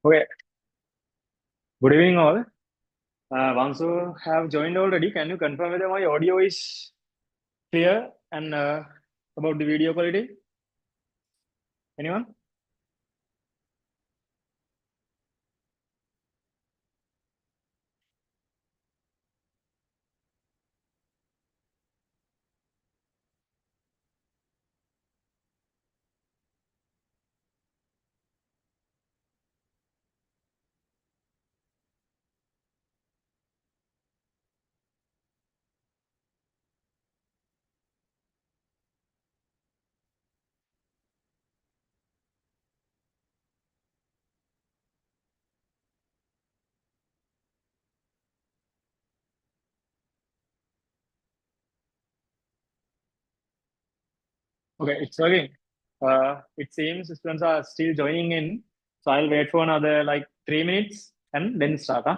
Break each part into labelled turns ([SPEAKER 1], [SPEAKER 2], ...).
[SPEAKER 1] Okay, good evening all. Once you have joined already, can you confirm whether my audio is clear and about the video quality? Anyone? Okay, it's working. It seems students are still joining in, so I'll wait for another like 3 minutes and then start. Huh?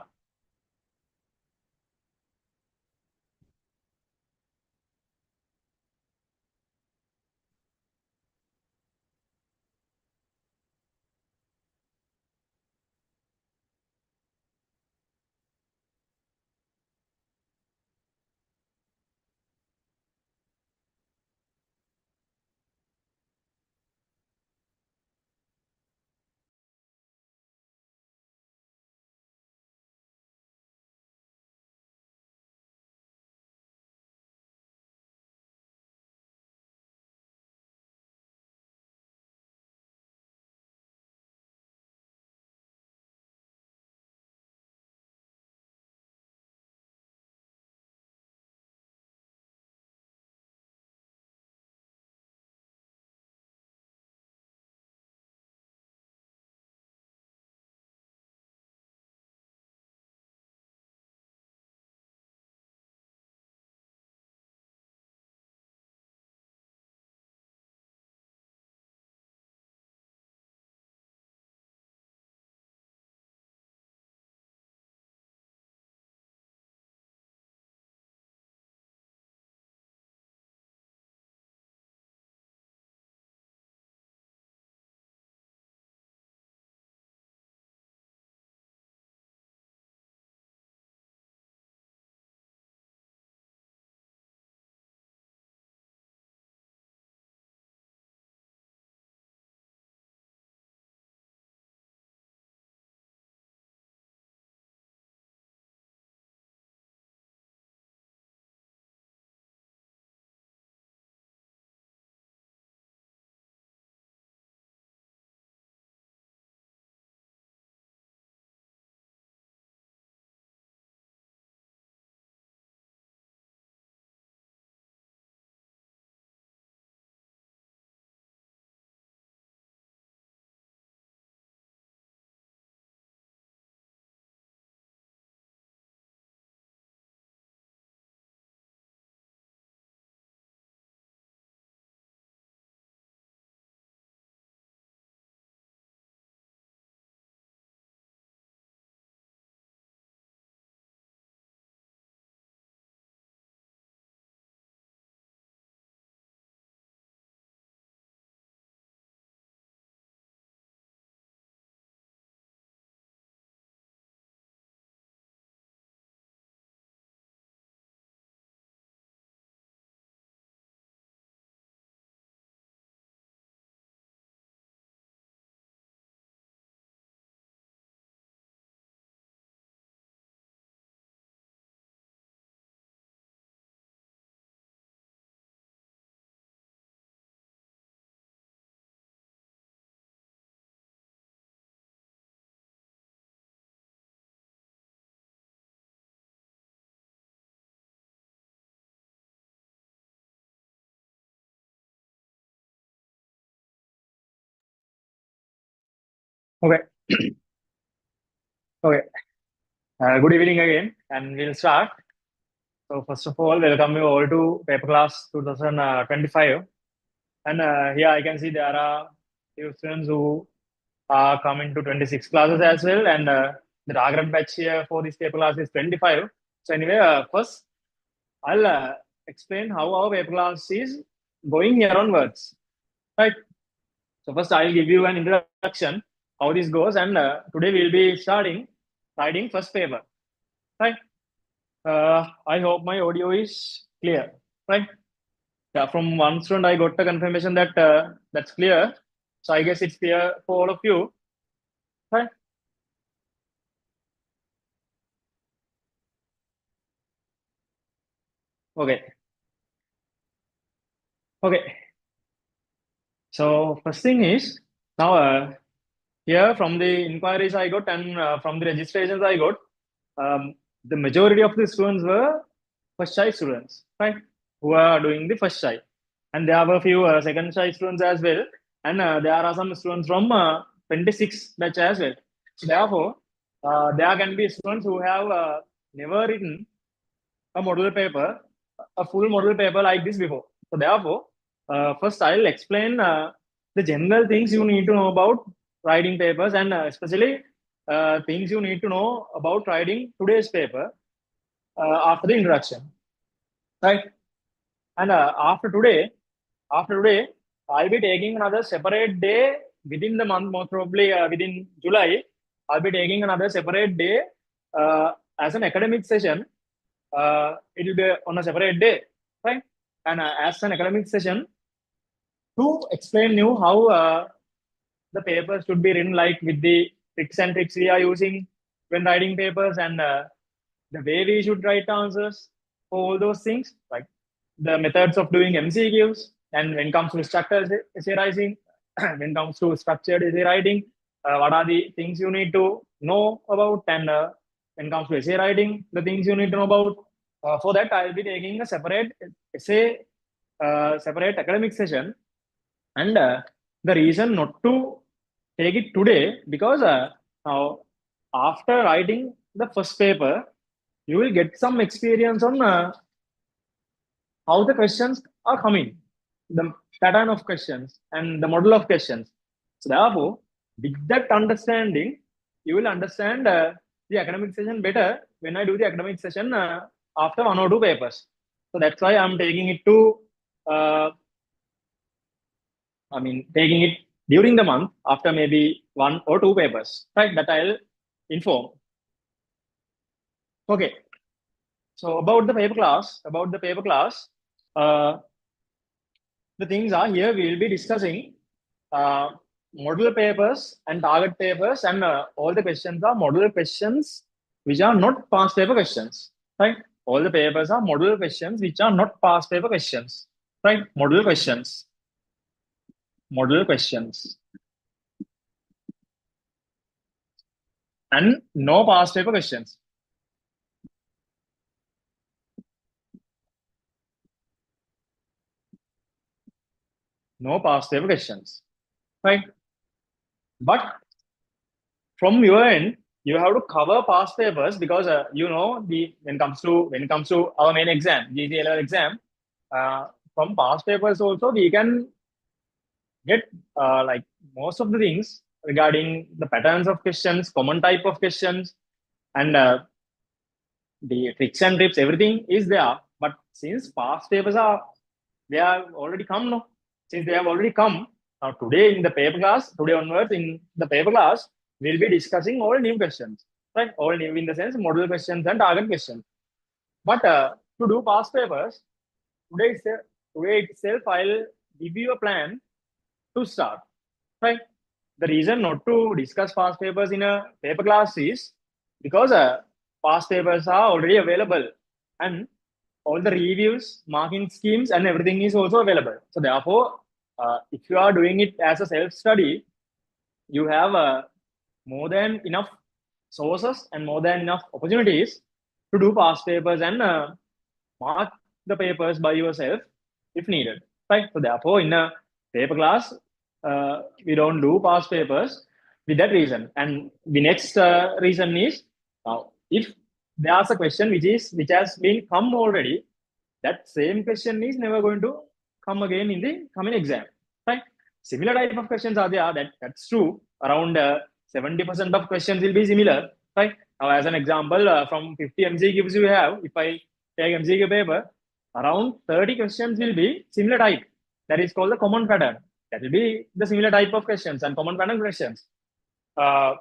[SPEAKER 1] Okay, okay. Good evening again, and we'll start. So first of all, welcome you all to paper class 2025. And here I can see there are few students who are coming to 26 classes as well. And the target batch here for this paper class is 25. So anyway, first I'll explain how our paper class is going here onwards. Right. So first I'll give you an introduction how this goes, and today we'll be starting writing first paper. Right? I hope my audio is clear. Right? Yeah, from one student I got a confirmation that that's clear. So I guess it's clear for all of you. Right? Okay. Okay. So first thing is now here from the inquiries I got and from the registrations I got, the majority of the students were first choice students, right? Who are doing the first choice, and there were a few second choice students as well, and there are some students from 26 batch as well. So therefore, there can be students who have never written a model paper, a full model paper like this before. So therefore, first I'll explain the general things you need to know about writing papers, and especially things you need to know about writing today's paper after the introduction, right? And after today, I'll be taking another separate day within the month, most probably within July. I'll be taking another separate day as an academic session. It will be on a separate day, right? And as an academic session to explain you how the papers should be written, like with the tricks and tricks we are using when writing papers, and the way we should write answers for all those things, like the methods of doing MCQs, and when it comes to structured essay writing, when it comes to structured essay writing, what are the things you need to know about, and when it comes to essay writing, the things you need to know about. For that, I'll be taking a separate essay, separate academic session, and the reason not to take it today because now after writing the first paper, you will get some experience on how the questions are coming, the pattern of questions and the model of questions. So therefore, with that understanding, you will understand the academic session better when I do the academic session after one or two papers. So that's why I'm taking it to, taking it during the month after maybe one or two papers, right? That I'll inform. Okay. So about the paper class, uh, the things are here we will be discussing uh, model papers and target papers, and all the questions are model questions which are not past paper questions, right? All the papers are model questions which are not past paper questions, right? Model questions, and no past paper questions. No past paper questions, right? But from your end, you have to cover past papers because the when it comes to our main exam, GCLR exam, from past papers also we can get like most of the things regarding the patterns of questions, common type of questions, and the tricks and tips. Everything is there. But since past papers are they have already come, no? Since they have already come, now today in the paper class, today onwards in the paper class, we'll be discussing all new questions, right? All new in the sense model questions and target questions. But to do past papers, today itself, today itself, I'll give you a plan to start, right? The reason not to discuss past papers in a paper class is because past papers are already available, and all the reviews, marking schemes, and everything is also available. So therefore, if you are doing it as a self-study, you have more than enough sources and more than enough opportunities to do past papers and mark the papers by yourself if needed. Right. So therefore, in a paper class, we don't do past papers with that reason. And the next reason is if there's a question which has been come already, that same question is never going to come again in the coming exam. Right. Similar type of questions are there. That's true. Around 70% of questions will be similar. Right. Now, as an example, from 50 MCQs you have, if I take MCQ paper, around 30 questions will be similar type. That is called the common pattern. That will be the similar type of questions and common pattern questions. Uh,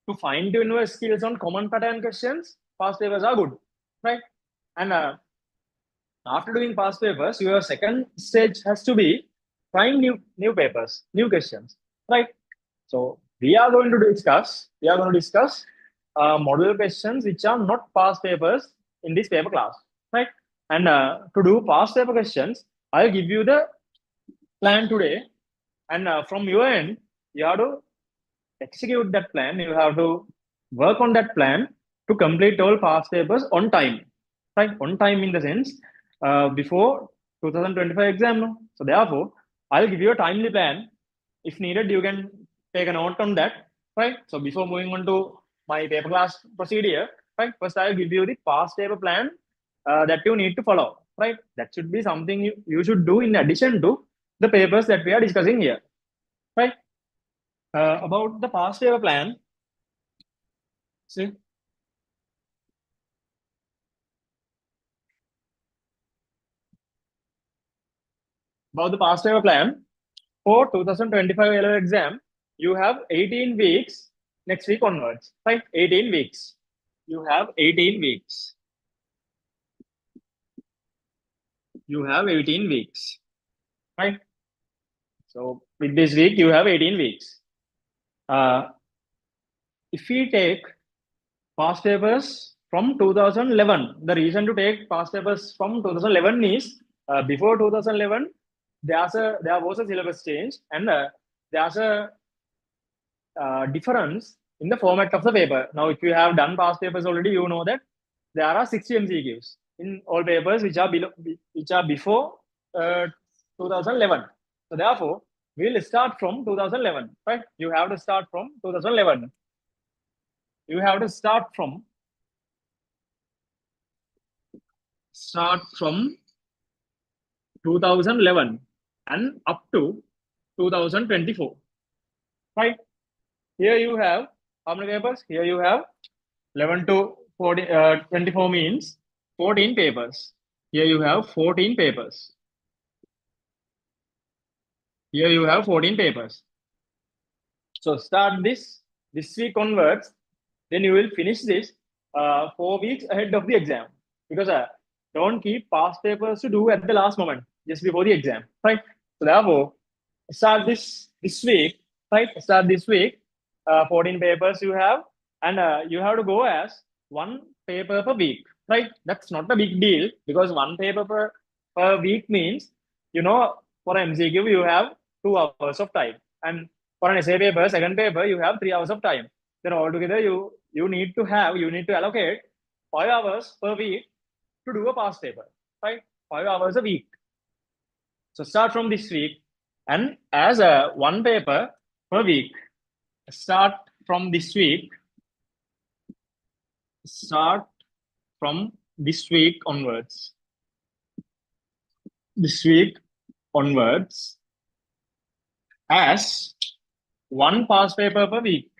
[SPEAKER 1] to fine tune your skills on common pattern questions, past papers are good, right? And after doing past papers, your second stage has to be find new papers, new questions, right? So we are going to discuss model questions which are not past papers in this paper class, right? And to do past paper questions, I'll give you the plan today, and from your end, you have to execute that plan. You have to work on that plan to complete all past papers on time, right? On time in the sense before 2025 exam. No? So therefore, I'll give you a timely plan. If needed, you can take a note on that, right? So before moving on to my paper class procedure, right? First, I'll give you the past paper plan that you need to follow, right? That should be something you should do in addition to the papers that we are discussing here, right? About the past paper plan, see, about the past paper plan for 2025 LO exam, you have 18 weeks next week onwards, right? 18 weeks. You have 18 weeks. You have 18 weeks, right? So with this week, you have 18 weeks. If we take past papers from 2011, the reason to take past papers from 2011 is before 2011, there was a syllabus change, and there's a difference in the format of the paper. Now, if you have done past papers already, you know that there are 60 MCQs in all papers which are before 2011. So therefore, we'll start from 2011, right? You have to start from 2011. You have to start from 2011 and up to 2024, right? Here you have how many papers? Here you have 11 to 40, 24 means 14 papers. Here you have 14 papers. Here you have 14 papers. So start this week onwards, then you will finish this 4 weeks ahead of the exam. Because don't keep past papers to do at the last moment, just before the exam, right? So therefore, start this week, right? Start this week. 14 papers you have, and you have to go as one paper per week, right? That's not a big deal because one paper per week means, for MCQ you have 2 hours of time, and for an essay paper, second paper, you have 3 hours of time. Then altogether you need to allocate 5 hours per week to do a past paper, right? 5 hours a week. So start from this week, and as a one paper per week, start from this week. Start from this week onwards. This week onwards, as one past paper per week.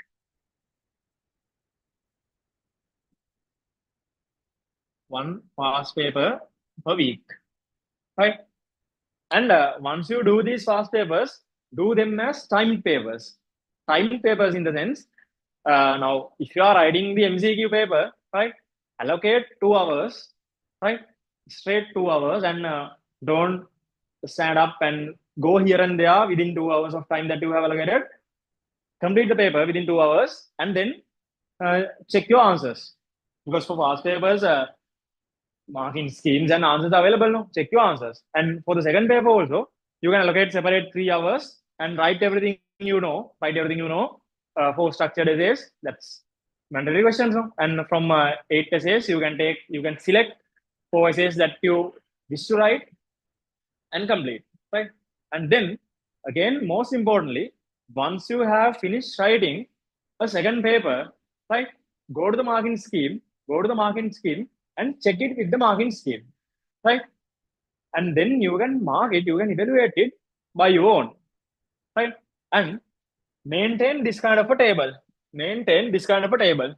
[SPEAKER 1] One past paper per week, right? And once you do these past papers, do them as timed papers. Timed papers in the sense, now if you are writing the MCQ paper, right, allocate 2 hours, right, straight 2 hours, and don't stand up and go here and there within 2 hours of time that you have allocated. Complete the paper within 2 hours, and then check your answers. Because for past papers, marking schemes and answers are available. No, check your answers. And for the second paper also, you can allocate separate 3 hours and write everything you know. Write everything you know for structured essays. That's mandatory questions. No? And from 8 essays, you can select 4 essays that you wish to write and complete. Right. And then again, most importantly, once you have finished writing a second paper, right, go to the marking scheme. Go to the marking scheme and check it with the marking scheme, right? And then you can mark it, you can evaluate it by your own, right? And maintain this kind of a table. Maintain this kind of a table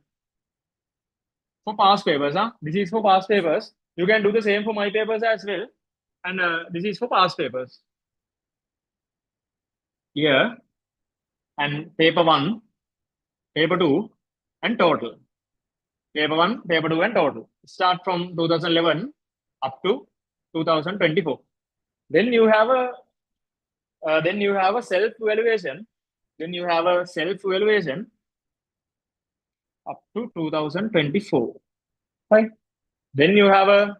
[SPEAKER 1] for past papers. Huh? This is for past papers. You can do the same for my papers as well. And this is for past papers. year, and paper 1, paper 2, and total. Paper 1, paper 2, and total. Start from 2011 up to 2024. Then you have a self evaluation. Then you have a self evaluation up to 2024. Right. Then you have a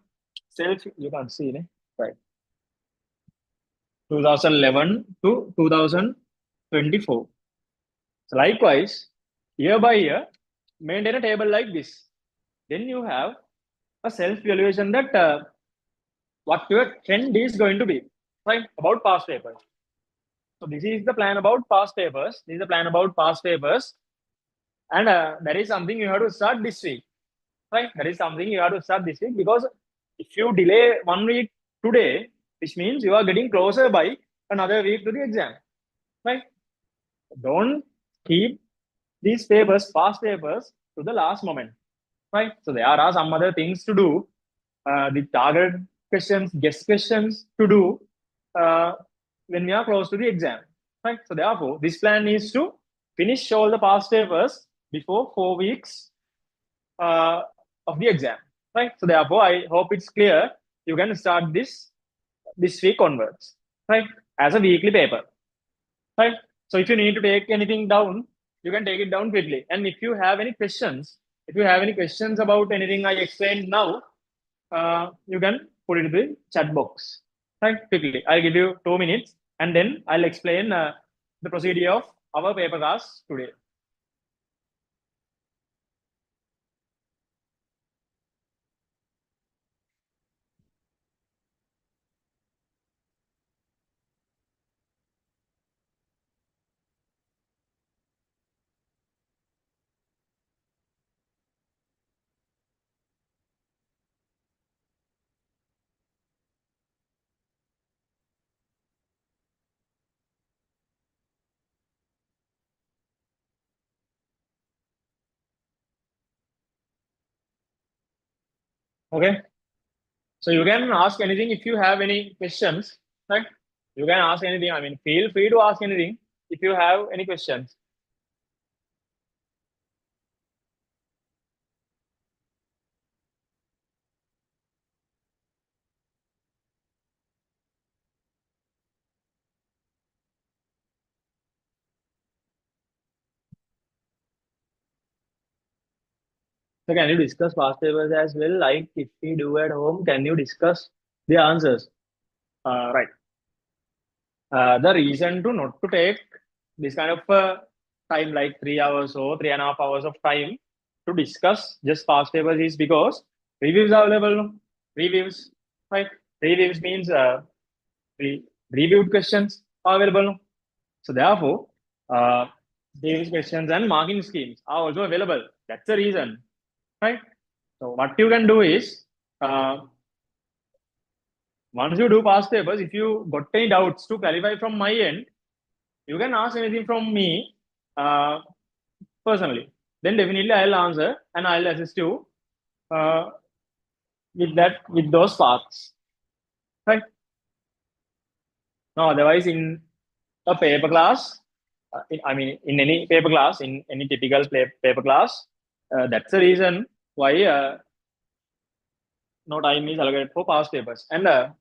[SPEAKER 1] self. You can't see it. Right. 2011 to 2024. So likewise, year by year, maintain a table like this. Then you have a self-evaluation that what your trend is going to be, right? About past papers. So this is the plan about past papers. This is the plan about past papers. And that is something you have to start this week, right? That is something you have to start this week because if you delay 1 week today, which means you are getting closer by another week to the exam, right? Don't keep these papers, past papers, to the last moment, right? So there are some other things to do, the target questions, guest questions to do uh, when we are close to the exam, right? So therefore, this plan is to finish all the past papers before 4 weeks uh, of the exam, right? So therefore, I hope it's clear. You can start this week onwards, right? As a weekly paper, right? So if you need to take anything down, you can take it down quickly. And if you have any questions about anything I explained now, you can put it in the chat box, right? Quickly. I'll give you 2 minutes and then I'll explain the procedure of our paper class today. Okay. So you can ask anything if you have any questions, right? You can ask anything. I mean, feel free to ask anything if you have any questions. So can you discuss past papers as well? Like if we do at home, can you discuss the answers? Right. The reason to not to take this kind of time, like 3 hours or 3.5 hours of time to discuss just past papers is because reviews are available. Reviews, right? Reviews means reviewed questions are available. So therefore, uh, these questions and marking schemes are also available. That's the reason, right? So what you can do is, once you do past papers, if you got any doubts to clarify from my end, you can ask anything from me uh, personally. Then definitely I'll answer and I'll assist you uh, with those parts, right? No, otherwise in a paper class, I mean in any paper class, in any typical paper class, that's the reason why no time is allocated for past papers. And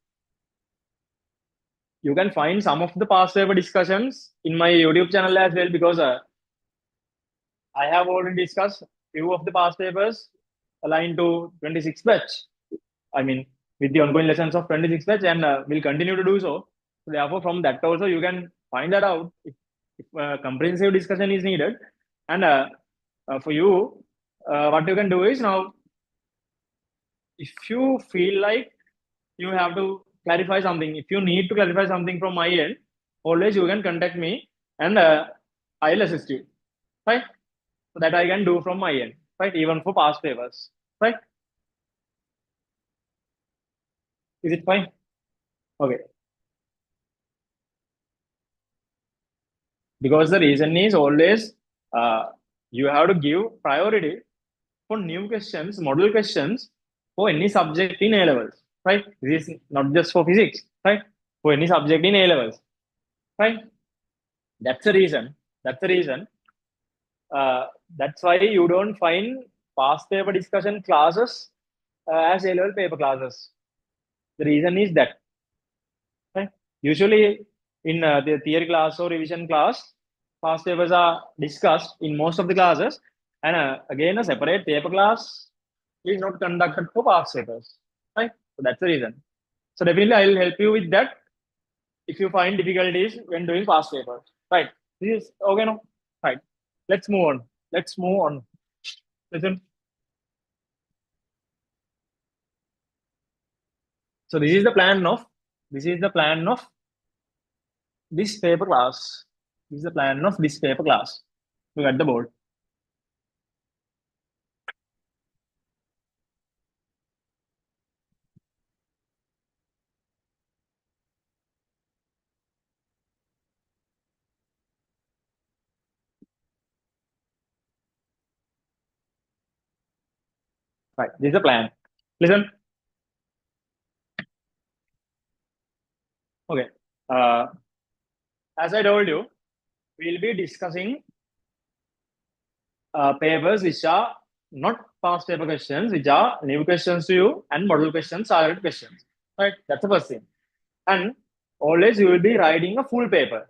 [SPEAKER 1] you can find some of the past paper discussions in my YouTube channel as well because I have already discussed few of the past papers aligned to 26 batch. I mean, with the ongoing lessons of 26 batch, and will continue to do so. So therefore, from that also you can find that out if comprehensive discussion is needed. And for you, what you can do is now, if you feel like you have to clarify something, if you need to clarify something from my end, always you can contact me and I'll assist you, right? So that I can do from my end, right? Even for past papers, right? Is it fine? Okay. Because the reason is always uh, you have to give priority for new questions, model questions for any subject in A levels, right? This is not just for physics, right? For any subject in A levels, right? That's the reason. That's the reason. Uh, that's why you don't find past paper discussion classes as A-level paper classes. The reason is that right? Usually in the theory class or revision class, past papers are discussed in most of the classes, and again a separate paper class is not conducted for past papers. Right? So that's the reason. So definitely I'll help you with that if you find difficulties when doing past papers. Right. This is okay now. Right. Let's move on. Let's move on. Listen. So this is the plan of this paper class. This is the plan of this paper class. Look at the board. Right. This is the plan. Listen. Okay. Uh, as I told you, we'll be discussing papers which are not past paper questions, which are new questions to you and model questions, target questions. Right. That's the first thing. And always you will be writing a full paper.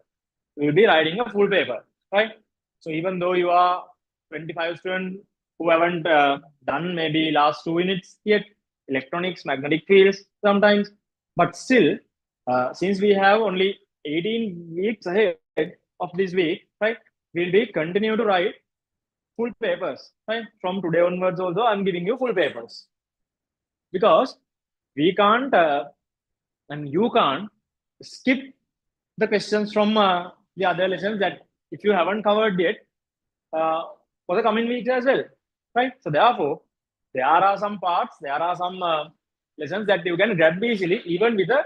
[SPEAKER 1] You will be writing a full paper. Right. So even though you are 25 students who haven't done maybe last 2 units yet, electronics, magnetic fields sometimes, but still, since we have only 18 weeks ahead of this week, right, we'll be continue to write full papers, right? From today onwards also, I'm giving you full papers because we can't and you can't skip the questions from the other lessons that if you haven't covered yet, uh, for the coming weeks as well, right? So therefore, there are some parts, there are some lessons that you can grab easily, even with a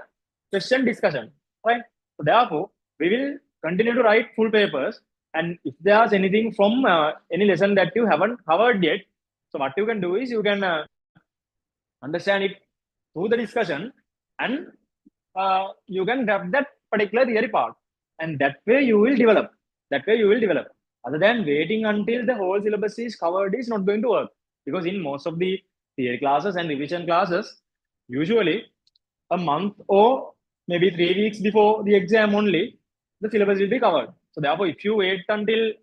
[SPEAKER 1] question discussion, right? So therefore, we will continue to write full papers, and if there's anything from any lesson that you haven't covered yet, so what you can do is you can understand it through the discussion, and you can grab that particular theory part, and that way you will develop. That way you will develop. Other than waiting until the whole syllabus is covered is not going to work, because in most of the theory classes and revision classes, usually a month or maybe 3 weeks before the exam only, the syllabus will be covered. So therefore, if you wait until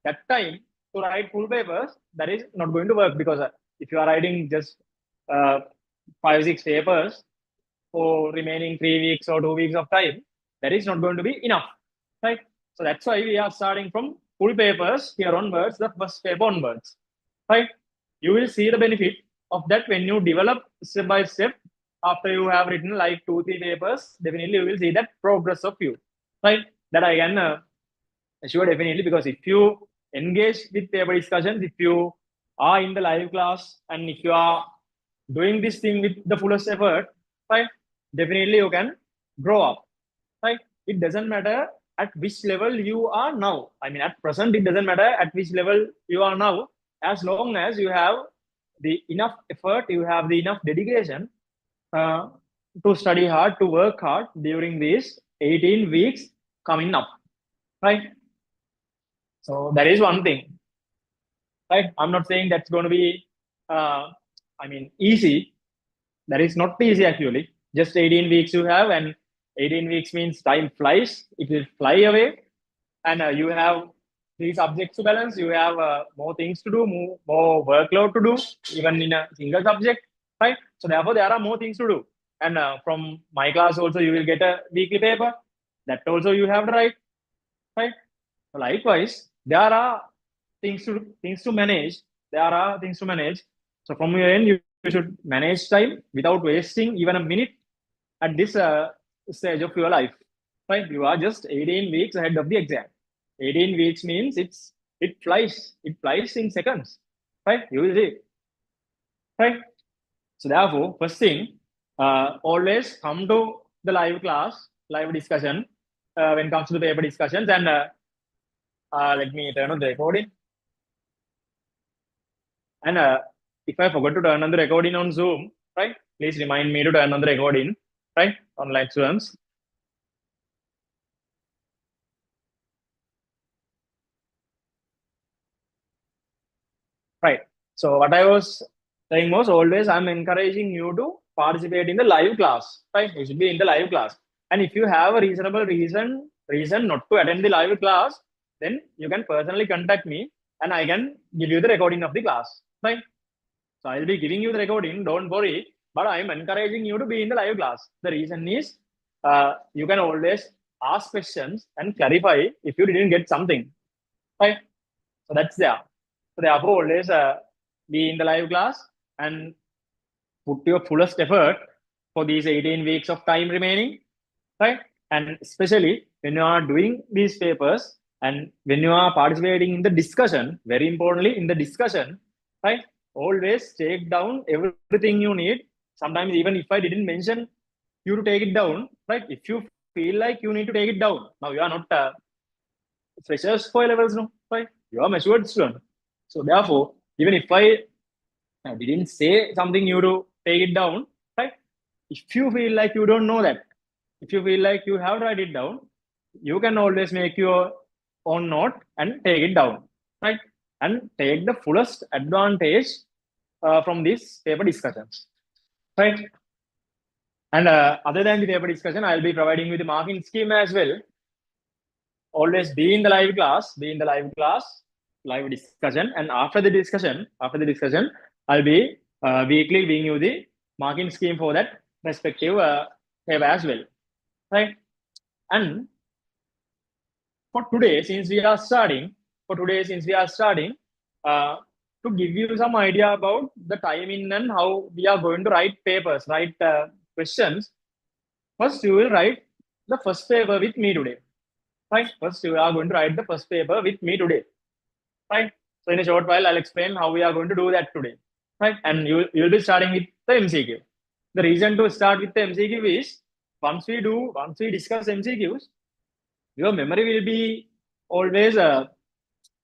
[SPEAKER 1] that time to write full papers, that is not going to work, because if you are writing just uh, 5 6 papers for remaining 3 weeks or 2 weeks of time, that is not going to be enough, right? So that's why we are starting from full papers here onwards, the first paper onwards, right? You will see the benefit of that when you develop step by step. After you have written like 2 3 papers, definitely you will see that progress of you, right? That I can assure definitely, because if you engage with paper discussions, if you are in the live class, and if you are doing this thing with the fullest effort, right? Definitely you can grow up, right? It doesn't matter at which level you are now. I mean, at present, it doesn't matter at which level you are now, as long as you have the enough effort, you have the enough dedication uh, to study hard, to work hard during these 18 weeks coming up, right? So that is one thing, right? I'm not saying that's going to be, I mean, easy. That is not easy actually. Just 18 weeks you have, and 18 weeks means time flies. It will fly away, and you have 3 subjects to balance. You have more things to do, more workload to do, even in a single subject, right? So therefore, there are more things to do. And from my class also, you will get a weekly paper. That also you have to write, right? Likewise, there are things to manage. There are things to manage. So from your end, you should manage time without wasting even a minute at this stage of your life. Right? You are just 18 weeks ahead of the exam. 18 weeks means it flies. It flies in seconds. Right? You will see. Right? So therefore, first thing, always come to the live class, live discussion when it comes to the paper discussions, and let me turn on the recording. And if I forgot to turn on the recording on Zoom, right, please remind me to turn on the recording, right, online students. Right. So what I was saying was always I'm encouraging you to participate in the live class. Right. You should be in the live class. And if you have a reasonable reason not to attend the live class, then you can personally contact me and I can give you the recording of the class. Right. So I'll be giving you the recording, don't worry. But I'm encouraging you to be in the live class. The reason is you can always ask questions and clarify if you didn't get something. Right. So that's there. So therefore, always be in the live class and put your fullest effort for these 18 weeks of time remaining, right? And especially when you are doing these papers and when you are participating in the discussion, very importantly in the discussion, right? Always take down everything you need. Sometimes even if I didn't mention you to take it down, right? If you feel like you need to take it down, now you are not freshers for levels, no, right? You are matured student. So therefore, even if I didn't say something you to take it down, right? If you feel like you don't know that, if you feel like you have to write it down, you can always make your own note and take it down, right? And take the fullest advantage from these paper discussions, right? And other than the paper discussion, I'll be providing you the marking scheme as well. Always be in the live class, live discussion, and after the discussion, I'll be weekly giving you the marking scheme for that respective paper as well, right? And for today, since we are starting, uh, to give you some idea about the timing and how we are going to write papers, write questions. First, you will write the first paper with me today. Right. First, you are going to write the first paper with me today. Right. So in a short while, I'll explain how we are going to do that today. Right. And you'll be starting with the MCQ. The reason to start with the MCQ is once we discuss MCQs, your memory will be always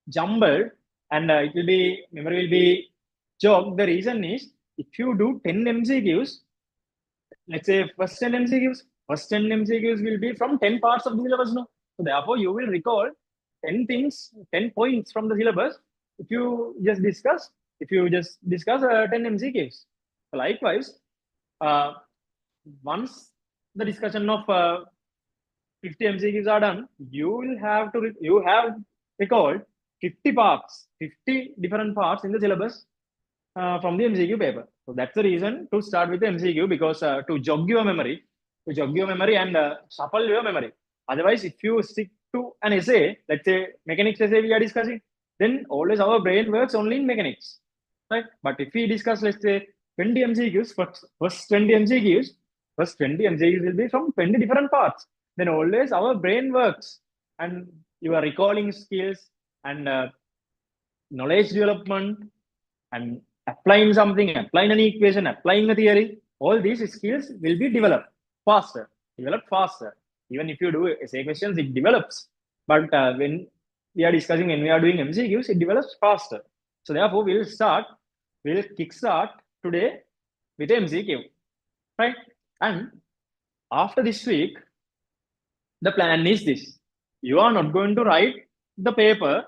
[SPEAKER 1] jumbled and memory will be jogged. The reason is if you do 10 MCQs, let's say first 10 MCQs will be from 10 parts of the syllabus. No? So therefore, you will recall 10 things, 10 points from the syllabus if you just discuss 10 MCQs. Likewise, uh, once the discussion of 50 MCQs are done, you have recalled 50 parts, 50 different parts in the syllabus from the MCQ paper. So that's the reason to start with the MCQ because to jog your memory, and shuffle your memory. Otherwise, if you stick to an essay, let's say mechanics essay we are discussing, then always our brain works only in mechanics, right? But if we discuss, let's say 20 MCQs, first 20 MCQs will be from 20 different parts. Then always our brain works and your recalling skills and knowledge development and applying something, applying an equation, applying a theory, all these skills will be developed faster. Even if you do essay questions, it develops. But when we are doing MCQs, it develops faster. So therefore, we'll kickstart today with MCQ, right? And after this week, the plan is this. You are not going to write the paper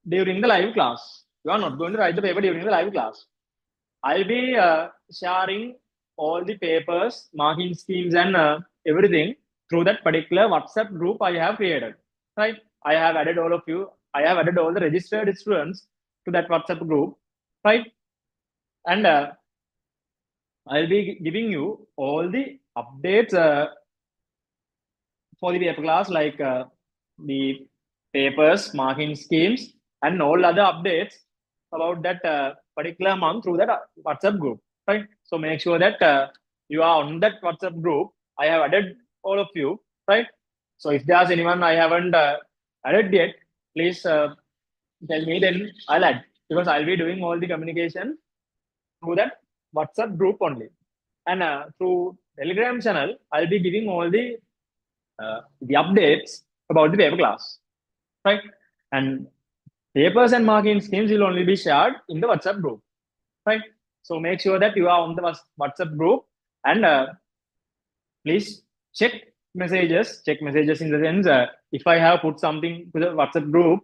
[SPEAKER 1] during the live class. You are not going to write the paper during the live class. I'll be sharing all the papers, marking schemes, and everything through that particular WhatsApp group I have created. Right? I have added all of you. I have added all the registered students to that WhatsApp group. Right? And I'll be giving you all the updates for the paper class, like the papers, marking schemes, and all other updates about that particular month through that WhatsApp group, right? So make sure that you are on that WhatsApp group. I have added all of you, right? So if there's anyone I haven't added yet, please tell me, then I'll add because I'll be doing all the communication through that WhatsApp group only. And through Telegram channel, I'll be giving all the updates about the paper class, right? And papers and marking schemes will only be shared in the WhatsApp group, right? So make sure that you are on the WhatsApp group and please check messages. Check messages in the sense if I have put something to the WhatsApp group,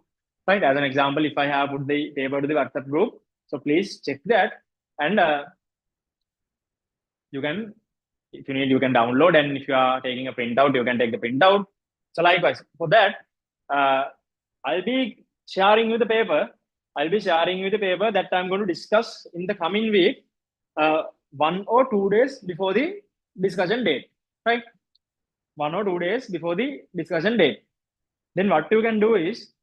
[SPEAKER 1] right? As an example, if I have put the paper to the WhatsApp group, So please check that, and you can, if you need, you can download, and if you are taking a printout, you can take the printout. So likewise, for that, uh, I'll be sharing you the paper. I'll be sharing you the paper that I'm going to discuss in the coming week, 1 or 2 days before the discussion date, right? 1 or 2 days before the discussion date. Then what you can do is,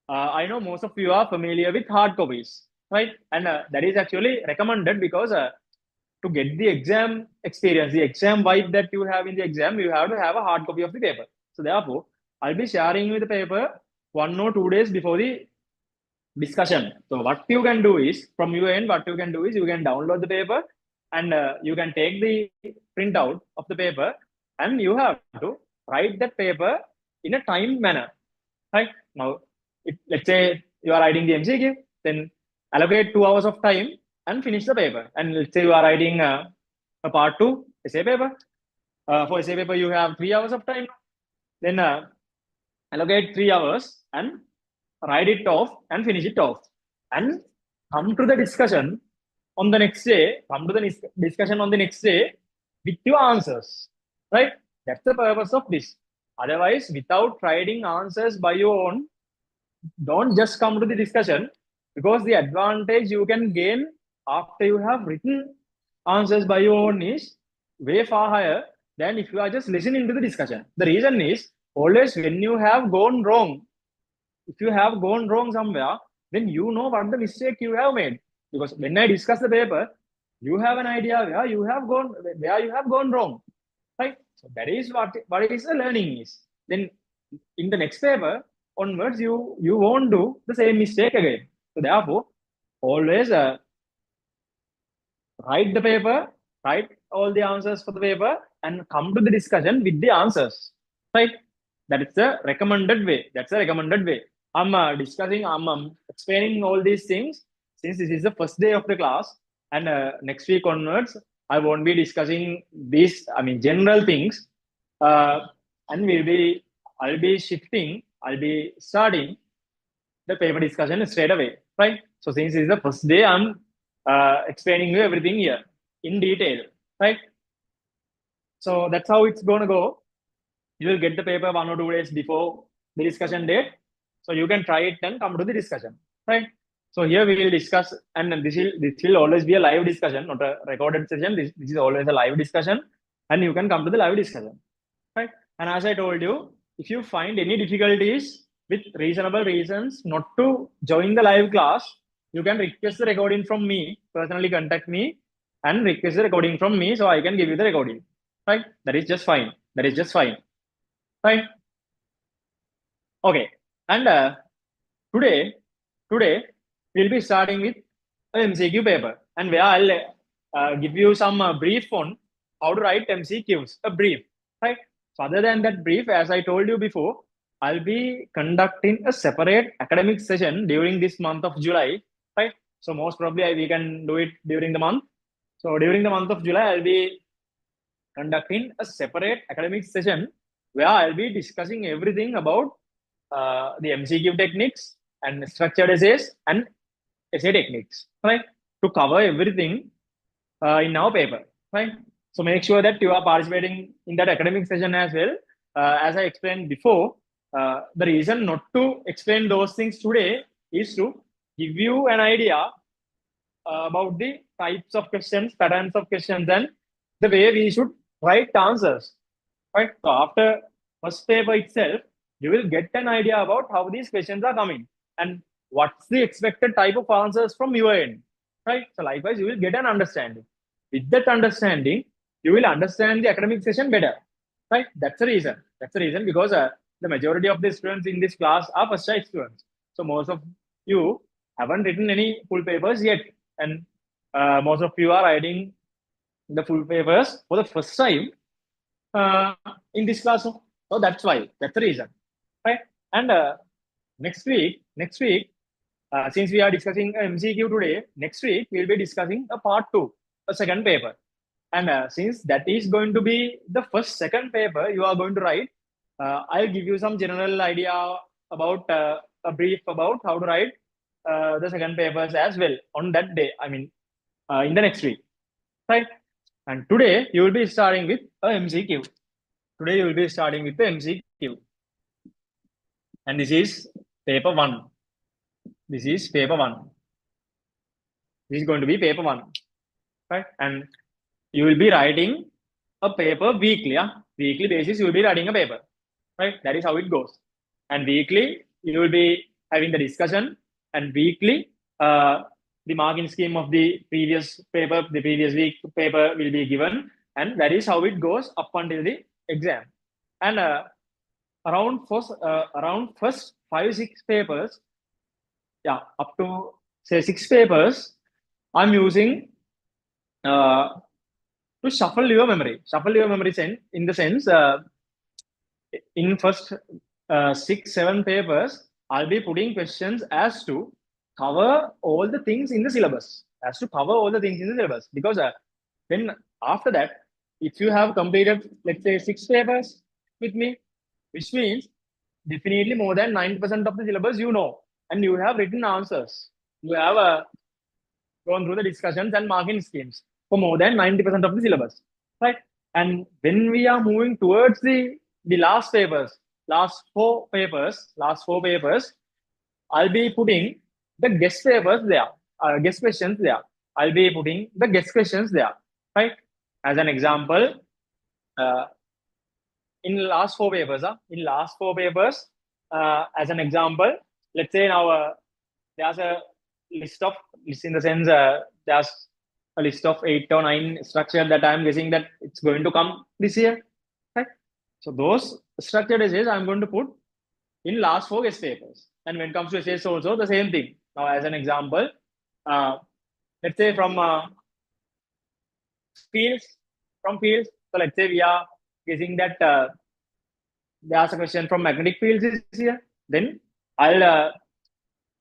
[SPEAKER 1] I know most of you are familiar with hard copies, right? And that is actually recommended because to get the exam experience, the exam vibe that you have in the exam, you have to have a hard copy of the paper. So therefore, I'll be sharing you the paper 1 or 2 days before the discussion. So what you can do is, from your end, what you can do is you can download the paper, and you can take the printout of the paper, and you have to write that paper in a timed manner. Right now, let's say you are writing the MCQ, then allocate 2 hours of time and finish the paper. And let's say you are writing a part two essay paper. For essay paper, you have 3 hours of time. Then allocate 3 hours and write it off and finish it off. And come to the discussion on the next day. Come to the discussion on the next day with your answers. Right? That's the purpose of this. Otherwise, without writing answers by your own, don't just come to the discussion, because the advantage you can gain after you have written answers by your own is way far higher than if you are just listening to the discussion. The reason is, always when you have gone wrong, if you have gone wrong somewhere, then you know what the mistake you have made. Because when I discuss the paper, you have an idea where you have gone wrong, right? So that is what is the learning is. Then in the next paper onwards, you won't do the same mistake again. So therefore, always write the paper, write all the answers for the paper, and come to the discussion with the answers, right? That is the recommended way. That's the recommended way. I'm explaining all these things since this is the first day of the class, and next week onwards, I won't be discussing these, general things, and I'll be starting the paper discussion straight away, right? So since this is the first day, I'm explaining you everything here in detail, right? So that's how it's gonna go. You will get the paper 1 or 2 days before the discussion date, so you can try it and come to the discussion, right? So here we will discuss, and this will always be a live discussion, not a recorded session. This is always a live discussion, and you can come to the live discussion, right? And as I told you, if you find any difficulties with reasonable reasons not to join the live class, you can request the recording from me, personally contact me and request the recording from me, so I can give you the recording, right? That is just fine. That is just fine, right? Okay. And today we'll be starting with an MCQ paper, and where I'll give you some brief on how to write MCQs, a brief, right? So other than that brief, as I told you before, I'll be conducting a separate academic session during this month of July, right? So most probably we can do it during the month. So during the month of July, I'll be conducting a separate academic session where I'll be discussing everything about the MCQ techniques and structured essays and essay techniques, right? To cover everything in our paper, right? So make sure that you are participating in that academic session as well. As I explained before, the reason not to explain those things today is to give you an idea about the types of questions, patterns of questions, and the way we should write answers, right? So after first paper itself, you will get an idea about how these questions are coming and what's the expected type of answers from your end, right? So likewise, you will get an understanding. With that understanding, you will understand the academic session better, right? That's the reason. That's the reason, because the majority of the students in this class are first time students. So most of you haven't written any full papers yet, and most of you are writing the full papers for the first time uh, in this class. So that's why. That's the reason, right? And next week, since we are discussing MCQ today, next week we'll be discussing a part two, a second paper. And since that is going to be the second paper you are going to write, I'll give you some general idea about a brief about how to write the second papers as well on that day. I mean, in the next week, right? And today you will be starting with a MCQ. Today you will be starting with the MCQ, and this is paper one. This is paper one. This is going to be paper one, right? And you will be writing a paper weekly. Yeah? Weekly basis, you will be writing a paper, right? That is how it goes. And weekly, you will be having the discussion, and weekly, the marking scheme of the previous paper, the previous week paper will be given, and that is how it goes up until the exam. And around first 5-6 papers, yeah, up to say 6 papers, I'm using to shuffle your memory. Shuffle your memory in the sense, in first 6-7 papers, I'll be putting questions as to cover all the things in the syllabus. As to cover all the things in the syllabus. Because then after that, if you have completed, let's say, 6 papers with me, which means definitely more than 90% of the syllabus you know, and you have written answers. You have gone through the discussions and marking schemes for more than 90% of the syllabus, right? And when we are moving towards the last papers, last four papers, I'll be putting the guest papers there, guest questions there. I'll be putting the guest questions there, right? As an example, uh, in last 4 papers, as an example, let's say now there's a list in the sense, there's a list of 8 or 9 structure that I'm guessing that it's going to come this year, right? So those structured essays I'm going to put in last 4 guest papers. And when it comes to essays also the same thing. Now as an example, uh, let's say from fields, So let's say we are guessing that there's a question from magnetic fields is here. Then I'll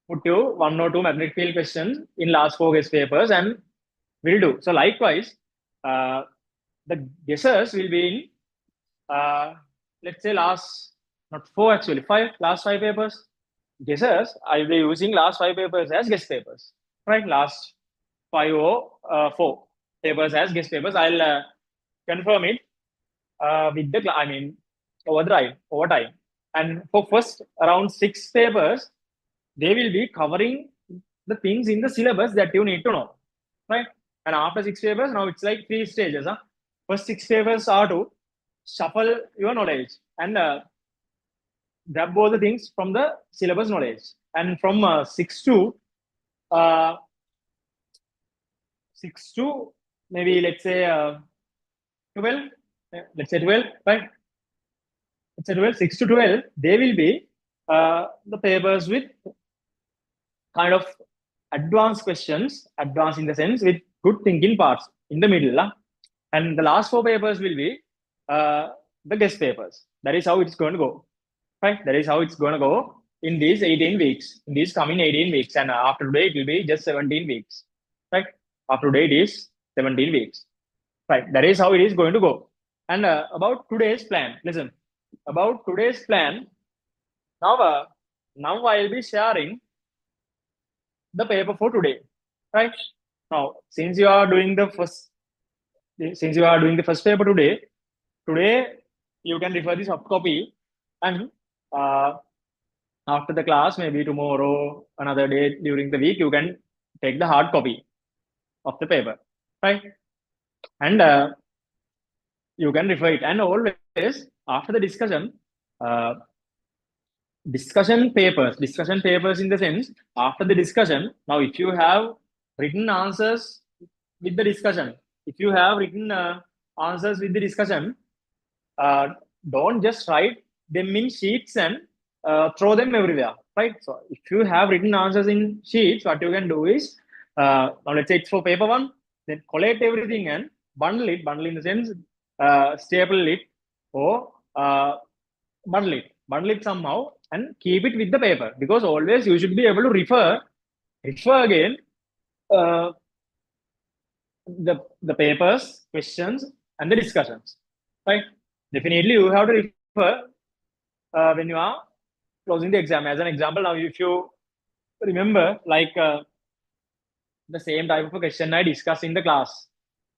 [SPEAKER 1] put you 1 or 2 magnetic field questions in last 4 guest papers, and we'll do. So likewise, the guessers will be in, let's say not 4 actually, 5, last 5 papers. Guessers, I'll be using last 5 papers as guest papers, right? Last 5 or 4 papers as guest papers. I'll confirm it with the, over time. And for first around 6 papers, they will be covering the things in the syllabus that you need to know, right? And after 6 papers, now it's like 3 stages. Huh? First 6 papers are to shuffle your knowledge and grab all the things from the syllabus knowledge. And from uh, 6 to maybe let's say 12, let's say 12, right? Let's say 12, 6 to 12, they will be the papers with kind of advanced questions, advanced in the sense with good thinking parts in the middle. And the last 4 papers will be the guest papers. That is how it's going to go, right? That is how it's going to go in these 18 weeks, in these coming 18 weeks. And after today, it will be just 17 weeks, right? After today, it is 17 weeks, right? That is how it is going to go. And about today's plan, listen, about today's plan, now I'll be sharing the paper for today, right? Now, since you are doing the first paper today you can refer the soft copy, and after the class, maybe tomorrow, another day during the week, you can take the hard copy of the paper, right? And you can refer it. And always after the uh, discussion papers in the sense, after the discussion, now if you have written answers with the discussion, don't just write them in sheets and throw them everywhere, right? So if you have written answers in sheets, what you can do is, now let's say it's for paper one, then collect everything and bundle in the sense, staple it, or bundle it somehow and keep it with the paper, because always you should be able to refer again uh, the papers, questions, and the discussions, right? Definitely you have to refer when you are closing the exam. As an example, now if you remember like the same type of a question I discussed in the class.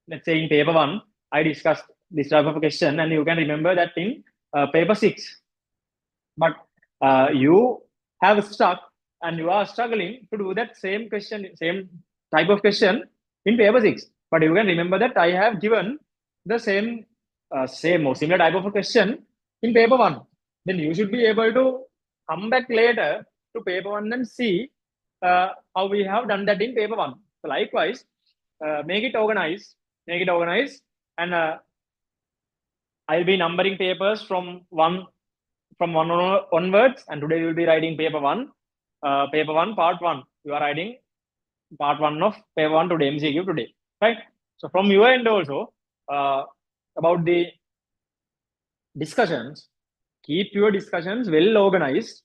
[SPEAKER 1] Let's say in paper one, I discussed this type of a question, and you can remember that in paper six. But you have stuck and you are struggling to do that same question, same type of question in paper six. But you can remember that I have given the same or similar type of a question in paper one. Then you should be able to come back later to paper one and see how we have done that in paper one. So likewise, make it organized, and I'll be numbering papers from one onwards, and today we will be writing paper one, part one. You are writing part one of paper one today, MCQ today, right? So from your end also, about the discussions, keep your discussions well organized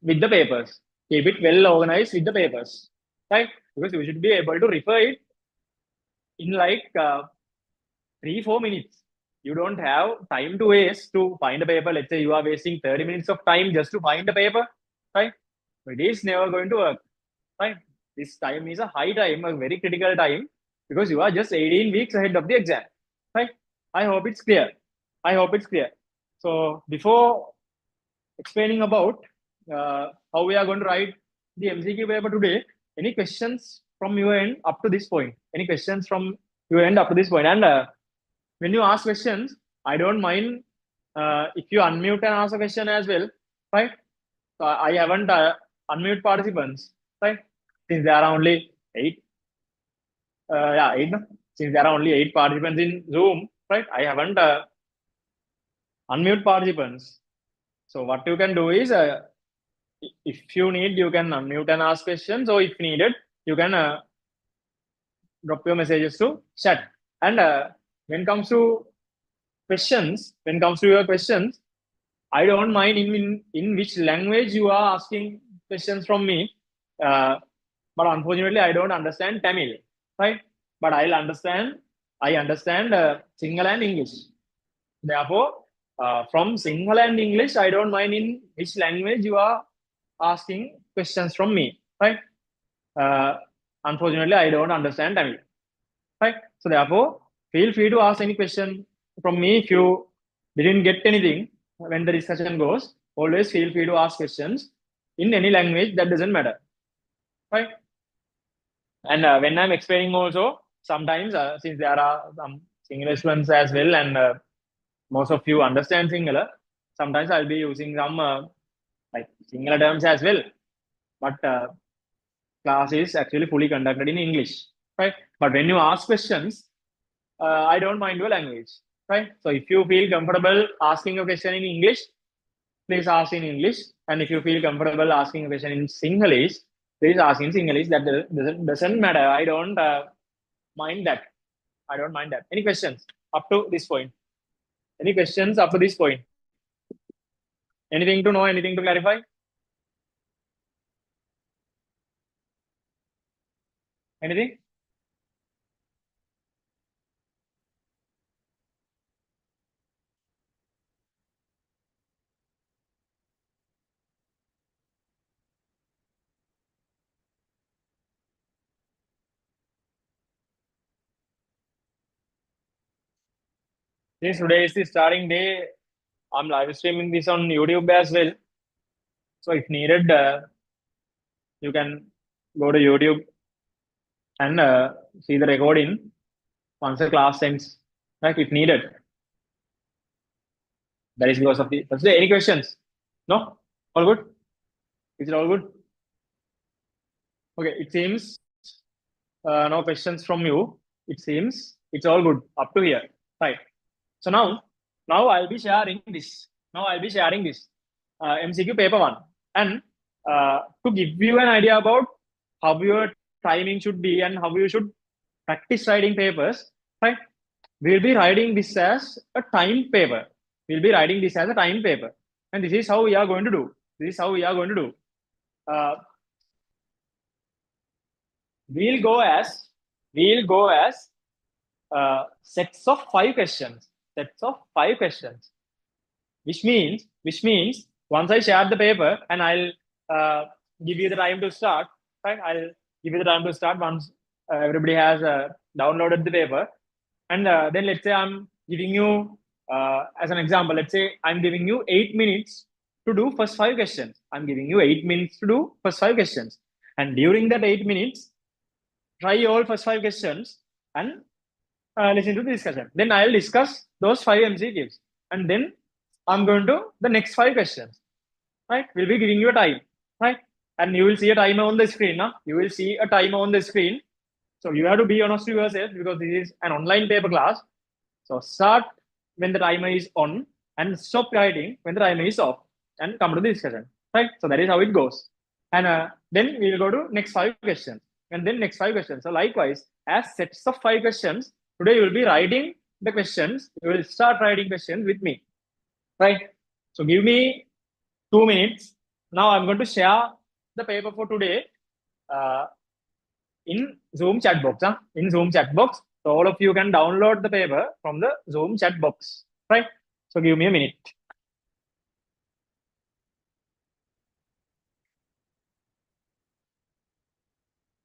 [SPEAKER 1] with the papers. Keep it well organized with the papers, right? Because you should be able to refer it in like 3-4 minutes. You don't have time to waste to find a paper. Let's say you are wasting 30 minutes of time just to find a paper, right? It is never going to work, right? This time is a high time, a very critical time, because you are just 18 weeks ahead of the exam, right? I hope it's clear. I hope it's clear. So before explaining about how we are going to write the MCQ paper today, any questions from your end up to this point? Any questions from your end up to this point? And when you ask questions, I don't mind if you unmute and ask a question as well, right? So I haven't unmute participants, right? Since there are only eight, yeah, eight. No? Since there are only 8 participants in Zoom, right? I haven't unmute participants. So what you can do is, if you need, you can unmute and ask questions, or if needed, you can drop your messages to chat. And when it comes to your questions, I don't mind in which language you are asking questions from me. But unfortunately, I don't understand Tamil, right? But I understand Sinhala and English. Therefore, from Sinhala and English, I don't mind in which language you are asking questions from me, right? Uh, Unfortunately, I don't understand Tamil, right? So therefore, feel free to ask any question from me. If you didn't get anything when the discussion goes, always feel free to ask questions in any language. That doesn't matter, right? And when I'm explaining also, sometimes since there are some English ones as well, and most of you understand Sinhala, sometimes I'll be using some like Sinhala terms as well. But class is actually fully conducted in English, right? But when you ask questions, I don't mind your language, right? So if you feel comfortable asking a question in English, please ask in English. And if you feel comfortable asking a question in Sinhalese, please ask in Sinhalese. That doesn't matter. I don't mind that. I don't mind that. Any questions up to this point? Any questions up to this point? Anything to know? Anything to clarify? Anything? Since today is the starting day, I'm live streaming this on YouTube as well. So if needed, you can go to YouTube and see the recording once the class ends, right? If needed. That is because of the first day. Any questions? No? All good? Is it all good? Okay, it seems no questions from you. It seems it's all good up to here. Right. So now I'll be sharing this. Now I'll be sharing this MCQ paper one. And to give you an idea about how your timing should be and how you should practice writing papers, right? We'll be writing this as a time paper. We'll be writing this as a time paper. And this is how we are going to do. This is how we are going to do. Uh, we'll go as sets of 5 questions. Sets of 5 questions. Which means once I share the paper and I'll give you the time to start. Right? I'll give you the time to start once everybody has downloaded the paper. And then let's say I'm giving you, as an example, let's say I'm giving you 8 minutes to do first 5 questions. I'm giving you 8 minutes to do first 5 questions. And during that 8 minutes, try all first 5 questions and listen to the discussion. Then I'll discuss those 5 MCQs. And then I'm going to the next 5 questions. Right? We'll be giving you a time. Right? And you will see a timer on the screen. Huh? You will see a timer on the screen. So you have to be honest to yourself because this is an online paper class. So start when the timer is on and stop writing when the timer is off and come to the discussion. Right? So that is how it goes. And then we will go to next 5 questions and then next 5 questions. So likewise, as sets of 5 questions, today you will be writing the questions. You will start writing questions with me. Right? So give me 2 minutes. Now I'm going to share the paper for today in Zoom chat box. Huh? In Zoom chat box. So all of you can download the paper from the Zoom chat box. Right? So give me a minute.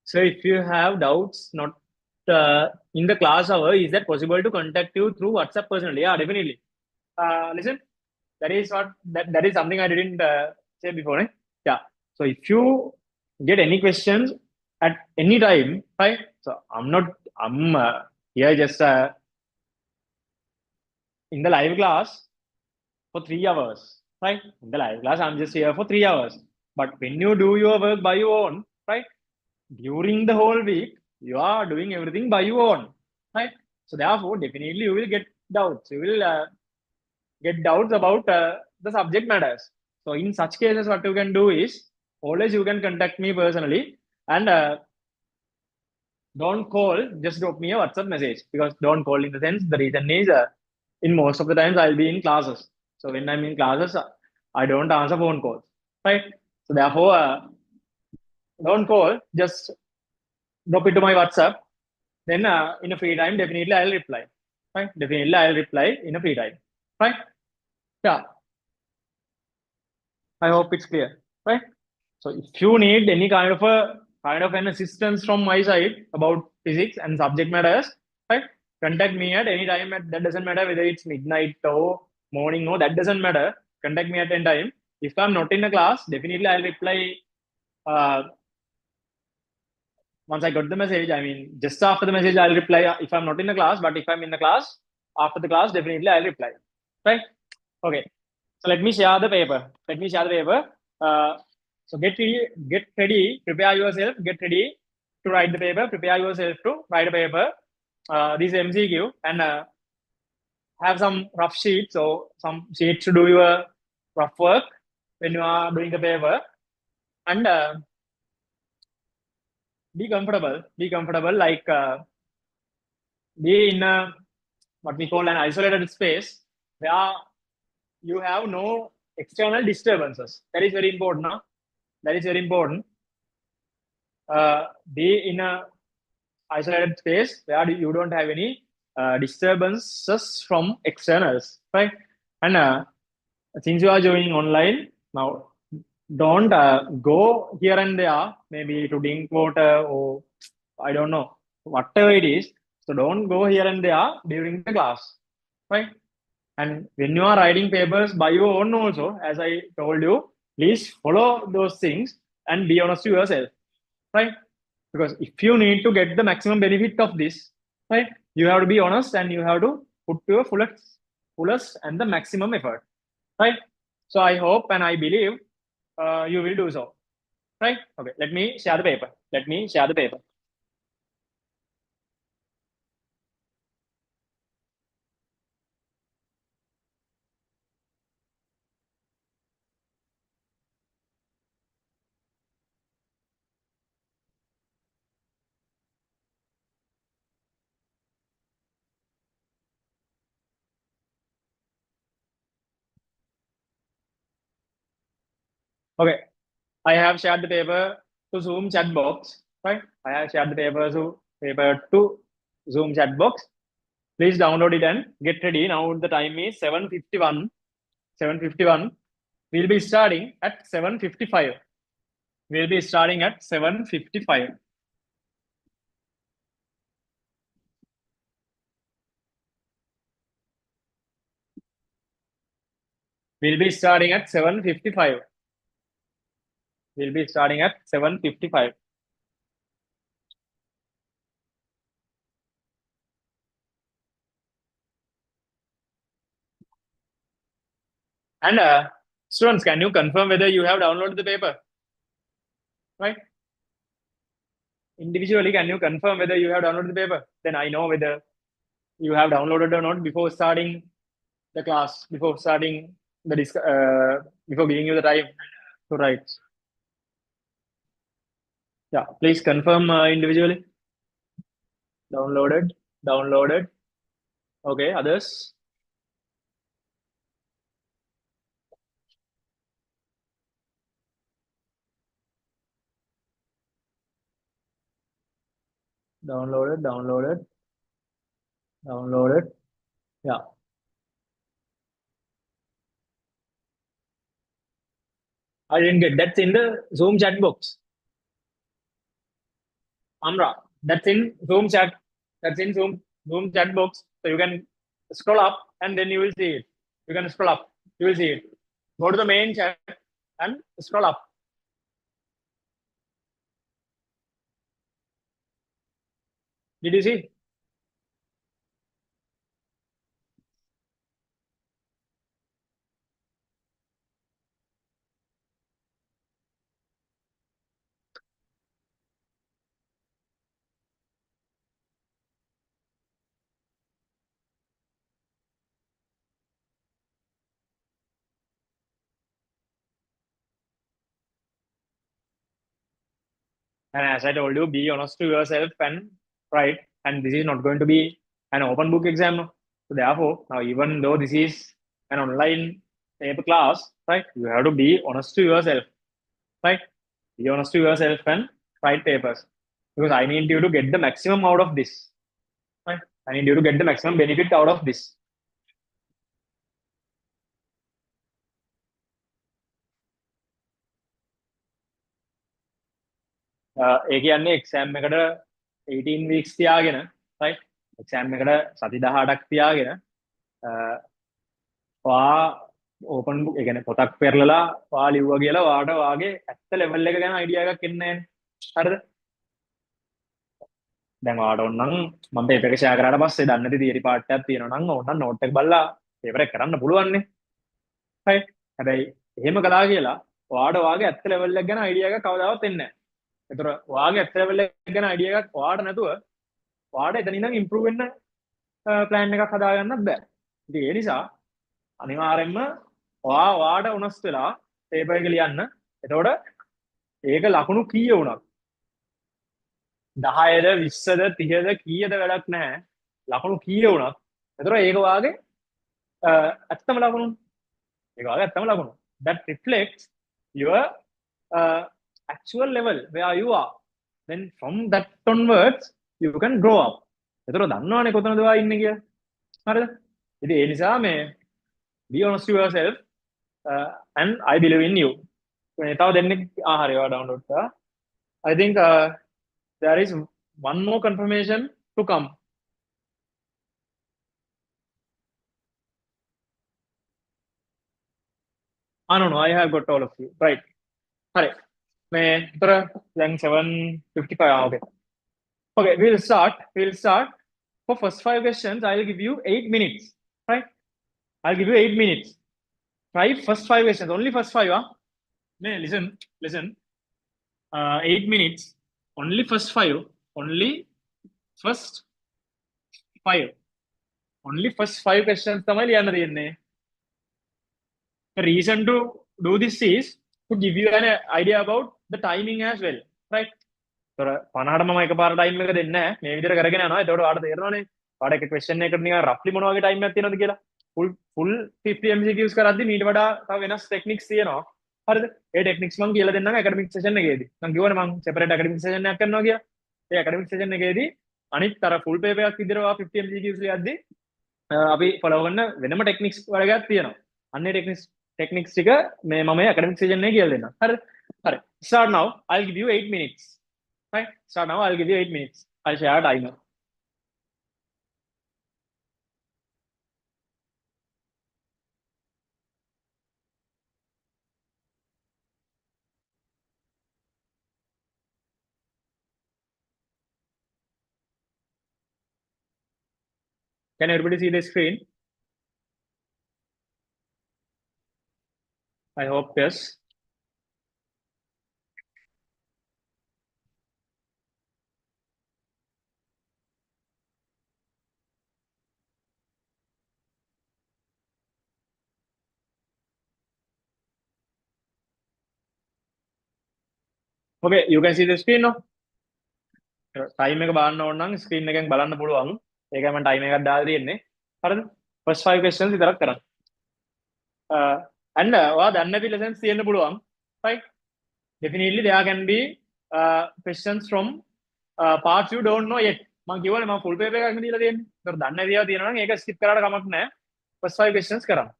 [SPEAKER 1] So if you have doubts, not in the class hour, is that possible to contact you through WhatsApp personally? Yeah, definitely. Listen, that is something I didn't say before. Eh? Yeah. So if you get any questions at any time, right? So I'm here just in the live class for 3 hours, right? In the live class, I'm just here for 3 hours. But when you do your work by your own, right? During the whole week, you are doing everything by your own, right? So therefore, definitely you will get doubts. You will get doubts about the subject matters. So in such cases, what you can do is always you can contact me personally and don't call, just drop me a WhatsApp message because don't call in the sense the reason is in most of the times I'll be in classes. So when I'm in classes, I don't answer phone calls, right? So therefore, don't call, just drop it to my WhatsApp. Then in a free time, definitely I'll reply. Right? Definitely I'll reply in a free time. Right? Yeah. I hope it's clear. Right? So if you need any kind of an assistance from my side about physics and subject matters, right? Contact me at any time. That doesn't matter whether it's midnight or morning. No, that doesn't matter. Contact me at any time. If I'm not in a class, definitely I'll reply uh, once I got the message. I mean, just after the message, I'll reply if I'm not in the class. But if I'm in the class, after the class, definitely I'll reply. Right? Okay. So let me share the paper. Let me share the paper. So get ready, prepare yourself, get ready to write the paper, prepare yourself to write a paper. This MCQ and have some rough sheets or some sheets to do your rough work when you are doing the paper. And be comfortable. Be comfortable. Like be in what we call an isolated space where you have no external disturbances. That is very important. No? That is very important. Be in a isolated space where you don't have any disturbances from externals, right? And since you are joining online now, don't go here and there, maybe to drink water or I don't know, whatever it is. So don't go here and there during the class, right? And when you are writing papers by your own also, as I told you, please follow those things and be honest to yourself, right? Because if you need to get the maximum benefit of this, right, you have to be honest and you have to put your fullest and the maximum effort, right? So I hope and I believe you will do so, right? Okay, let me share the paper. Let me share the paper. Okay, I have shared the paper to Zoom chat box, right? I have shared the paper to Zoom chat box. Please download it and get ready. Now the time is 7:51. 7:51. We'll be starting at 7:55. We'll be starting at 7:55. We'll be starting at 7:55. We'll be starting at 7:55. And students, can you confirm whether you have downloaded the paper? Right? Individually, can you confirm whether you have downloaded the paper? Then I know whether you have downloaded or not before starting the class, before starting the before giving you the time to write. Yeah, please confirm individually. Downloaded, downloaded. Okay, others. Downloaded, downloaded, downloaded. Yeah, I didn't get that's in the Zoom chat box. Amra, that's in Zoom chat. That's in Zoom chat box. So you can scroll up and then you will see it. You can scroll up. You will see it. Go to the main chat and scroll up. Did you see? And as I told you, be honest to yourself and write. And this is not going to be an open book exam. No? So therefore, now even though this is an online paper class, right? You have to be honest to yourself, right? Be honest to yourself and write papers. Because I need you to get the maximum out of this. Right? I need you to get the maximum benefit out of this. ඒ කියන්නේ exam එකට 18 weeks තියාගෙන right exam එකට සති 18ක් තියාගෙන ඔයා open book ඒ කියන්නේ පොතක් පෙරලලා ඔයා ලිව්වා කියලා ඔයාට වාගේ ඇත්ත ලෙවල් එක ගැන අයිඩියා එකක් එන්නේ නැහැ හරිද දැන් ඔයාට ඕනනම් මම පේපර් එක ෂෙයා කරාට පස්සේ දන්නේ නැති තියරි පාර්ට් එකක් තියෙනවා නම් ඕනනම් නෝට් එක බලලා පේපර් එක කරන්න පුළුවන් නේ right හැබැයි එහෙම කළා කියලා ඔයාට වාගේ ඇත්ත ලෙවල් එක ගැන අයිඩියා එකක් කවදාවත් එන්නේ නැහැ ඒතර ඔයාගේ ඇත්ත ලෙවල් එක ගැන අයිඩියා එකක් ඔයාට නැතුව ඔයාට එතන ඉඳන් ඉම්ප්‍රූව් වෙන්න ප්ලෑන් එකක් හදාගන්නත් බෑ ඉතින් ඒ නිසා අනිවාර්යෙන්ම ඔයාට උනස් වෙලා පේපර් එක ලියන්න. එතකොට ඒක ලකුණු කීය වුණත් 10ද 20ද 30ද කීයද වැඩක් නැහැ. ලකුණු කීය වුණත් එතකොට ඒක වාගේ ඇත්තම ලකුණු. ඒක වාගේ ඇත්තම ලකුණු. That reflects your actual level where you are. Then from that onwards you can grow up. එතකොට දන්නවනේ කොතනද ඔයා ඉන්නේ කියලා. හරිද? ඉතින් ඒ නිසා මේ be honest to yourself and I believe in you. තව දෙන්නෙක් හරි ඔයා download කරා. I think there is one more confirmation to come. No, no, I have got all of you. Right. හරි. මේ විතර දැන් 7:55 okay. Okay, we'll start. We'll start. For first 5 questions, I'll give you 8 minutes. Right? I'll give you 8 minutes. Try first 5 questions. Only first 5, huh? No, listen. 8 minutes. Only first 5. Only first 5. Only first 5 questions. තමයි ලියන්න තියෙන්නේ. The reason to do this is to give you an idea about the timing as well. Right? තොර 50ට මම එකපාර time එක දෙන්නේ නැහැ. මේ විදිහට කරගෙන යනවා. එතකොට ඔයාලට තේරෙනවනේ. ඔයාලට එක ක්වෙස්චන් එකකට නිකන් රෆ්ලි මොන වගේ ටයිම් එකක් තියෙනවද කියලා. full 50 MCQs කරද්දි මීට වඩා තව වෙනස් ටෙක්නික්ස් තියෙනවා. හරිද? ඒ ටෙක්නික්ස් මම කියලා දෙන්නම් ඇකඩමික් සෙෂන් එකේදී. මම කිව්වනේ මම සෙපරේට් ඇකඩමික් සෙෂන් එකක් කරනවා කියලා. ඒ ඇකඩමික් සෙෂන් එකේදී අනිත් අර ෆුල් පේපර් එකක් විදිහට ඔයා 50 MCQs ලියද්දි අපි ෆලෝ කරන වෙනම ටෙක්නික්ස් වර්ගයක් තියෙනවා. අන්නේ ටෙක්නික්ස් ටික මේ මම ඇකඩමික් සෙෂන් එකේ කියලා දෙන්නම්. හරිද? All right. Start now. I'll give you 8 minutes. Right? Start now. I'll give you 8 minutes. I'll share a timer. Can everybody see the screen? I hope yes. Okay, you can see the screen now. Time එක බලන්න ඕන නම් screen එකෙන් බලන්න පුළුවන්. ඒකයි මම time එකක් දාලා තියෙන්නේ. හරිද? First 5 questions විතරක් කරන්න. And ඔයා දන්නේ නැති lessons තියෙන්න පුළුවන්. Right? Definitely there can be questions from parts you don't know yet. මම කියවනේ මම full paper එකක් දීලා තියෙන්නේ. ඒතර දන්නේ නැති ඒවා තියෙනවා නම් ඒක skip කරාට කමක් නැහැ. First 5 questions කරන්න.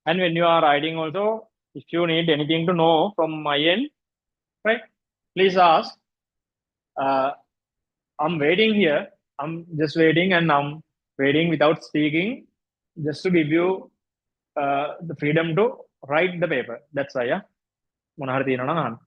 [SPEAKER 1] And when you are writing also, if you need anything to know from my end, right, please ask. Uh, I'm waiting here. I'm just waiting and I'm waiting without speaking just to give you the freedom to write the paper. That's why, yeah. මොන හරි තියෙනවා නම් අහන්න.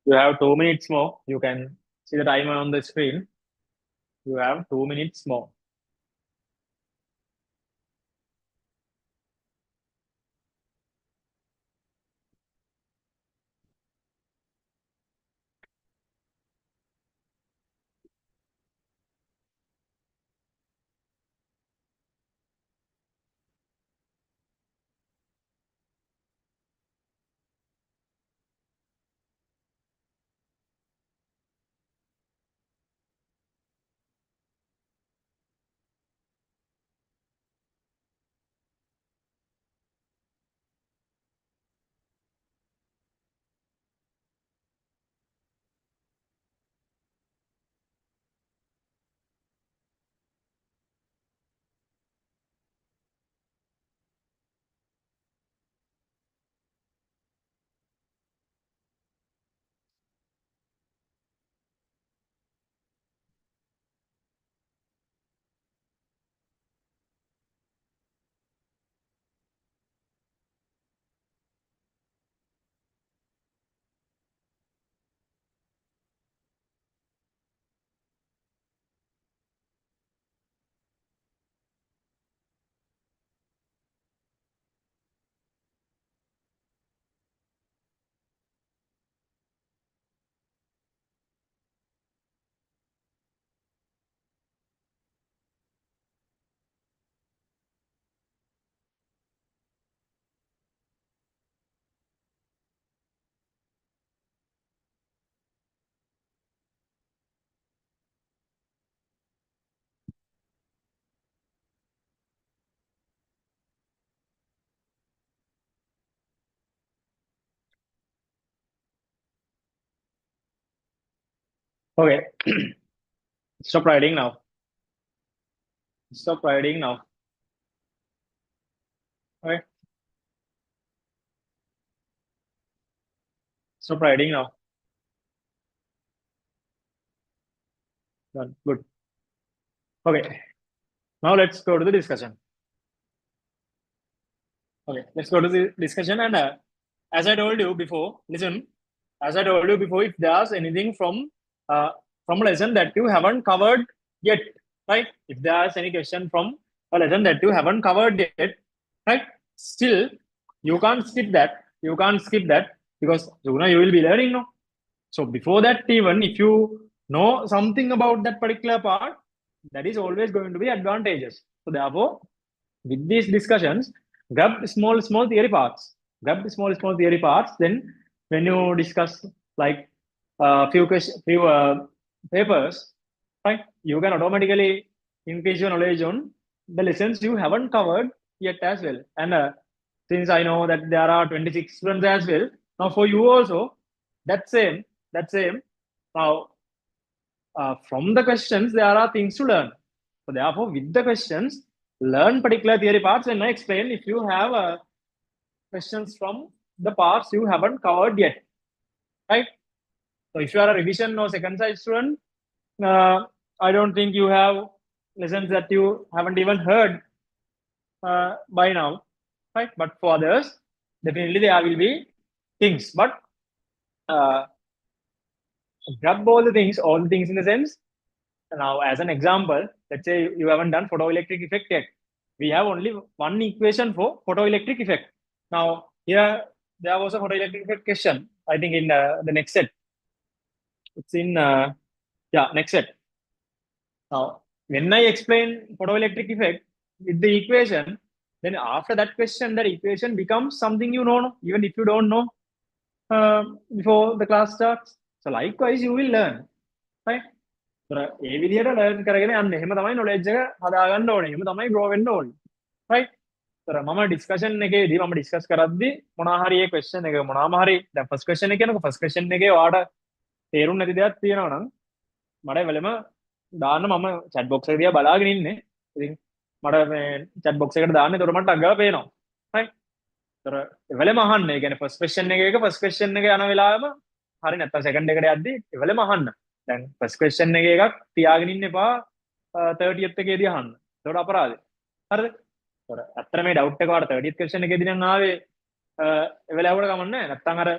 [SPEAKER 1] You have 2 minutes more. You can see the timer on the screen. You have 2 minutes more. Okay. Stop writing now. Stop writing now. Okay. Stop writing now. Done. Good. Okay. Now let's go to the discussion. Okay. Let's go to the discussion. And as I told you before, listen. As I told you before, if there's anything from a lesson that you haven't covered yet, right? If there's any question from a lesson that you haven't covered yet, right? Still, you can't skip that. You can't skip that because you will be learning, no? So before that, even if you know something about that particular part, that is always going to be advantageous. So therefore, with these discussions, grab small theory parts. Grab the small theory parts. Then when you discuss like few papers, right, you can automatically increase your knowledge on the lessons you haven't covered yet as well. And since I know that there are 26 students as well, now for you also, that same, that same. Now, from the questions, there are things to learn. So therefore, with the questions, learn particular theory parts. When I explain, if you have questions from the parts you haven't covered yet, right? So if you are a revision or second side student, uh, I don't think you have lessons that you haven't even heard by now, right? But for others, definitely there will be things. But uh, grab all the things in the sense. Now, as an example, let's say you haven't done photoelectric effect yet. We have only one equation for photoelectric effect. Now, here there was a photoelectric effect question. I think in the next set. It's in next set. Now, when I explain photoelectric effect with the equation, then after that question, that equation becomes something you know, even if you don't know before the class starts. So likewise, you will learn, right? ඒ විදිහට learn කරගෙන යන්න. එහෙම තමයි knowledge එක හදාගන්න ඕනේ. එහෙම තමයි ග්‍රෝ වෙන්න ඕනේ. right? ඒතර මම ඩිස්කෂන් එකේදී මම ඩිස්කස් කරද්දී මොනවා හරි ඒ ක්වෙස්චන් එක මොනවාම හරි දැන් ෆස්ට් ක්වෙස්චන් එක කියනකො ෆස්ට් ක්වෙස්චන් එකේ ඔයාලට තේරුම් නැති දෙයක් තියෙනවා නම් මට වෙලෙම දාන්න මම chat box එක දිහා බලාගෙන ඉන්නේ. ඉතින් මට මේ chat box එකට දාන්න එතකොට මට අග්ගව පේනවා. right? ඒතර වෙලෙම අහන්න. ඒ කියන්නේ ෆස්ට් ක්වෙස්චන් එකේක ෆස්ට් ක්වෙස්චන් එක යන වෙලාවෙම හරි නැත්තම් සෙකන්ඩ් එකට යද්දී වෙලෙම අහන්න. දැන් ෆස්ට් ක්වෙස්චන් එකක් තියාගෙන ඉන්න එපා 30th එකේදී අහන්න. ඒකට අපරාධයි. හරිද? ඒතර ඇත්තට මේ ඩවුට් එක වාට 30th ක්වෙස්චන් එකේදී නම් ආවේ ඒ වෙලාවට කමන්නේ නැහැ. නැත්තම් අර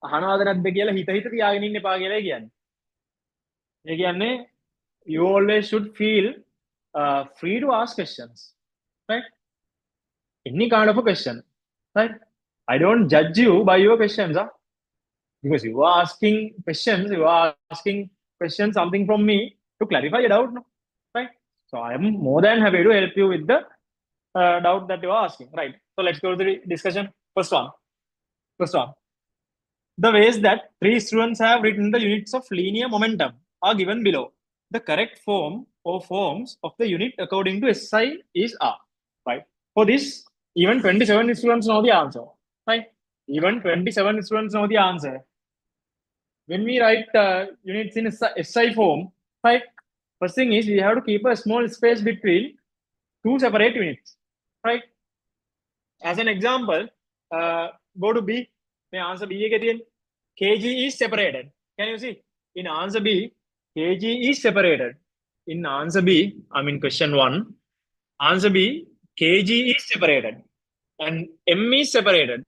[SPEAKER 1] අහනවාද නැද්ද කියලා හිත හිත තියාගෙන ඉන්න එපා කියලා කියන්නේ. ඒ කියන්නේ you always should feel free to ask questions, right? Any kind of a question, right? I don't judge you by your questions, huh? Because you are asking questions, you are asking questions something from me to clarify a doubt, no? Right? So I am more than happy to help you with the doubt that you are asking, right? So let's go to the discussion. First one. First one. The ways that three students have written the units of linear momentum are given below. The correct form or forms of the unit according to SI is R. Right. For this, even 27 students know the answer. Right. Even 27 students know the answer. When we write units in SI form, right, first thing is we have to keep a small space between two separate units. Right. As an example, go to B. May answer B again. Kg is separated. Can you see? In answer B, kg is separated. In answer B, I mean question 1, answer B, kg is separated. And m is separated.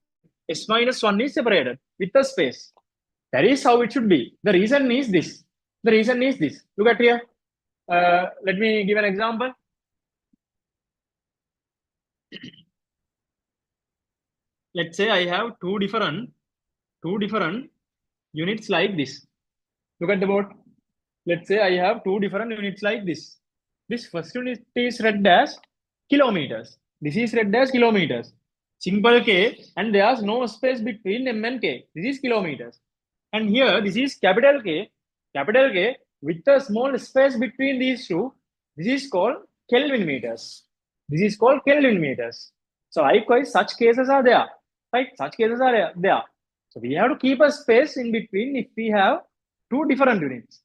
[SPEAKER 1] S minus 1 is separated with a space. That is how it should be. The reason is this. The reason is this. Look at here. Let me give an example. Let's say I have two different units like this. Look at the board. Let's say I have two different units like this. This first unit is read as kilometers. This is read as kilometers. Simple K, and there's no space between M and K. This is kilometers. And here, this is capital K, with a small space between these two. This is called Kelvin meters. This is called Kelvin meters. So likewise, such cases are there. Right? Such cases are there. So we have to keep a space in between if we have two different units.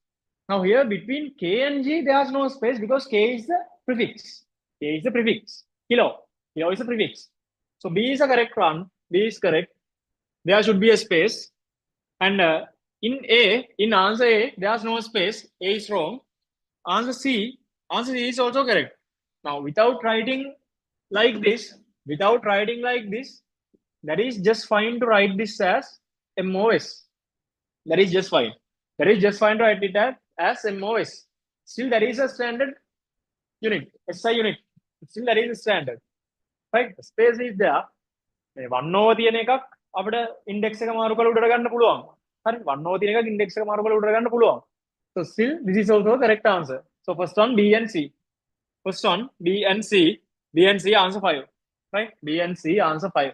[SPEAKER 1] Now here between K and G, there's no space because K is the prefix. K is the prefix. Kilo. Kilo is the prefix. So B is the correct one. B is correct. There should be a space. And in answer A, there's no space. A is wrong. Answer C is also correct. Now without writing like this, that is just fine to write this as MOS. That is just fine. That is just fine to write it as MOS. Still, that is a standard unit, SI unit. Still, that is a standard. Right? Space is there. One over තියෙන එකක් අපිට index එක මාරු කරලා උඩට ගන්න පුළුවන්. හරි 1 over තියෙන එකක් ඉන්ඩෙක්ස් එක මාරු කරලා උඩට ගන්න පුළුවන්. So still this is also a correct answer. So first one B and C. First one B and C. B and C answer 5. Right? B and C answer 5.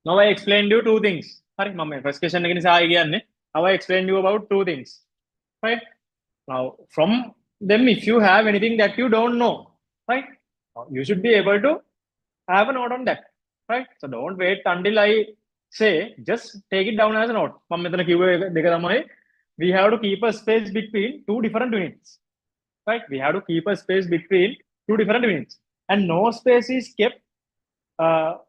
[SPEAKER 1] Now I explained you two things. Hari, mama, first question again is again. Now I explained you about two things. Right? Now, from them, if you have anything that you don't know, right, you should be able to have a note on that. Right? So don't wait until I say, just take it down as a note. We have to keep a space between two different units. Right? We have to keep a space between two different units. And no space is kept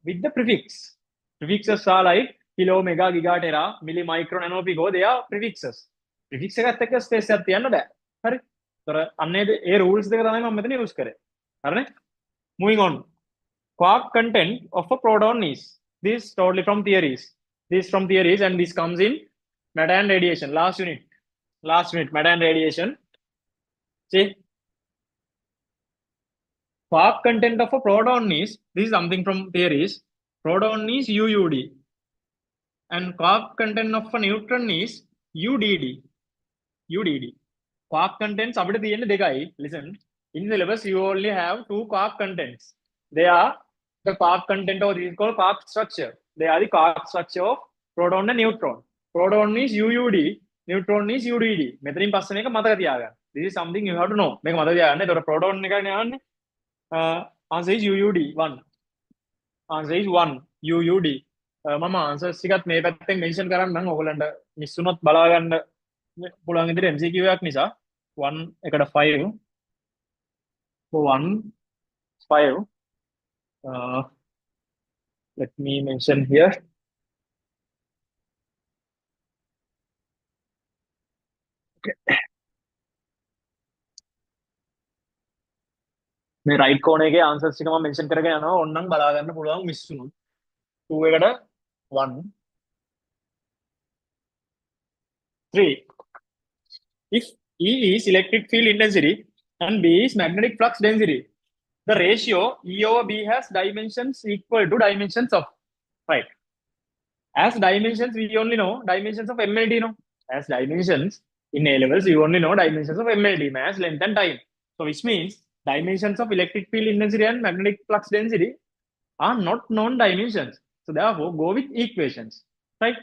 [SPEAKER 1] with the prefix. Prefixes are like kilo, mega, giga, tera, milli, micro, nano, pico. They are prefixes. Prefix එකත් එක්ක space එකක් තියන්න බෑ. හරි. ඒතර අන්න ඒ rules දෙක තමයි මම මෙතන use කරේ. හරිනේ? Moving on. Quark content of a proton is this totally from theories. This from theories and this comes in matter and radiation. Last unit. Matter and radiation. See? Quark content of a proton is, this is something from theories. Proton is UUD. And quark content of a neutron is UDD. UDD. Quark contents අපිට තියෙන්නේ දෙකයි. Listen. In syllabus you only have two quark contents. They are the quark content or this is called quark structure. They are the quark structure of proton and neutron. Proton is UUD, neutron is UDD. මෙතනින් පස්සේ මේක මතක තියාගන්න. This is something you have to know. මේක මතක තියාගන්න. ඒතකොට proton එකනේ යන්නේ. Answer is UUD 1. Answer is 1 UUD. මම answers ටිකත් මේ පැත්තෙන් mention කරන්නම්. ඔයගලන්ට miss වුණොත් බලා ගන්න පුළුවන් විදිහට MCQ එකක් නිසා 1 එකට 5 for 1 5 let me mention here okay. මේ right corner එකේ answers ටික මම mention කරගෙන යනවා ඕනනම් බලා ගන්න පුළුවන් miss වුණොත් 2 1, 3. If E is electric field intensity and B is magnetic flux density, the ratio E over B has dimensions equal to dimensions of, right? As dimensions, we only know dimensions of MLD, no? As dimensions in A levels, you only know dimensions of MLD, mass, length, and time. So, which means dimensions of electric field intensity and magnetic flux density are not known dimensions. So, therefore, go with equations, right?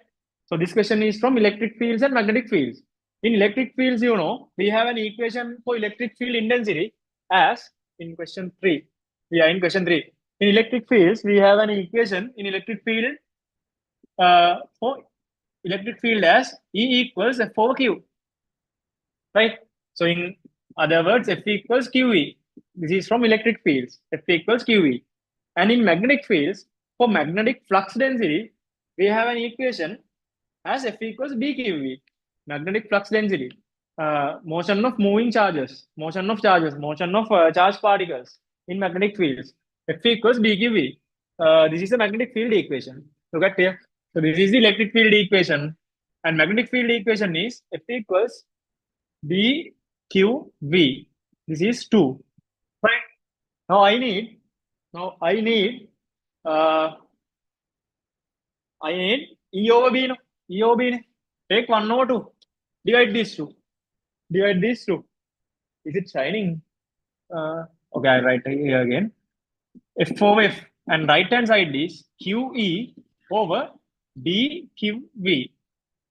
[SPEAKER 1] So, this question is from electric fields and magnetic fields. In electric fields, you know, we have an equation for electric field intensity as in question 3. Yeah, in question 3. In electric fields, we have an equation in electric field for electric field as E equals F over Q, right? So in other words, F equals QE. This is from electric fields. F equals QE. And in magnetic fields, for magnetic flux density, we have an equation as F equals BQE, magnetic flux density. Motion of moving charges, motion of charged particles in magnetic fields. F equals BQE. This is the magnetic field equation. Look at here. So this is the electric field equation, and magnetic field equation is F equals BQV. This is 2. Right. Now uh, I need E over B. No? E over B. Take 1 over 2. Divide these two. Divide these two. Is it shining? Okay, I write here again. F over F. And right hand side is QE over BQV.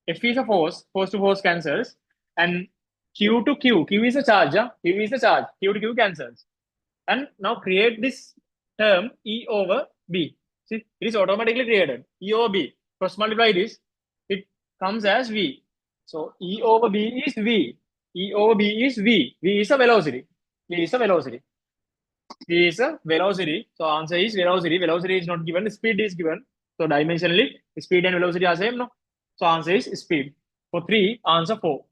[SPEAKER 1] F is a force to force cancels. And Q to Q is a charge. Q is a charge. Q to Q cancels. And now create this term E over B. See, it is automatically created. E over B. Cross multiply this. It comes as V. So E over B is V. E over B is V. V is a velocity. V is a velocity. V is a velocity. So answer is velocity. Velocity is not given. Speed is given. So dimensionally, speed and velocity are same, no? So answer is speed. For 3, answer 4.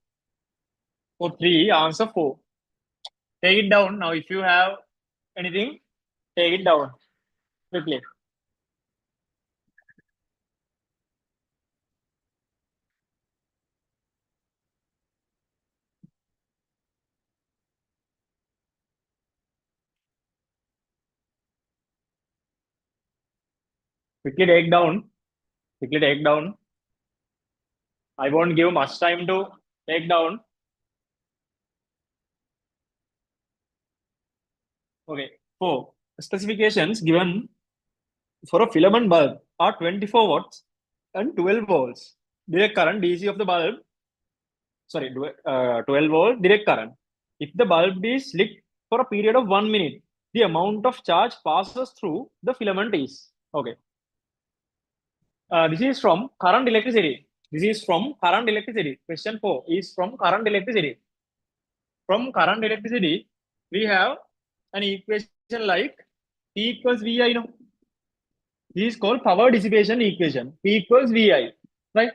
[SPEAKER 1] For 3, answer 4. Take it down. Now, if you have anything, take it down quickly. Quickly take down. Quickly take down. I won't give much time to take down. Okay. 4. Specifications given for a filament bulb are 24 watts and 12 volts. Direct current DC of the bulb, sorry, 12 volt direct current. If the bulb is lit for a period of 1 minute, the amount of charge passes through the filament is. Okay. This is from current electricity. This is from current electricity. Question 4 is from current electricity. From current electricity, we have an equation like P equals VI. You know, this is called power dissipation equation. P equals VI. Right?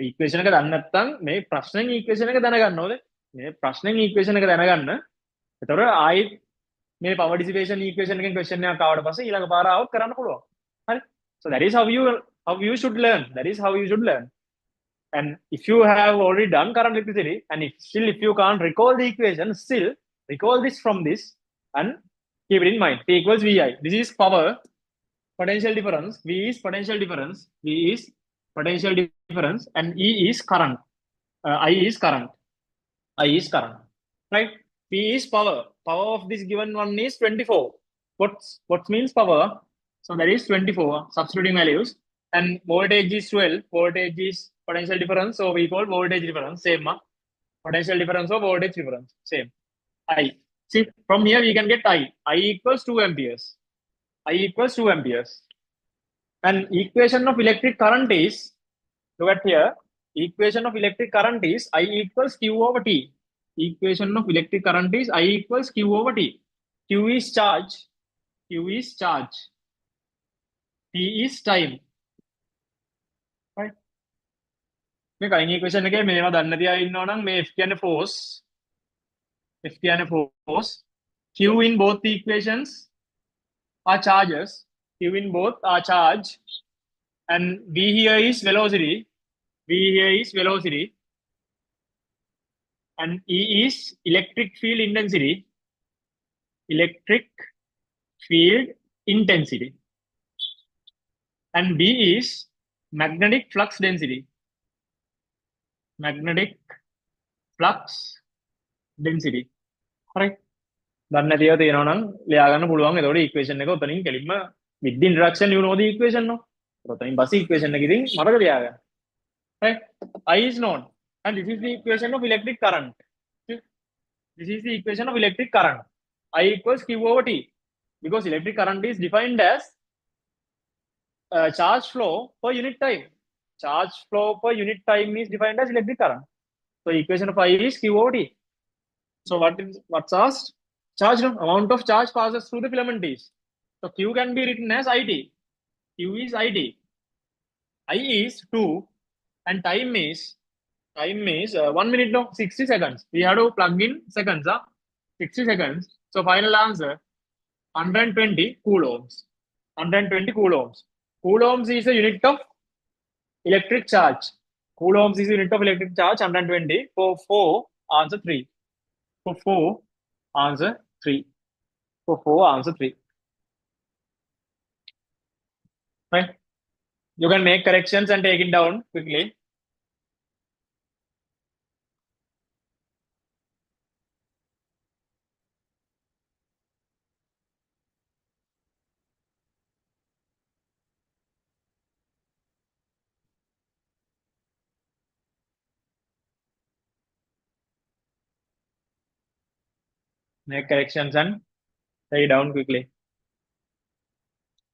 [SPEAKER 1] Equation එක දන්නේ නැත්නම් මේ ප්‍රශ්නෙන් equation එක දැනගන්න ඕනේ. මේ ප්‍රශ්නෙන් equation එක දැනගන්න. එතකොට ආයෙත් මේ power dissipation equation එකෙන් question එකක් ආවට පස්සේ ඊළඟ පාර આવුත් කරන්න පුළුවන්. හරි? So that is how you should learn. That is how you should learn. And if you have already done current electricity, and if you can't recall the equation, still recall this from this and keep it in mind. P equals VI. This is power, potential difference. V is potential difference. V is potential difference, and E is current. I is current. I is current. Right? P is power. Power of this given one is 24. What means power? So that is 24. Substituting values. And voltage is 12. Voltage is potential difference. So we call voltage difference. Same. Potential difference or voltage difference. Same. I. See, from here we can get I. I equals 2 amperes. I equals 2 amperes. And equation of electric current is, look at here, equation of electric current is I equals Q over T. Equation of electric current is I equals Q over T. Q is charge. Q is charge. T is time. Right? මේ කලින් equation එකේ මේවා දන්න තියා ඉන්නවා නම් මේ F කියන්නේ force. F කියන්නේ force. Q in both the equations are charges. Q in both are charge. And V here is velocity. V here is velocity. And E is electric field intensity. Electric field intensity. And B is magnetic flux density. Magnetic flux density. Correct. දන්න තිය තියෙනවා නම් ලියා ගන්න පුළුවන්. එතකොට equation එක උතනින් කෙලින්ම with the introduction you know the equation no. උතනින් බස් ඉක්වේෂන් එක ඉතින් මතක තියාගන්න. Right? I is known and this is the equation of electric current. This is the equation of electric current. I equals Q over T because electric current is defined as charge flow per unit time. Charge flow per unit time is defined as electric current. So equation of I is Q over T. So what's asked? Charge, no? Amount of charge passes through the filament is. So Q can be written as IT. Q is IT. I is 2 and time is 1 minute, no, 60 seconds. We have to plug in seconds, 60 seconds. So final answer 120 coulombs. 120 coulombs. Coulombs is a unit of electric charge. Coulombs is a unit of electric charge. 120 for 4 answer 3. For 4 answer 3. For 4 answer 3. Right? You can make corrections and take it down quickly. Make corrections and take it down quickly.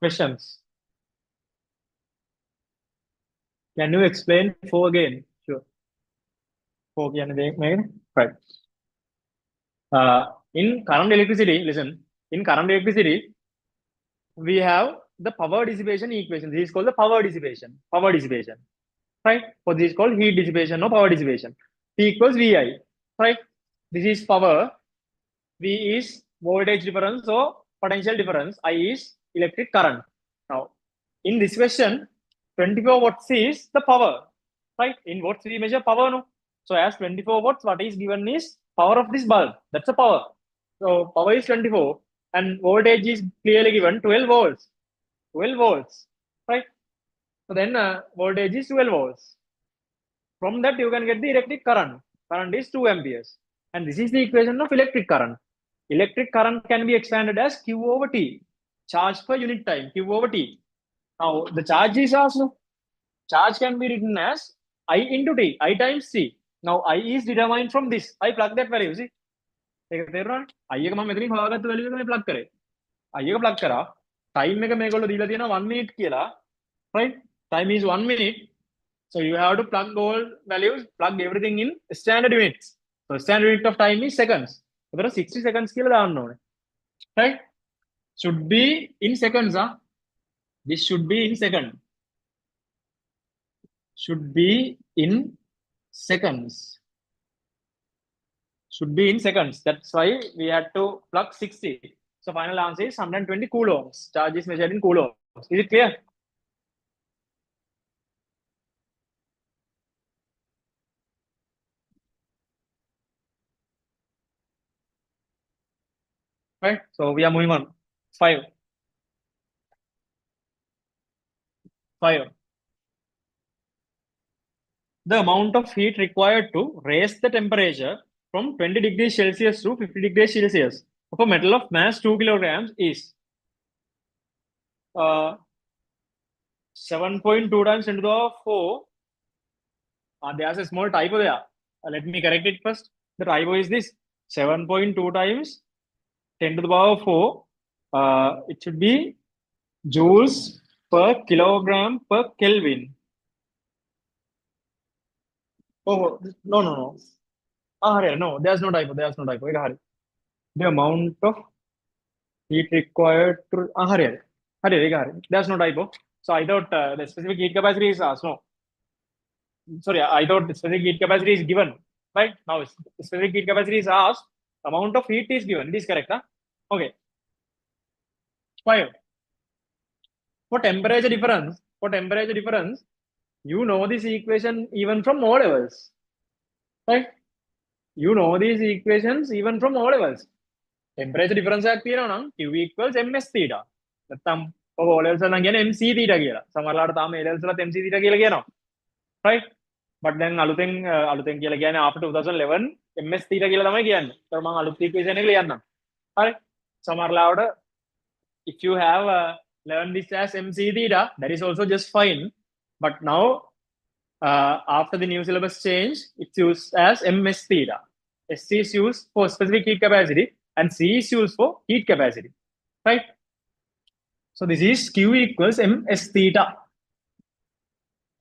[SPEAKER 1] Questions? Can you explain 4 again? Sure. 4 can make right. In current electricity, listen. In current electricity, we have the power dissipation equation. This is called the power dissipation. Power dissipation. Right? So this is called heat dissipation or power dissipation. P equals VI. Right? This is power. V is voltage difference or potential difference. I is electric current. Now, in this question, 24 watts is the power. Right? In watts we measure power, no? So as 24 watts, what is given is power of this bulb. That's the power. So power is 24 and voltage is clearly given 12 volts. 12 volts. Right? So then voltage is 12 volts. From that you can get the electric current. Current is 2 amperes. And this is the equation of electric current. Electric current can be expanded as Q over T. Charge per unit time, Q over T. Now the charge is also. Charge can be written as I into T, I times C. Now I is determined from this. I plug that value. See? I එක මම මෙතනින් හොයාගත්ත value එක මේ plug කරේ. I එක plug කරා. Time එක මේගොල්ලෝ දීලා තියෙනවා 1 minute කියලා. Right? Time is 1 minute. So you have to plug all values, plug everything in standard units. So standard unit of time is seconds. So 60 seconds කියලා දාන්න ඕනේ. Right? Should be in seconds, This should be in second. Should be in seconds. Should be in seconds. That's why we had to plug 60. So final answer is 120 coulombs. Charge is measured in coulombs. Is it clear? Right? So we are moving on. 5. 5. The amount of heat required to raise the temperature from 20 degrees Celsius to 50 degrees Celsius of a metal of mass 2 kilograms is 7.2 times 10 to the 4. There's a small typo there. Let me correct it first. The typo is this 7.2 times 10 to the power 4. It should be joules per kilogram per Kelvin. Oh, no. No, there's no typo. There's no typo. The amount of heat required to. There's no typo. So I thought the specific heat capacity is asked. No. Sorry, I thought the specific heat capacity is given. Right? Now, specific heat capacity is asked. Amount of heat is given. It is correct. Okay. 5. For temperature difference for temperature difference, you know this equation even from O levels, right? You know these equations even from O levels. Temperature difference එකක් තියෙනවා නම් Q equals ms theta. නැත්තම් ඔය O levels වල නම් කියන්නේ mc theta කියලා. සමහරවිට තාම A levels වලත් mc theta කියලා කියනවා. Right? But then අලුතෙන් කියලා කියන්නේ after 2011 ms theta කියලා තමයි කියන්නේ. ඒතර මම අලුත් equation එක ලියන්නම්. හරි? සමහරවිට if you have learned this as mc theta, that is also just fine. But now after the new syllabus change, it's used as ms theta. S is used for specific heat capacity and C is used for heat capacity, right? So this is Q equals ms theta,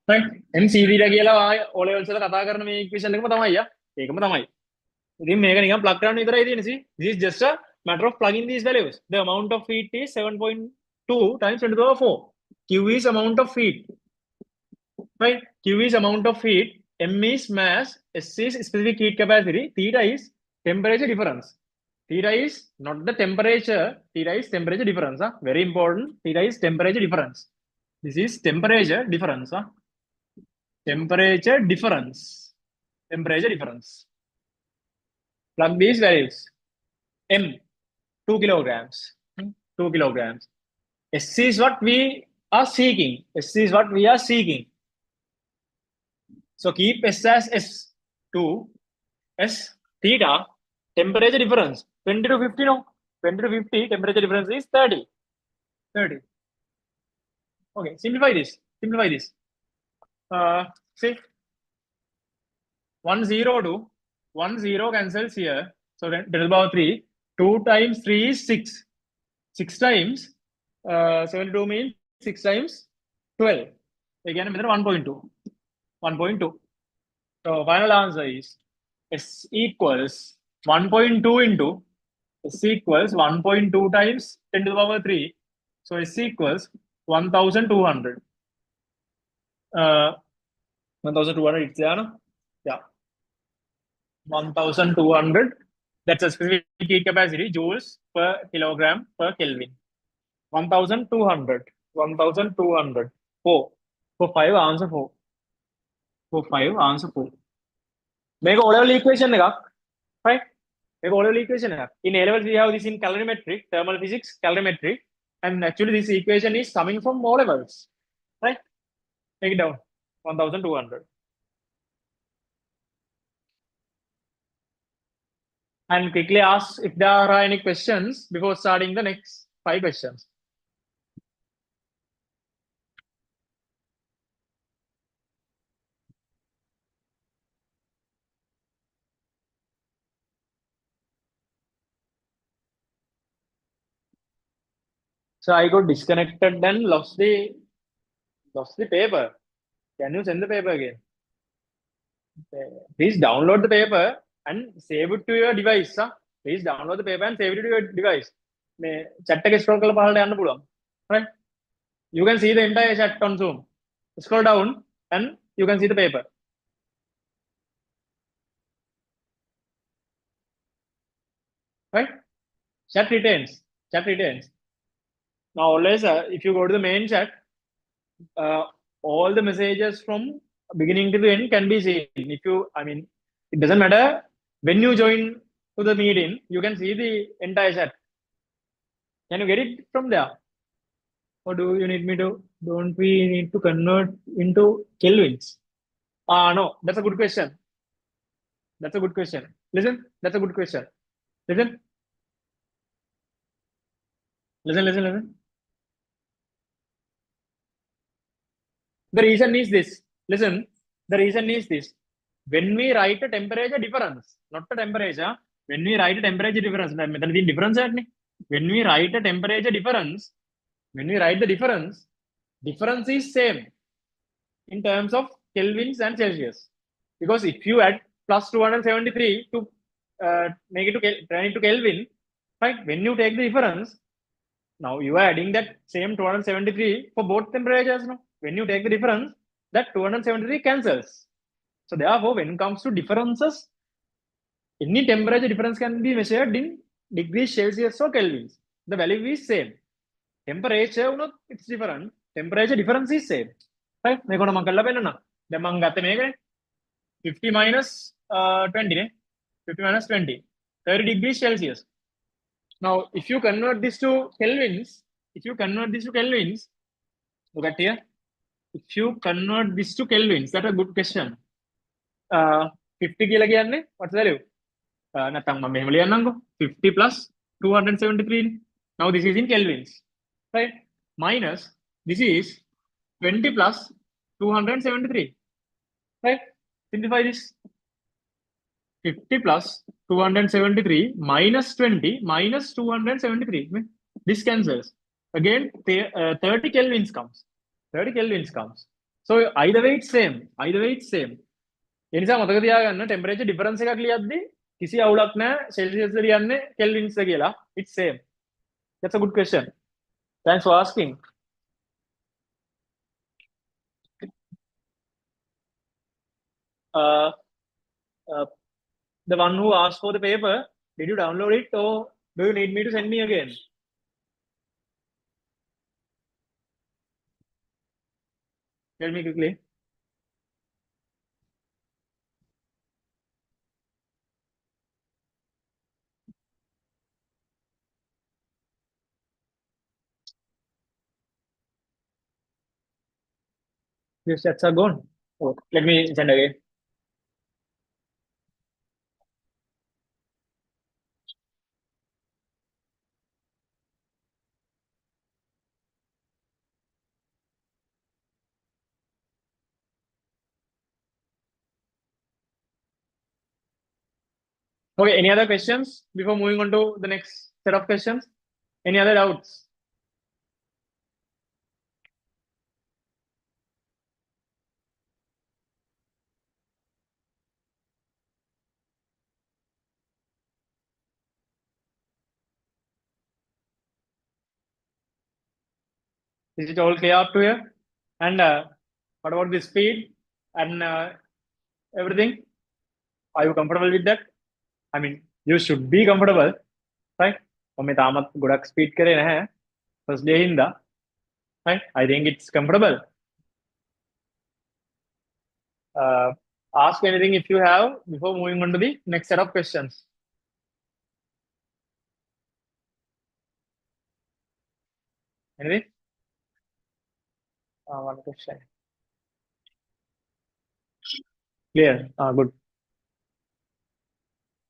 [SPEAKER 1] right? mc theta කියලා O levels වල කතා කරන මේ equation එකම තමයි යා. ඒකම තමයි. ඉතින් මේක නිකන් plug කරන්න විතරයි තියෙන්නේ. See, this is just a matter of plugging these values. The amount of heat is 7.2 times 10 to the power 4. Q is amount of heat, right? Q is amount of heat, M is mass, S is specific heat capacity, theta is temperature difference. Theta is not the temperature, theta is temperature difference. Huh? Very important, theta is temperature difference. This is temperature difference. Huh? Temperature difference. Temperature difference. Plug these values. M, 2 kilograms. 2 kilograms. S is what we are seeking. S is what we are seeking. So keep S as S2, S theta, temperature difference, 20 to 50, no? 20 to 50, temperature difference is 30. 30. Okay, simplify this. Simplify this. See, 1 0 to 1 0 cancels here. So 10 to the power 3. 2 times 3 is 6. 6 times 72 means 6 times 12. Again, 1.2. 1.2. So final answer is S equals 1.2 into S equals 1.2 times 10 to the power 3. So S equals 1200. 1200 it's there, no? Yeah. 1200. That's a specific heat capacity, joules per kilogram per Kelvin. 1200. 1200. 4. For 5, answer 4. For 5, answer 4. Make O level equation, right? Make O level equation. In A levels, we have this in calorimetry, thermal physics, calorimetry, and actually this equation is coming from O levels, right? Take it down. 1200. And quickly ask if there are any questions before starting the next 5 questions. So I got disconnected, then lost the paper. Can you send the paper again? Please download the paper and save it to your device. Huh? Please download the paper and save it to your device. Chat එක scroll කරලා පහළට යන්න පුළුවන්. Right? You can see the entire chat on Zoom. Scroll down and you can see the paper. Right? Chat retains. Chat retains. Now always, if you go to the main chat, all the messages from beginning to the end can be seen. If you, I mean, it doesn't matter when you join to the meeting, you can see the entire chat. Can you get it from there? Or do you need me to, don't we need to convert into Kelvins? No, that's a good question. That's a good question. Listen, that's a good question. Listen. Listen. The reason is this. Listen, the reason is this. When we write a temperature difference, not the temperature, when we write a temperature difference, when we write a temperature difference, when we write the difference is same in terms of Kelvins and Celsius. Because if you add plus 273 to make it to turn it to Kelvin, right? When you take the difference, now you are adding that same 273 for both temperatures. No? When you take the difference, that 273 cancels. So therefore, when it comes to differences, any temperature difference can be measured in degrees Celsius or Kelvins. The value is same. Temperature, it's different. temperature difference is same. Right? මේක මම කරලා පෙන්නනවා. දැන් මම ගත්තේ මේකනේ. 50 minus 20 නේ. 50 minus 20. 30 degrees Celsius. Now, if you convert this to kelvins, look at here. If you convert this to kelvins, that's a good question. 50 කියලා කියන්නේ what's the value? නැත්නම් මම මෙහෙම ලියන්නම්කෝ. 50 plus 273. Now this is in kelvins, right? Minus this is 20 plus 273, right? Simplify this. 50 plus 273 minus 20 minus 273. This cancels. Again, 30 kelvins comes. 30 kelvins comes. So either way it's same. Either way it's same. ඒ නිසා මතක තියාගන්න temperature difference එකක් ලියද්දි කිසි අවුලක් නැහැ Celsius ද ලියන්නේ කෙල්වින්ස් ද කියලා. It's same. That's a good question. Thanks for asking. Uh, uh, the one who asked for the paper, did you download it or do you need me to send me again? Tell me quickly. Yes, that's a gone. Oh, let me send again. Okay, any other questions before moving on to the next set of questions? Any other doubts? Is it all clear up to here? And what about the speed and everything? Are you comfortable with that? I mean, you should be comfortable, right? මම තාමත් ගොඩක් speed කරේ නැහැ. First day හින්දා. Right? I think it's comfortable. Ask anything if you have before moving on to the next set of questions. Anything? One question. Clear. Good.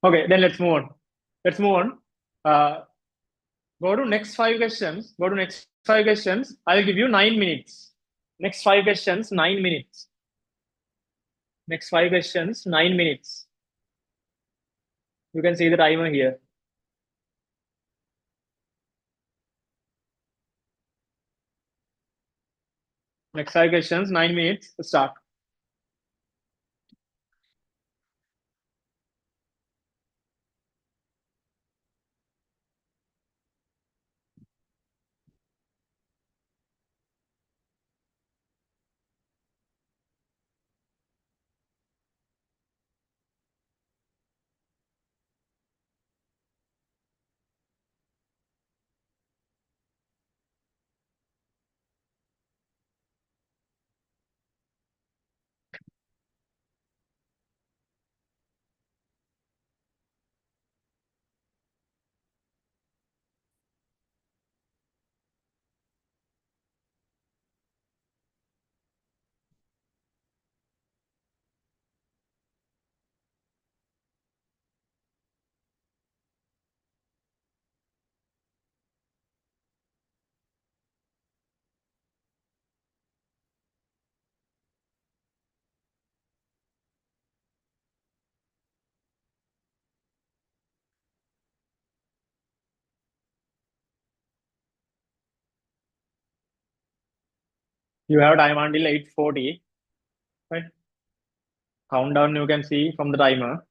[SPEAKER 1] Okay, then let's move on. Let's move on. Go to next 5 questions. Go to next 5 questions. I'll give you 9 minutes. Next 5 questions, 9 minutes. Next 5 questions, 9 minutes. You can see the timer here. Next 5 questions, 9 minutes. Start. You have time until 8:40. Right? Countdown you can see from the timer.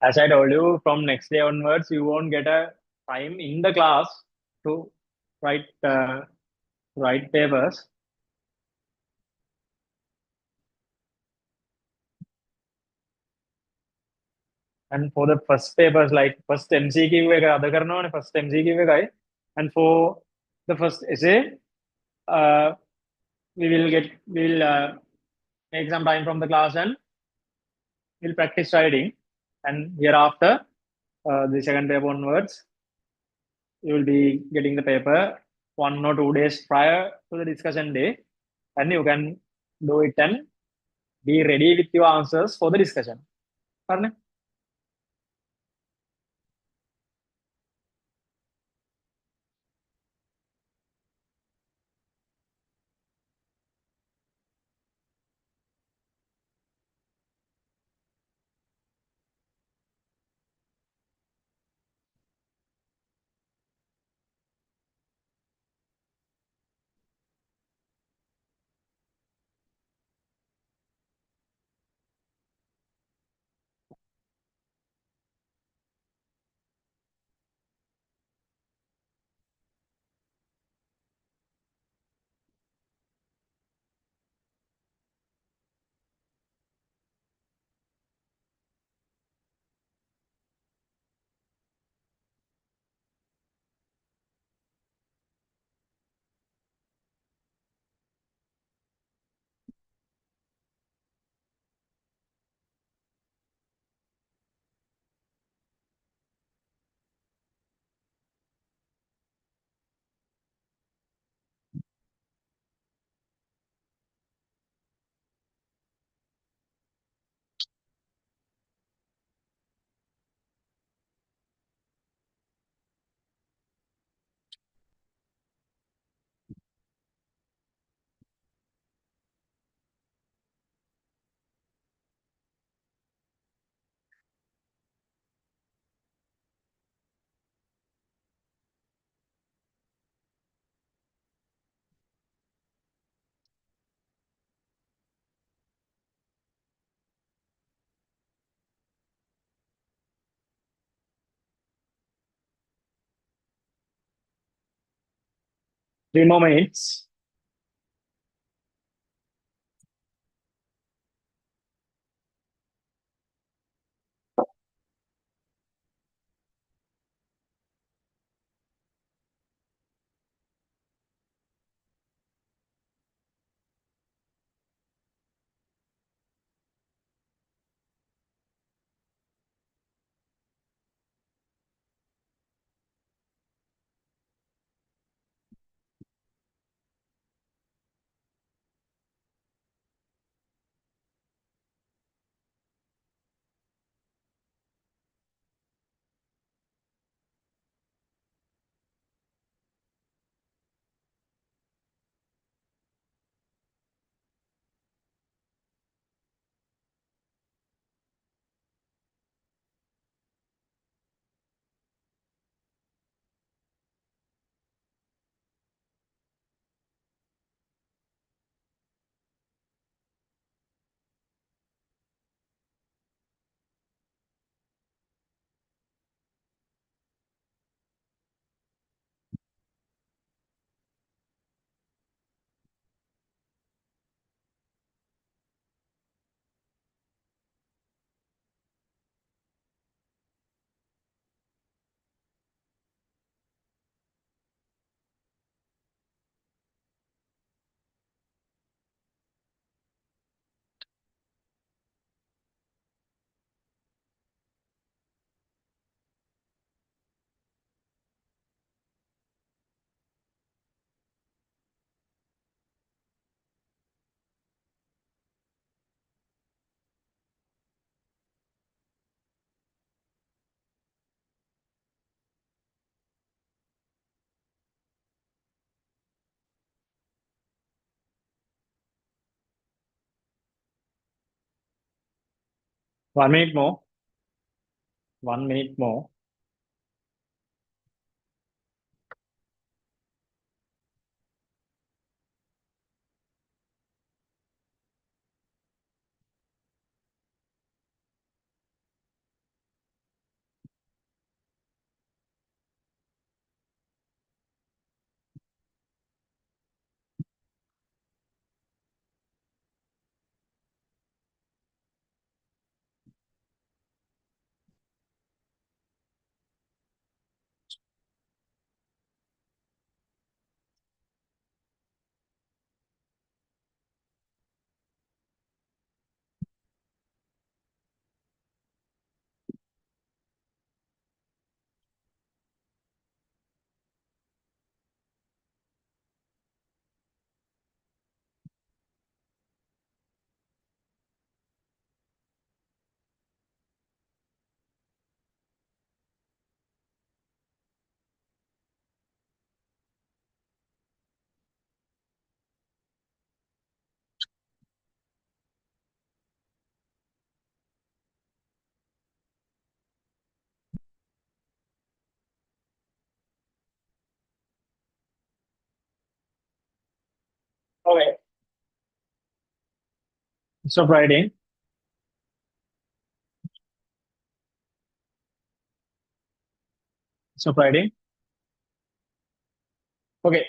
[SPEAKER 1] As I told you, from next day onwards, you won't get a time in the class to write write papers. And for the first papers, like first MCQ එක අද කරනවානේ first MCQ එකයි. And for the first essay, uh, we will make some time from the class and we'll practice writing. And hereafter, the second paper onwards, you will be getting the paper 1 or 2 days prior to the discussion day, and you can do it and be ready with your answers for the discussion. Karne? Three more minutes. One minute more. 1 minute more. Okay. Stop writing. Stop writing. Okay.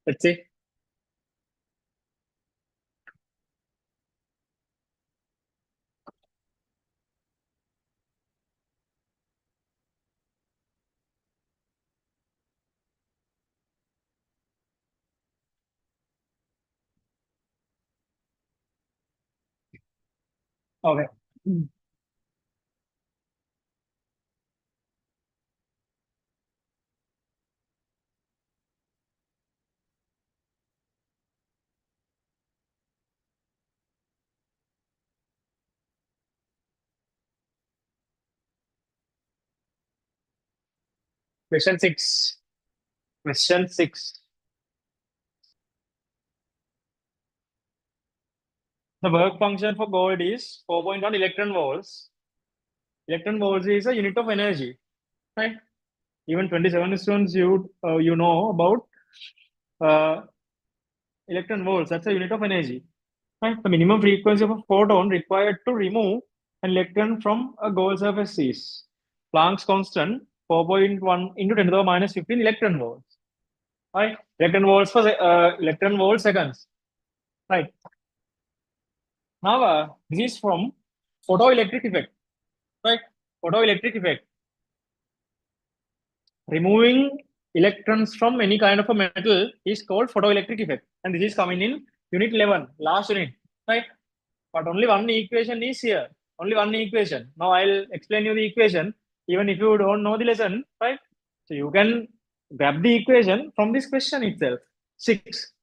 [SPEAKER 1] Let's see. Okay. Question six. Question six. The work function for gold is 4.1 electron volts. Electron volts is a unit of energy, right? Even 27 students, you know about uh, electron volts. That's a unit of energy, right? The minimum frequency of a photon required to remove an electron from a gold surface is Planck's constant 4.1 into 10 to the power minus 15 electron volts, right? Electron volts for electron volt seconds, right? Now, this is from photoelectric effect, right? Photoelectric effect. Removing electrons from any kind of a metal is called photoelectric effect. And this is coming in unit 11, last unit, right? But only one equation is here. Only one equation. Now I'll explain you the equation, even if you don't know the lesson, right? So you can grab the equation from this question itself. Six.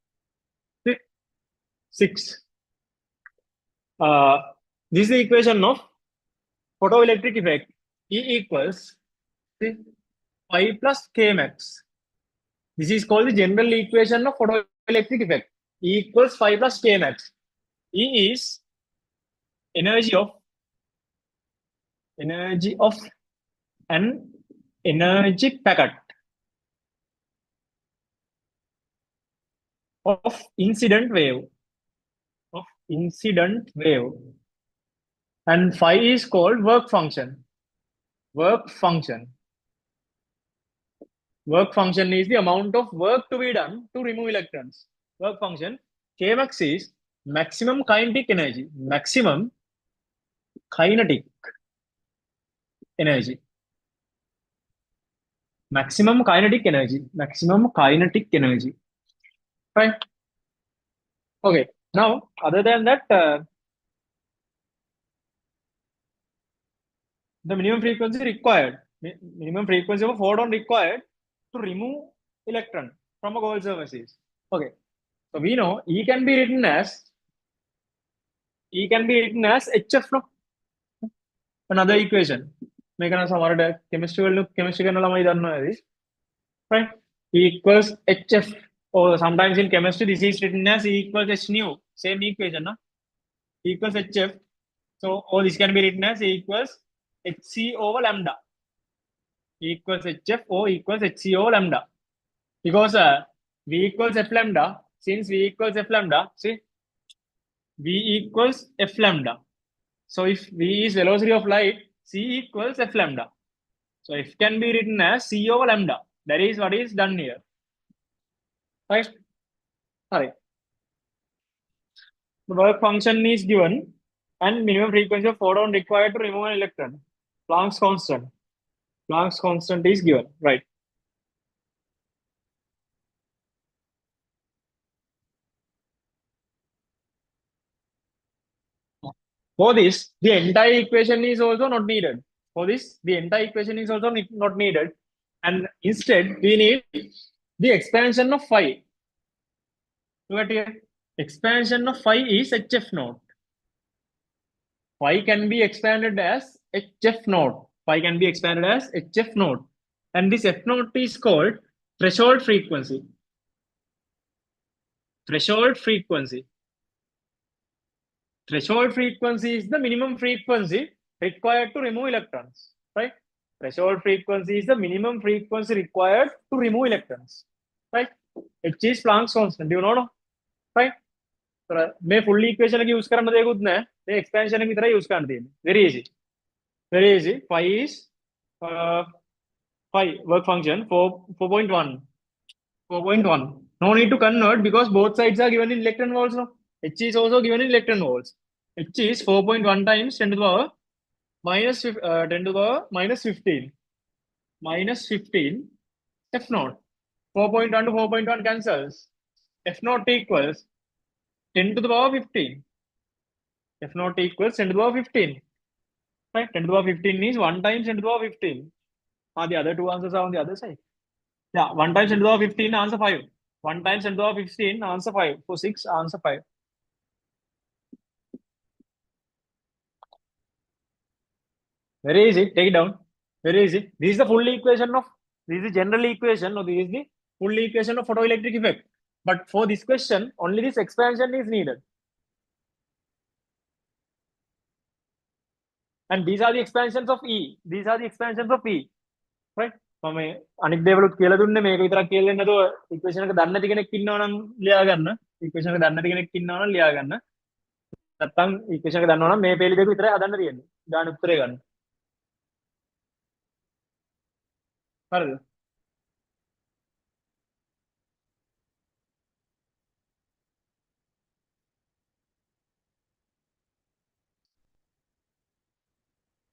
[SPEAKER 1] Six. Six. Uh, this is the equation of photoelectric effect. E equals phi plus k max. This is called the general equation of photoelectric effect. E equals phi plus k max. E is energy of energy of an energy packet of incident wave, and phi is called work function is the amount of work to be done to remove electrons. Work function. Kmax is maximum kinetic energy. Kinetic energy maximum kinetic energy, right? Okay. Now, other than that, the minimum frequency of a photon required to remove electron from a gold surface is. Okay. So we know E can be written as HF, no? Another equation. මේකන සමහරට chemistry කරනලා මම දන්නවා ඇති. Right? E equals HF, or sometimes in chemistry this is written as E equals H nu. Same equation, no? E equals HF. So all this can be written as E equals HC over lambda. E equals HF or equals HC over lambda. Because V equals F lambda, since V equals F lambda, see, V equals F lambda. So if V is velocity of light, C equals F lambda. So F can be written as C over lambda. That is what is done here. Right? Sorry. The work function is given and minimum frequency of photon required to remove an electron. Planck's constant. Planck's constant is given. Right. For this, the entire equation is also not needed. For this, the entire equation is also not needed. And instead, we need the expansion of phi. Look at here. Expansion of phi is HF naught. Phi can be expanded as HF naught. Phi can be expanded as HF naught. And this F naught is called threshold frequency. Threshold frequency. Threshold frequency is the minimum frequency required to remove electrons, right? Threshold frequency is the minimum frequency required to remove electrons. Right? H is Planck's constant. Do you know? Right? मैं full equation की use करना देखूँ ना, ये expansion की तरह use करना दें. Very easy. Very easy. Phi is uh, phi work function 4.1. 4.1. No need to convert because both sides are given in electron volts. No? H is also given in electron volts. H is 4.1 times 10 to the power minus 10 to the power minus 15. Minus 15 F naught. 4.1 to 4.1 cancels. F naught equals 10 to the power 15. F naught equals 10 to the power 15. Right? 10 to the power 15 is 1 times 10 to the power 15. The other two answers are on the other side. Yeah, 1 times 10 to the power 15, answer 5. 1 times 10 to the power 15, answer 5. For 6, answer 5. Very easy. Take it down. Very easy. This is the full equation of, this is the general equation, no, this is the full equation of photoelectric effect. But for this question, only this expansion is needed. And these are the expansions of E. These are the expansions of E. Right? මම අනිත් දේවලුත් කියලා දුන්නේ මේක විතරක් කියලා දෙන්නේ නැතුව ඉක්වේෂන් එක දන්නේ නැති කෙනෙක් ඉන්නවා නම් ලියා ගන්න. ඉක්වේෂන් එක දන්නේ නැති කෙනෙක් ඉන්නවා නම් ලියා ගන්න. නැත්තම් ඉක්වේෂන් එක දන්නවා නම් මේ පේලි දෙක විතරයි හදන්න තියෙන්නේ. ගාන උත්තරේ ගන්න. හරිද?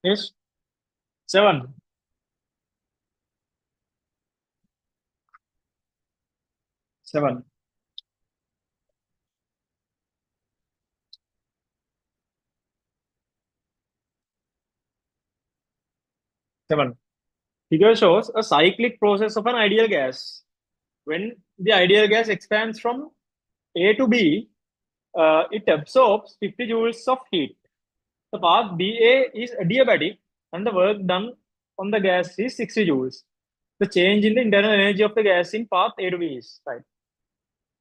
[SPEAKER 1] Yes. 7. 7. 7. Figure shows a cyclic process of an ideal gas. When the ideal gas expands from A to B, it absorbs 50 joules of heat. The path BA is adiabatic and the work done on the gas is 60 joules. The change in the internal energy of the gas in path A to B is right.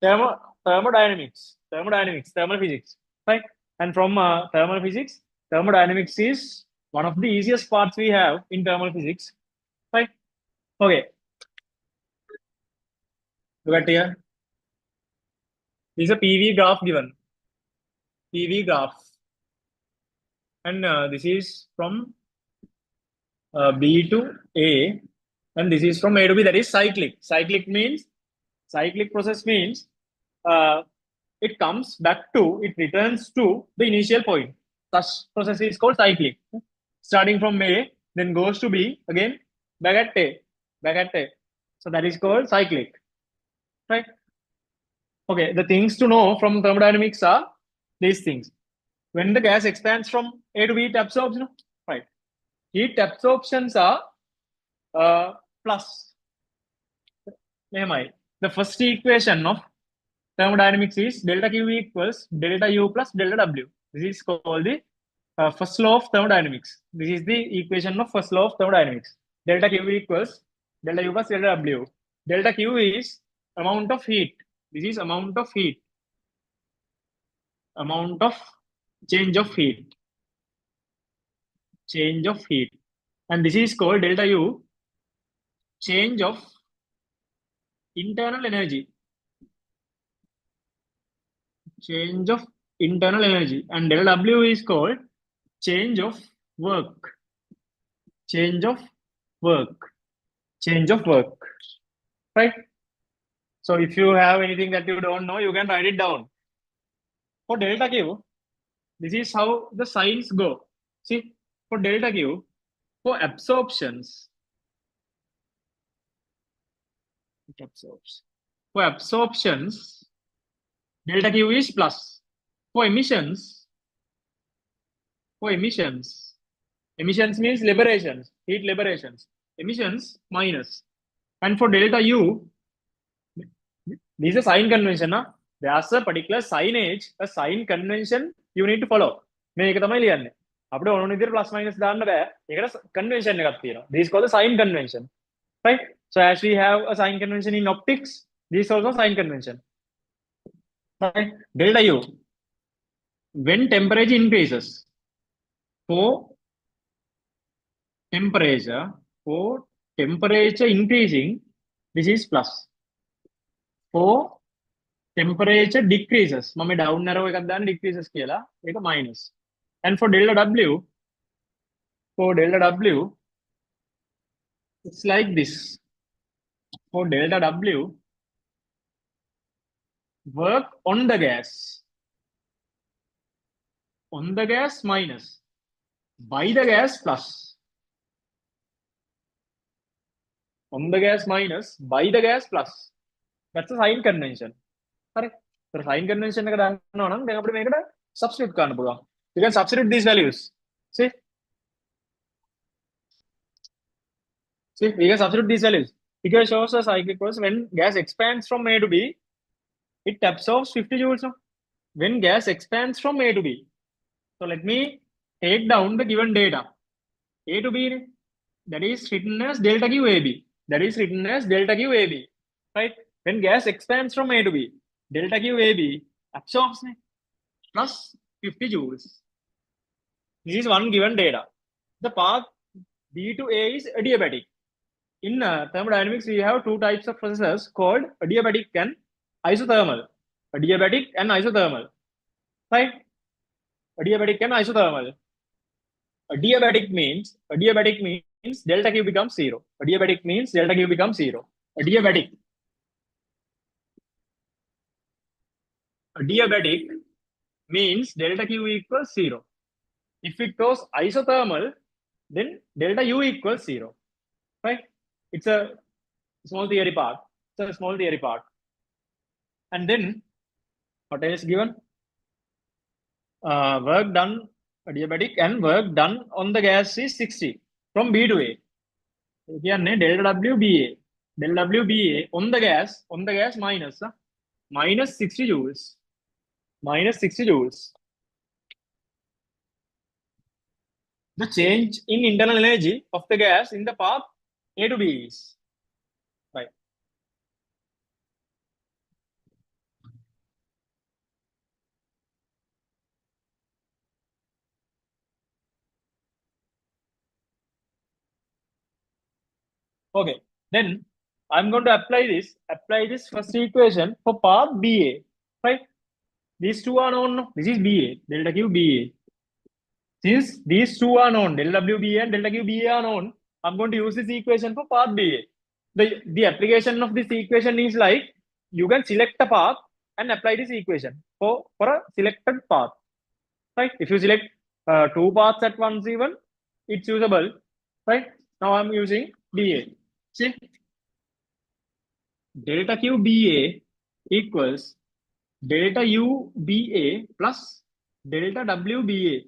[SPEAKER 1] Thermodynamics, thermal physics, right? And from thermal physics, thermodynamics is one of the easiest parts we have in thermal physics, right? Okay, look at here. This is a PV graph given. PV graph. And this is from B to A. And this is from A to B. That is cyclic. Cyclic process means it comes back to, it returns to the initial point. Such process is called cyclic. Starting from A, then goes to B, again back at A, back at A. So that is called cyclic, right? Okay, the things to know from thermodynamics are these things. When the gas expands from A to B, it absorbs, no? Right? Heat absorptions are plus. The first equation of thermodynamics is delta Q equals delta U plus delta W. This is called the first law of thermodynamics. This is the equation of first law of thermodynamics. Delta Q equals delta U plus delta W. Delta Q is amount of heat. This is amount of heat. Amount of change of heat. Change of heat. And this is called delta U, change of internal energy. Change of internal energy. And delta W is called change of work. Change of work. Change of work. Right? So if you have anything that you don't know, you can write it down. For delta Q, this is how the signs go. See, for delta Q, for absorptions, it absorbs. For absorptions, delta Q is plus. For emissions, emissions means liberations, heat liberations. Emissions minus. And for delta U, this is a sign convention. Huh? There's a particular signage, a sign convention you need to follow. මේක තමයි ලියන්නේ. අපිට ඕන විදිහට plus minus දාන්න බෑ. ඒකට convention එකක් තියෙනවා. This is called the sign convention. Right? So as we have a sign convention in optics, this is also sign convention. Right? Delta U. When temperature increases, for temperature For temperature increasing, this is plus. For temperature decreases, මම down arrow එකක් දාන්න decreases කියලා. ඒක minus. And for delta W, it's like this. For delta W, work on the gas. On the gas minus. By the gas plus. On the gas minus. By the gas plus. That's a sign convention. Correct? So sign convention එක දානවා නම් දැන් අපිට මේකට substitute කරන්න පුළුවන්. You can substitute these values. See? See, we can substitute these values. Figure shows us cyclic process when gas expands from A to B, it absorbs 50 joules. When gas expands from A to B. So let me take down the given data. A to B, that is written as delta Q AB. That is written as delta Q AB. Right? When gas expands from A to B, delta Q AB absorbs plus 50 joules. This is one given data. The path B to A is adiabatic. In thermodynamics, we have two types of processes called adiabatic and isothermal. Adiabatic and isothermal. Right? Adiabatic and isothermal. Adiabatic means delta Q becomes 0. Adiabatic means delta Q becomes 0. Adiabatic means delta Q equals 0. If it goes isothermal, then delta U equals 0. Right? It's a small theory part. And then, what else given? Work done adiabatic and work done on the gas is 60 from B to A. Here, delta W BA. Delta W BA on the gas minus 60 joules. Minus 60 joules. The change in internal energy of the gas in the path A to B is. Right. Okay. Then I'm going to apply this first equation for path BA. Right? These two are known. This is BA, delta Q BA. Since these two are known, delta W BA and delta Q BA are known, I'm going to use this equation for path BA. The application of this equation is like you can select a path and apply this equation for a selected path. Right? If you select two paths at once even, it's usable. Right? Now I'm using BA. See? Delta Q BA equals delta U BA plus delta W BA.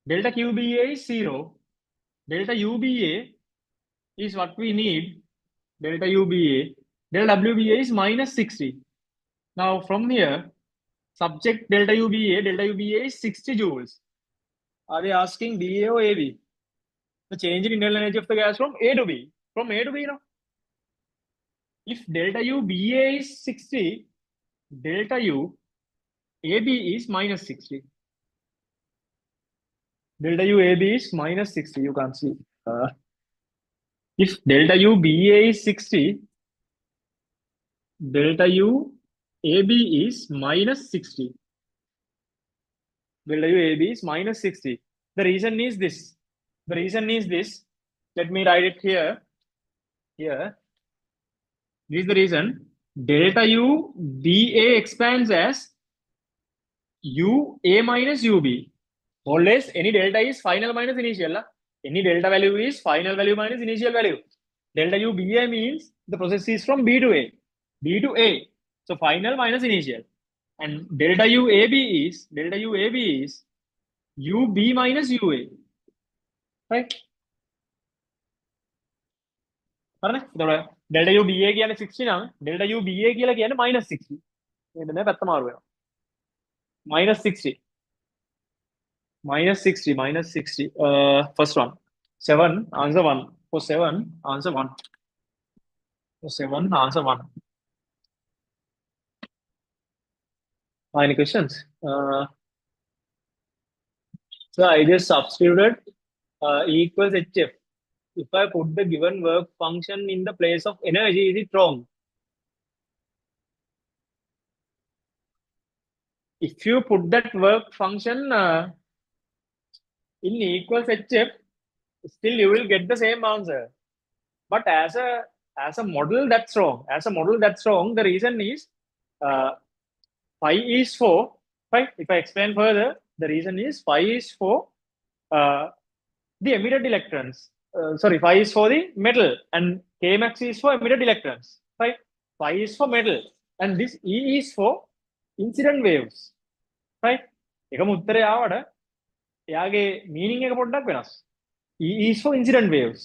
[SPEAKER 1] Delta Q BA is 0. Delta U BA is what we need. Delta U BA. Delta W BA is minus 60. Now from here, subject delta U BA is 60 joules. Are they asking BA or AB? The change in internal energy of the gas from A to B. From A to B, no? If delta U BA is 60, delta U AB is minus 60. Delta U AB is minus 60. You can't see. If delta U BA is 60, delta U AB is minus 60. Delta U AB is minus 60. The reason is this. Let me write it here. Here. This is the reason. Delta U BA expands as UA minus UB. Always any delta is final minus initial. Any delta value is final value minus initial value. Delta U BA means the process is from B to A. B to A. So final minus initial. And delta U AB is UB minus UA. Right? Delta U BA කියන්නේ 60 නම් delta U BA කියලා කියන්නේ minus 60. නේද? මේ පැත්ත මාරු වෙනවා. Minus 60. Minus 60. First one. 7, answer 1. For 7, answer 1. For 7, answer 1. Any questions? So I just substituted E equals HF. If I put the given work function in the place of energy, is it wrong? If you put that work function in equals HF, still you will get the same answer. But as a model, that's wrong. As a model, that's wrong. The reason is uh, phi is for, right? If I explain further, the reason is phi is for uh, the emitted electrons. Sorry, phi is for the metal and K max is for emitted electrons, right? Phi is for metal and this E is for incident waves, right? එකම උත්තරය ආවට එයාගේ meaning එක පොඩ්ඩක් වෙනස්. E is for incident waves,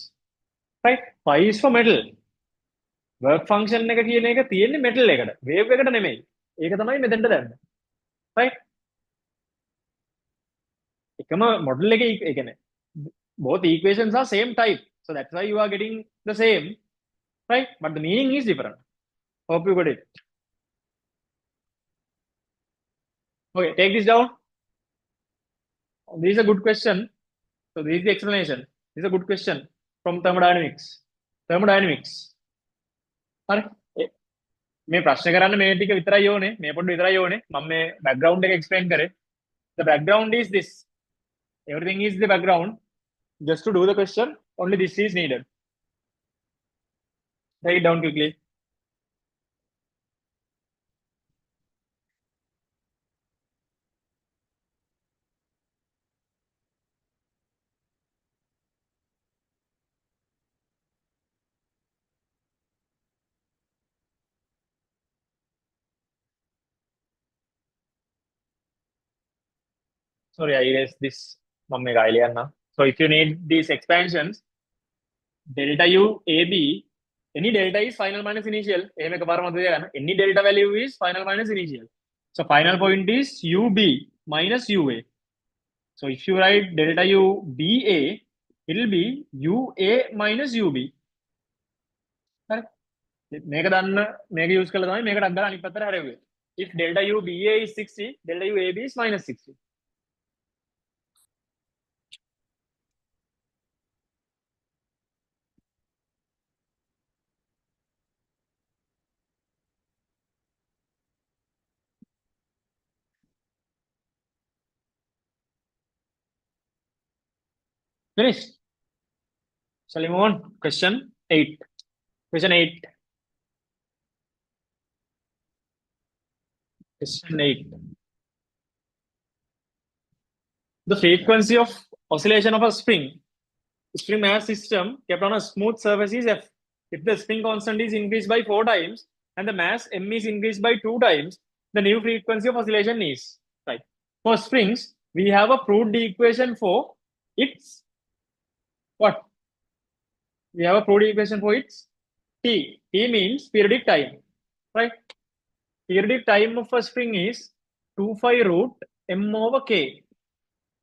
[SPEAKER 1] right? Phi is for metal. Work function එක කියන එක තියෙන්නේ metal එකට. wave එකට නෙමෙයි. ඒක තමයි මෙතෙන්ට දැම්මේ. right? එකම model එකේ ඒ කියන්නේ both equations are same type. So that's why you are getting the same, right? But the meaning is different. Hope you got it. Okay, take this down. This is a good question. So this is the explanation. This is a good question from thermodynamics. Thermodynamics. හරි. මේ ප්‍රශ්න කරන්න මේ ටික විතරයි ඕනේ. මේ පොඩ්ඩ විතරයි ඕනේ. මම මේ background එක explain කරේ. The background is this. Everything is the background. Just to do the question, only this is needed. Take it down quickly. Sorry, I erased this. මම මේක අයිල යන්න. So if you need these expansions, delta U AB, any delta is final minus initial. එහෙම එකපාරම මතක තියාගන්න. Any delta value is final minus initial. So final point is UB minus UA. So if you write delta U BA, it will be UA minus UB. හරි. මේක දන්න මේක use කළා තමයි මේකට අද්දාලා අනිත් පැත්තට හැරෙන්නේ. If delta U BA is 60, delta U AB is minus 60. Finished. Shall we move on? Question 8. Question 8. Question 8. The frequency of oscillation of a spring mass system kept on a smooth surface is F. If the spring constant is increased by 4 times and the mass M is increased by 2 times, the new frequency of oscillation is, right? For springs, we have a proved equation for its what? We have a proved equation for its T. T means periodic time, right? Periodic time of a spring is 2 pi root M over K.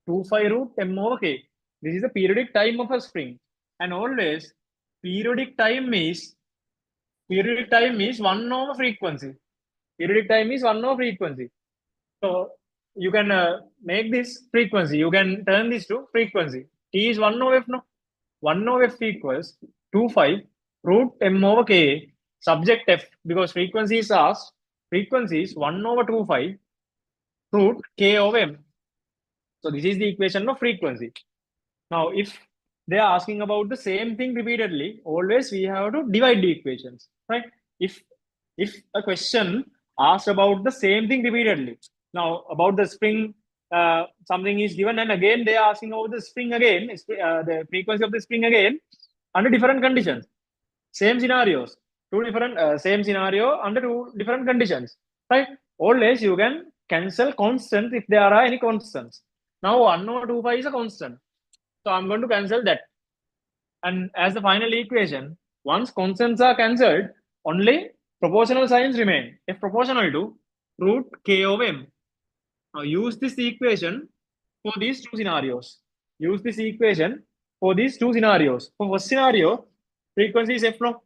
[SPEAKER 1] 2 pi root M over K. This is the periodic time of a spring. And always periodic time is 1 over frequency. Periodic time is 1 over frequency. So you can make this frequency. You can turn this to frequency. T is 1 over F, no? 1 over F equals 2 pi root M over K subject F, because frequency is asked. Frequency is 1 over 2 pi root K over M. So this is the equation of frequency. Now, if they are asking about the same thing repeatedly, always we have to divide the equations, right? If a question asks about the same thing repeatedly, now about the spring, something is given, and again they are asking about the spring again, the frequency of the spring again, under different conditions. Same scenarios, two different same scenario under two different conditions, right? Always you can cancel constants if there are any constants. Now 1 over 2 pi is a constant. So I'm going to cancel that. And as the final equation, once constants are cancelled, only proportional signs remain. F proportional to root K over M. Now use this equation for these two scenarios. Use this equation for these two scenarios. For first scenario, frequency is F, no?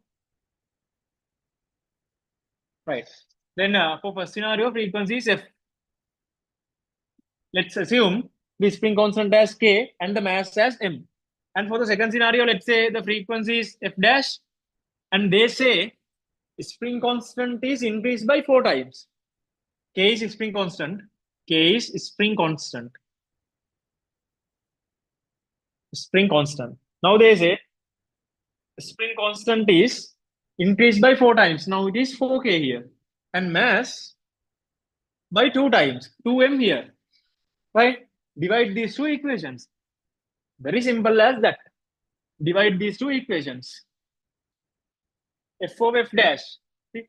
[SPEAKER 1] Right. Then for first scenario, frequency is F. Let's assume the spring constant as K and the mass as M. And for the second scenario, let's say the frequency is f dash, and they say spring constant is increased by 4 times. K is spring constant. K is spring constant. Spring constant. Now they say spring constant is increased by 4 times. Now it is 4K here. And mass by 2 times, 2m here. Right? Divide these two equations. Very simple as that. Divide these two equations. F of f dash. See?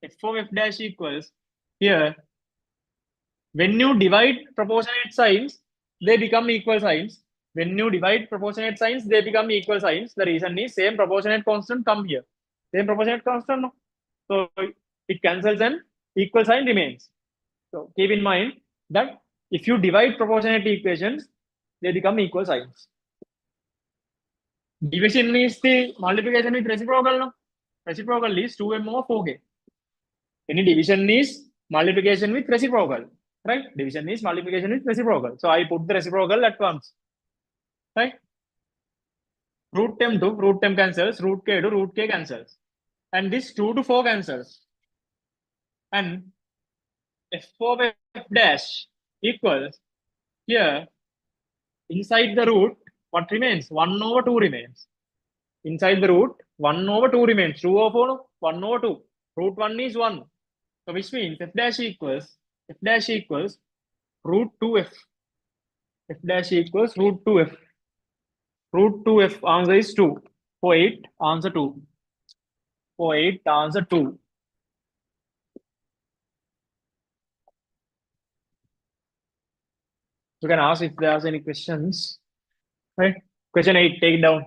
[SPEAKER 1] F of f dash equals here. When you divide proportionate signs, they become equal signs. When you divide proportionate signs, they become equal signs. The reason is same proportionate constant come here. Same proportionate constant. No? So it cancels and equal sign remains. So keep in mind that if you divide proportionate equations, they become equal signs. Division is the multiplication with reciprocal. No? Reciprocal is 2m over 4k. Any division is multiplication with reciprocal. Right? Division is multiplication with reciprocal. So I put the reciprocal at once. Right? Root term to root term cancels, root k to root k cancels. And this 2 to 4 cancels. And f of f dash equals here inside the root, what remains? 1 over 2 remains. Inside the root, 1 over 2 remains. 2 over 4, 1 over 2. Root 1 is 1. So which means f dash equals root 2f. F dash equals root 2f. Root 2f answer is 2. For 8, answer 2. For 8, answer 2. You can ask if there's any questions. Right? Question 8, take it down.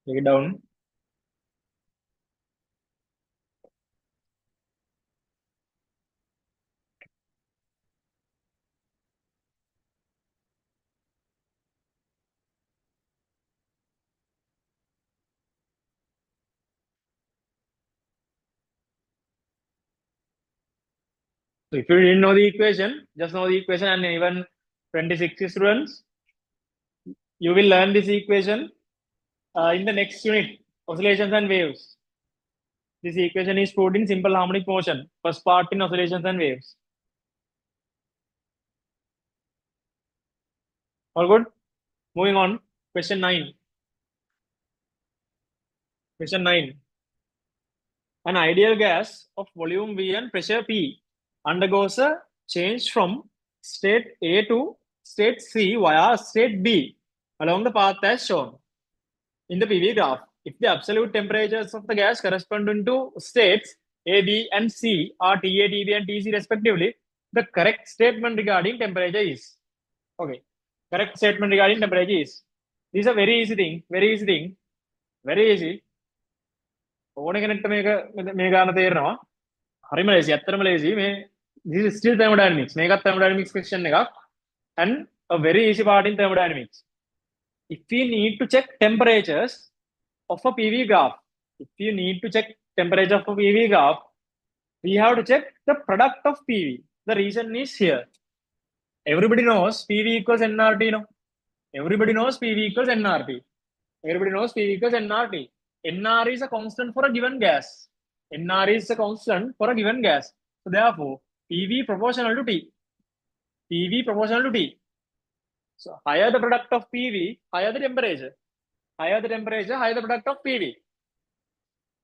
[SPEAKER 1] Take it down. So if you didn't know the equation, just know the equation, and even 26 students, you will learn this equation in the next unit, oscillations and waves. This equation is put in simple harmonic motion, first part in oscillations and waves. All good? Moving on, question 9. Question 9. An ideal gas of volume V and pressure P undergoes a change from state A to state C via state B along the path as shown in the PV graph. If the absolute temperatures of the gas corresponding to states A, B, and C are TA, TB, and TC respectively, the correct statement regarding temperature is. Okay. Correct statement regarding temperature is. This is a very easy thing. Very easy thing. Very easy. හරිම ලේසි ඇත්තටම ලේසි මේ this is still thermodynamics මේකත් thermodynamics question එකක් and a very easy part in thermodynamics. If we need to check temperatures of a PV graph, if you need to check temperature of a PV graph, we have to check the product of PV. The reason is here. Everybody knows PV equals nRT, no? Everybody knows PV equals nRT. Everybody knows PV equals nRT. nR is a constant for a given gas. nR is a constant for a given gas. So therefore, PV proportional to T. PV proportional to T. So higher the product of PV, higher the temperature. Higher the temperature, higher the product of PV.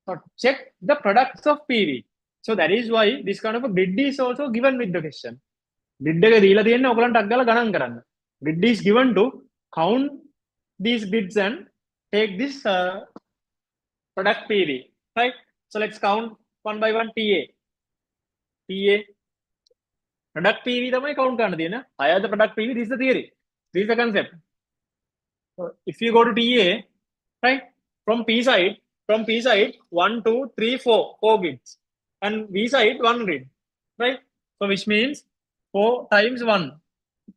[SPEAKER 1] So check the products of PV. So that is why this kind of a grid is also given with the question. Grid එක දීලා තියෙන්නේ ඔයගලන්ට අක් ගාලා ගණන් කරන්න. Grid is given to count these grids and take this product PV. Right? So let's count one by one TA. TA. Product PV තමයි count කරන්න තියෙන. Higher the product PV, this is the theory. This is the concept. So if you go to TA, right, from P side, 1, 2, 3, 4 grids, and V side 1 grid. right? So which means 4 times 1,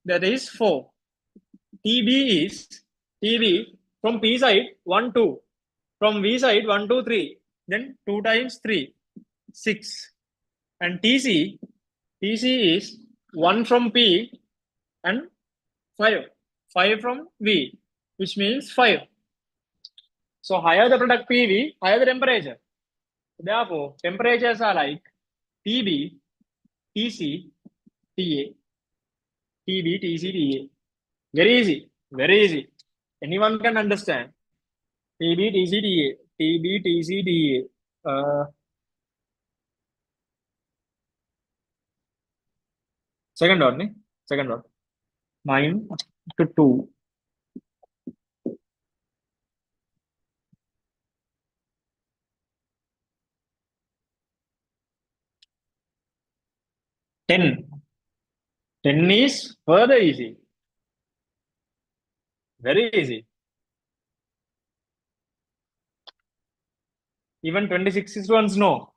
[SPEAKER 1] that is 4. TB is TB from P side 1 2, from V side 1 2 3, then 2 times 3 6, and TC is 1 from P and 5 from V, which means 5. So higher the product PV, higher the temperature. Therefore, temperatures are like TB, TC, TA, TB, TC, TA. Very easy, very easy. Anyone can understand. TB, TC, TA, TB, TC, TA. Second dot, ne? Second dot. 9 to 2. 10. 10 is further easy. Very easy. Even 26 students know.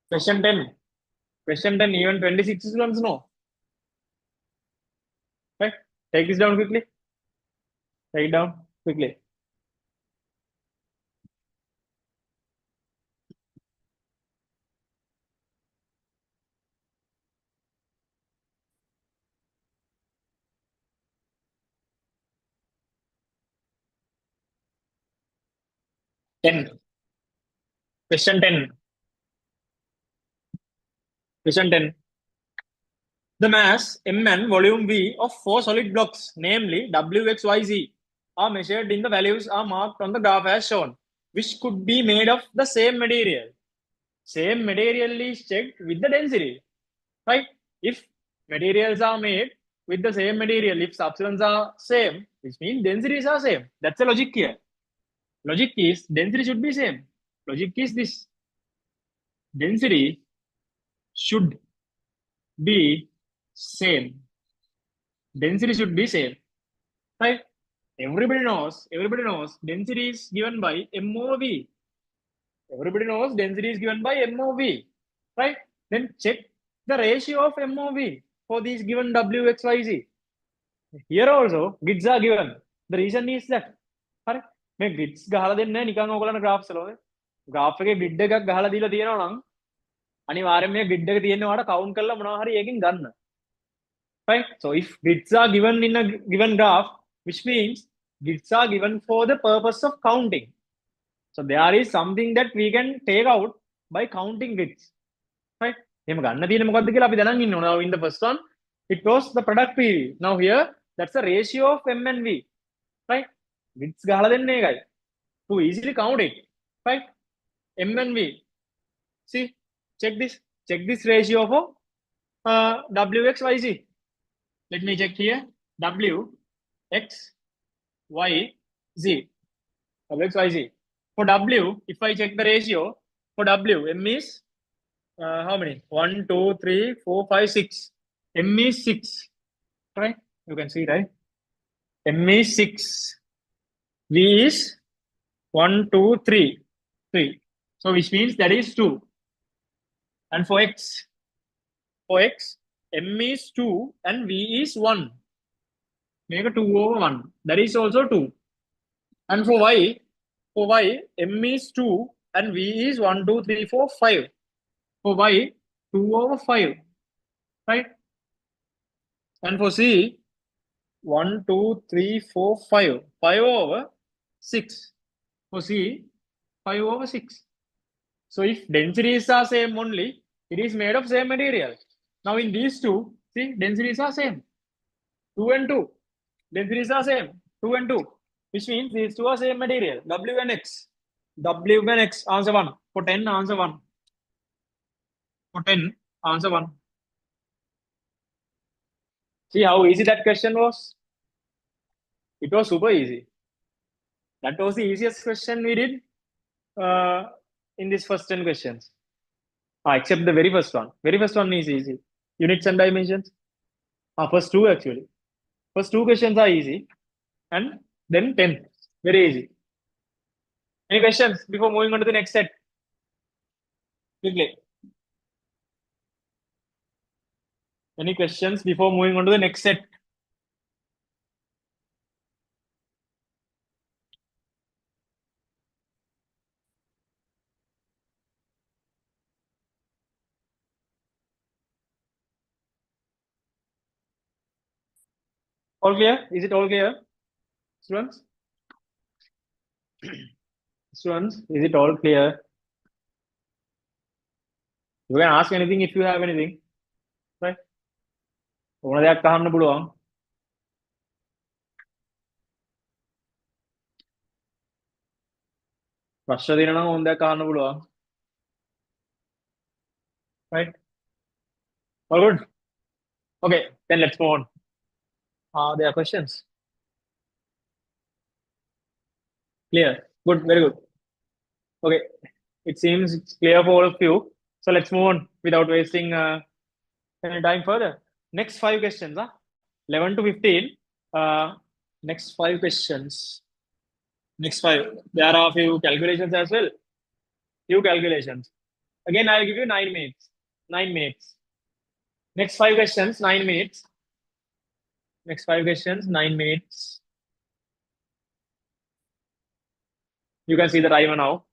[SPEAKER 1] Question 10. Question 10, even 26 students know. Right? Take this down quickly. Take it down quickly. 10. Question 10. Question 10. The mass M and volume V of 4 solid blocks, namely W, X, Y, Z, are measured in the values are marked on the graph as shown, which could be made of the same material. Same material is checked with the density. Right? If materials are made with the same material, if substances are same, which means densities are same. That's the logic here. Logic is density should be same. Logic is this. Density should be same. Density should be same. Right? Everybody knows density is given by M over V. Everybody knows density is given by M over V. Right? Then check the ratio of M over V for these given W, X, Y, Z. Here also grids are given. The reason is that හරි මේ grids ගහලා දෙන්නේ නැහැ නිකන් ඕගොල්ලන්ට graphs වල. graph එකේ grid එකක් ගහලා දීලා තියෙනවා නම් අනිවාර්යයෙන් මේ grid එක තියෙන්නේ ඔයාලට count කරලා මොනවා හරි එකකින් ගන්න. Right? So if grids are given in a given graph, which means grids are given for the purpose of counting. So there is something that we can take out by counting grids. Right? එහෙම ගන්න තියෙන්නේ මොකද්ද කියලා අපි දැනන් ඉන්න ඕන. Now in the first one, it was the product PV. Now here, that's the ratio of M and V. Right? Grids ගහලා දෙන්නේ ඒකයි. To easily count it. Right? M and V. See, check this. Check this ratio for W, X, Y, Z. Let me check here. W, X, Y, Z. W, X, Y, Z. For W, if I check the ratio, for W, M is how many? 1, 2, 3, 4, 5, 6. M is 6. Right? You can see, right? M is 6. V is 1, 2, 3. 3. So which means that is 2. And for X, M is 2 and V is 1. Make a 2 over 1. That is also 2. And for Y, M is 2 and V is 1, 2, 3, 4, 5. For Y, 2 over 5. Right? And for C, 1, 2, 3, 4, 5. 5 over 6. For C, 5 over 6. So if densities are same only, it is made of same material. Now in these two, see, densities are same. 2 and 2. Densities are same. 2 and 2. Which means these two are same material. W and X. W and X, answer 1. For 10, answer 1. For 10, answer 1. See how easy that question was? It was super easy. That was the easiest question we did in these first 10 questions. Except the very first one. Very first one is easy. Units and dimensions. First two actually. First two questions are easy. And then 10. Very easy. Any questions before moving on to the next set? Quickly. Any questions before moving on to the next set? All clear? Is it all clear, students? Students, is it all clear? You can ask anything if you have anything. Right? ඕන දෙයක් අහන්න පුළුවන්. ප්‍රශ්න තියෙනවා නම් ඕන දෙයක් අහන්න පුළුවන්. Right? All good? Okay, then let's move on. There are questions. Clear. Good, very good. Okay, it seems it's clear for all of you. So let's move on without wasting any time further. Next five questions, 11 to 15. Next five questions. Next five. There are a few calculations as well. Few calculations. Again, I'll give you 9 minutes. 9 minutes. Next five questions, 9 minutes. Next five questions, 9 minutes. You can see the timer now.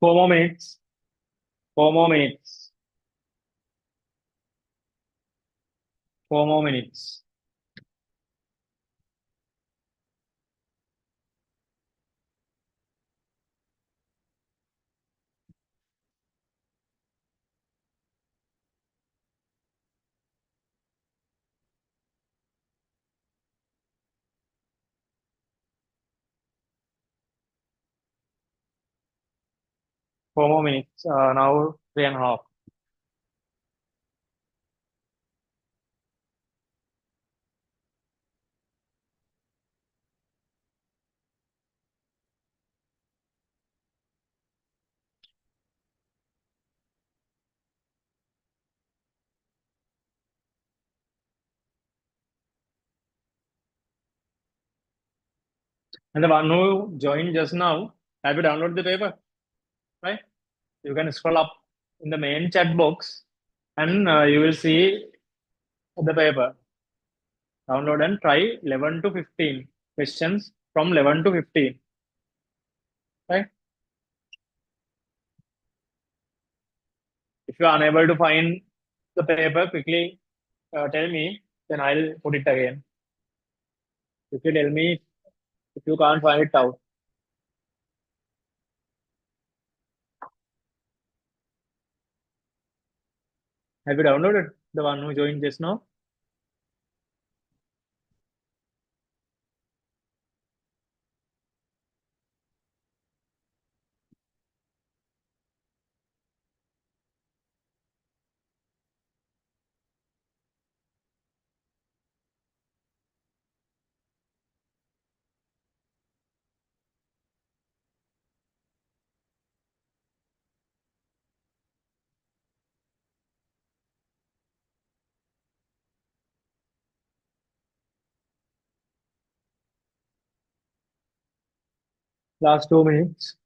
[SPEAKER 1] Four more minutes. Four more minutes. Four more minutes. 4 more minutes. Now 3.5. And the one who joined just now, have you downloaded the paper? Right? You can scroll up in the main chat box and you will see the paper. Download and try 11 to 15 questions from 11 to 15. Right? If you are unable to find the paper, quickly tell me, then I'll put it again. If you tell me if you can't find it out. Have you downloaded the one who joined just now? Last 2 minutes.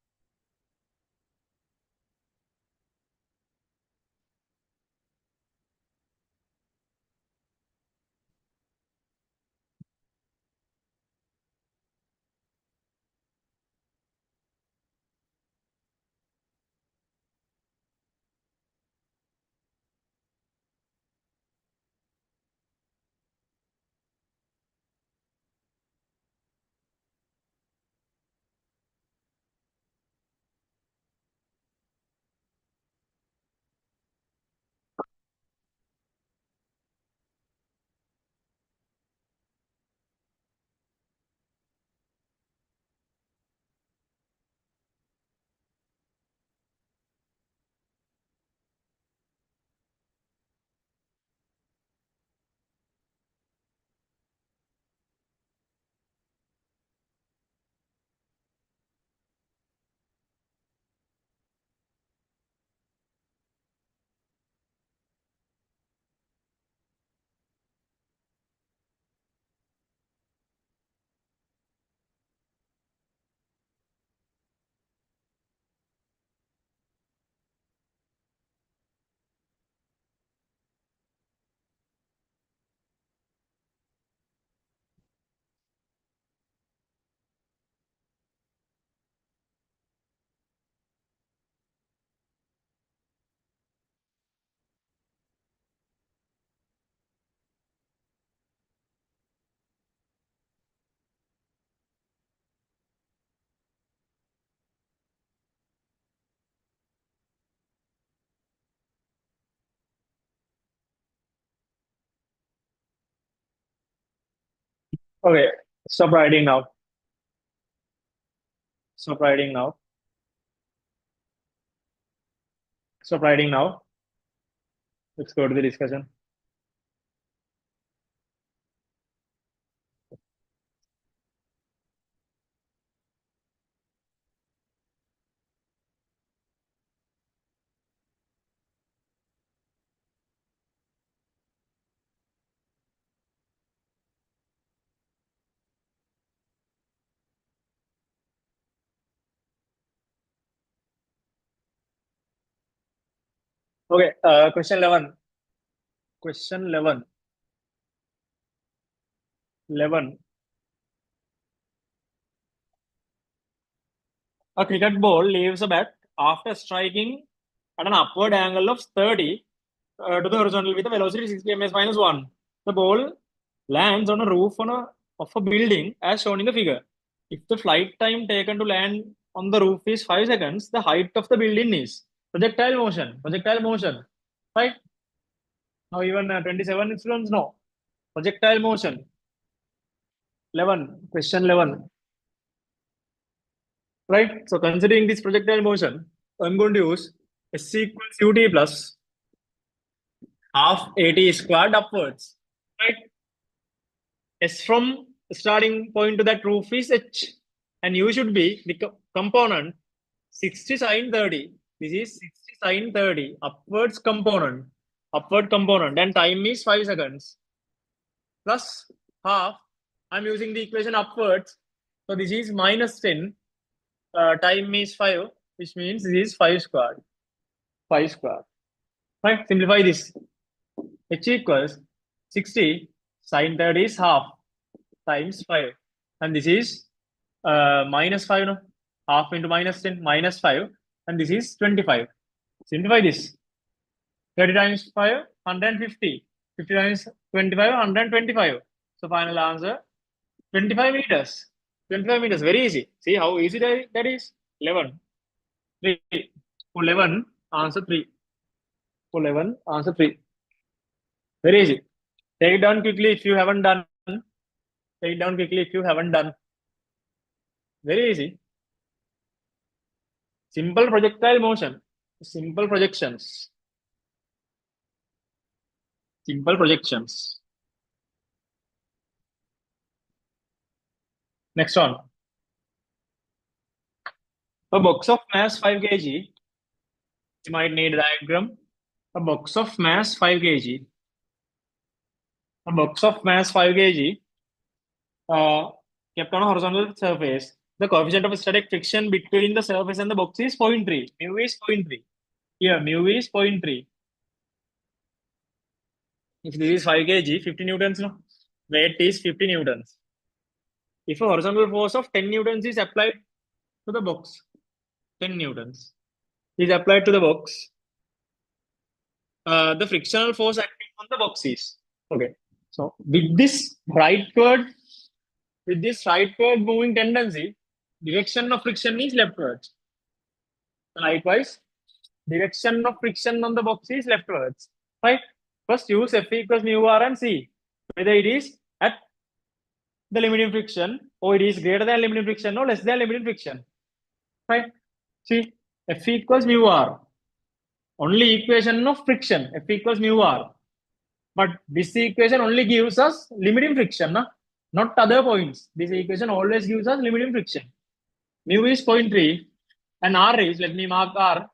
[SPEAKER 1] Okay, stop writing now. Stop writing now. Stop writing now. Let's go to the discussion. Okay, question 11. Question 11. 11. A cricket ball leaves a bat after striking at an upward angle of 30 to the horizontal with a velocity 60 ms minus 1. The ball lands on a roof of a building as shown in the figure. If the flight time taken to land on the roof is 5 seconds, the height of the building is projectile motion. Projectile motion. Right? Now even 27 students know. Projectile motion. 11. Question 11. Right? So considering this projectile motion, I'm going to use S equals ut plus half at squared upwards. Right? S from starting point to that roof is h. And u should be the component 60 sine 30. This is 60 sine 30. Upwards component. Upward component. And time is 5 seconds. Plus half. I'm using the equation upwards. So this is minus 10. Time is 5, which means this is 5 squared. 5 squared. Right? Simplify this. H equals 60 sine 30 is half times 5. And this is minus 5, no? Half into minus 10, minus 5. And this is 25. Simplify this. 30 times 5, 150. 50 times 25, 125. So final answer, 25 meters. 25 meters, very easy. See how easy that is? 11. 3. For 11, answer 3. For 11, answer 3. Very easy. Take it down quickly if you haven't done. Take it down quickly if you haven't done. Very easy. Simple projectile motion. Simple projections. Simple projections. Next one. A box of mass 5 kg. You might need a diagram. A box of mass 5 kg. A box of mass 5 kg kept on a horizontal surface. The coefficient of static friction between the surface and the box is 0.3. Mu is 0.3. Here, mu is 0.3. If this is 5 kg, 50 newtons, no? Weight is 50 newtons. If a horizontal force of 10 newtons is applied to the box, 10 newtons is applied to the box, the frictional force acting on the box is, okay. So with this rightward moving tendency, direction of friction is leftwards. Likewise, direction of friction on the box is leftwards. Right? First use F equals mu r and see whether it is at the limiting friction or it is greater than limiting friction or less than limiting friction. Right? See, F equals mu r. Only equation of friction, F equals mu r. But this equation only gives us limiting friction, not other points. This equation always gives us limiting friction. Mu is 0.3 and r is, let me mark r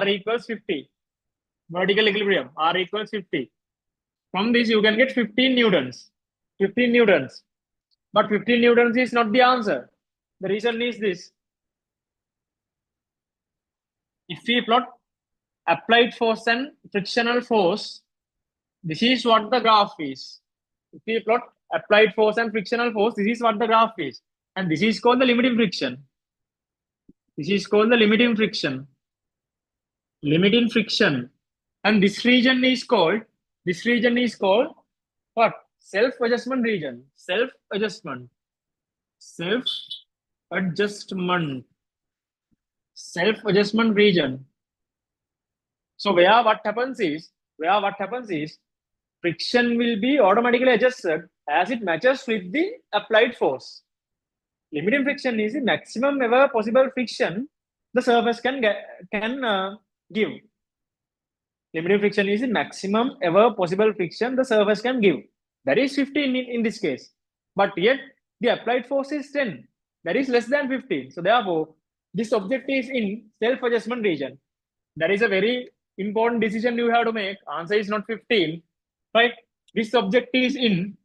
[SPEAKER 1] equals 50. Vertical equilibrium, r equals 50. From this you can get 15 newtons. 15 newtons. But 15 newtons is not the answer. The reason is this. If we plot applied force and frictional force, this is what the graph is. If we plot applied force and frictional force, this is what the graph is. And this is called the limiting friction. This is called the limiting friction. Limiting friction. And this region is called what? Self-adjustment region. Self-adjustment. Self-adjustment. Self-adjustment region. So where what happens is friction will be automatically adjusted as it matches with the applied force. Limiting friction is the maximum ever possible friction the surface can give. Limiting friction is the maximum ever possible friction the surface can give. That is 15 in this case. But yet the applied force is 10. That is less than 15. So therefore, this object is in self-adjustment region. That is a very important decision you have to make. Answer is not 15, right? This object is in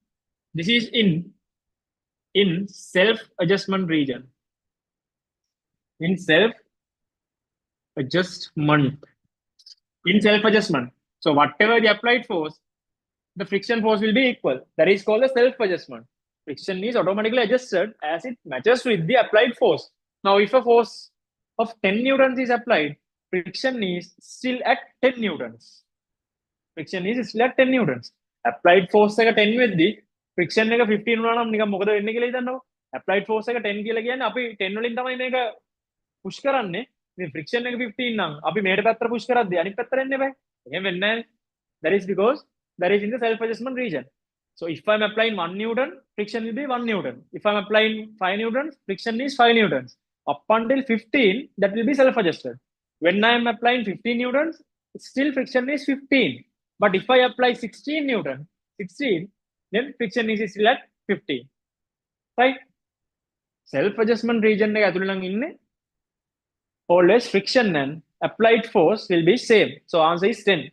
[SPEAKER 1] self-adjustment region. In self-adjustment. In self-adjustment. So whatever the applied force, the friction force will be equal. That is called a self-adjustment. Friction is automatically adjusted as it matches with the applied force. Now, if a force of 10 newtons is applied, friction is still at 10 newtons. Friction is still at 10 newtons. Applied force එක 10 වෙද්දි friction එක 15 වුණා නම් නිකන් මොකද වෙන්නේ කියලා හිතන්නකෝ. Applied force එක 10 කියලා කියන්නේ අපි 10 වලින් තමයි මේක push කරන්නේ. මේ friction එක 15 නම් අපි මේකට පැත්තට push කරද්දී අනිත් පැත්තට එන්නේ බෑ. එහෙම වෙන්නේ නැහැ. That is because that is in the self adjustment region. So if I'm applying 1 newton, friction will be 1 newton. If I'm applying 5 newtons, friction is 5 newtons. Up until 15, that will be self adjusted. When I am applying 15 newtons, still friction is 15. But if I apply 16 newton, 16, then friction is still at 15. Right? Self adjustment region එක ඇතුළේ නම් ඉන්නේ always friction and applied force will be same. So answer is 10.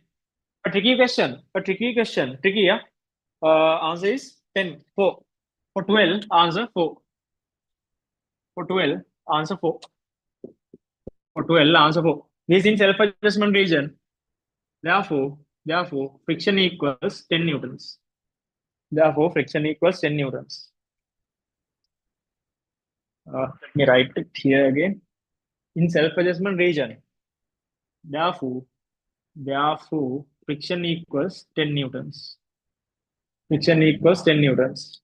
[SPEAKER 1] A tricky question. Tricky, yeah? Answer is 10. 4. For 12, answer 4. For 12, answer 4. For 12, answer 4. This is in self-adjustment region. Therefore, friction equals 10 newtons. Therefore, friction equals 10 newtons. Let me write it here again. In self-adjustment region. Therefore, friction equals 10 newtons. Friction equals 10 newtons.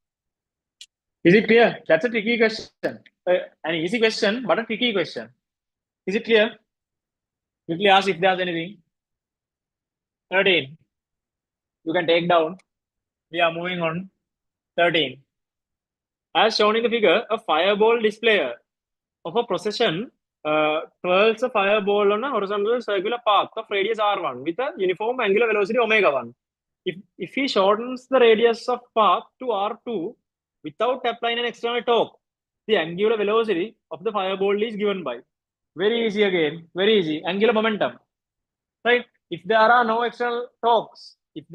[SPEAKER 1] Is it clear? That's a tricky question. An easy question, but a tricky question. Is it clear? Quickly ask if there's anything. 13. You can take down. We are moving on. 13. As shown in the figure, a fireball displayer of a procession twirls a fireball on a horizontal circular path of radius r1 with a uniform angular velocity omega 1. If he shortens the radius of path to r2 without applying an external torque, the angular velocity of the fireball is given by. Very easy again. Very easy. Angular momentum. Right? If there are no external torques, it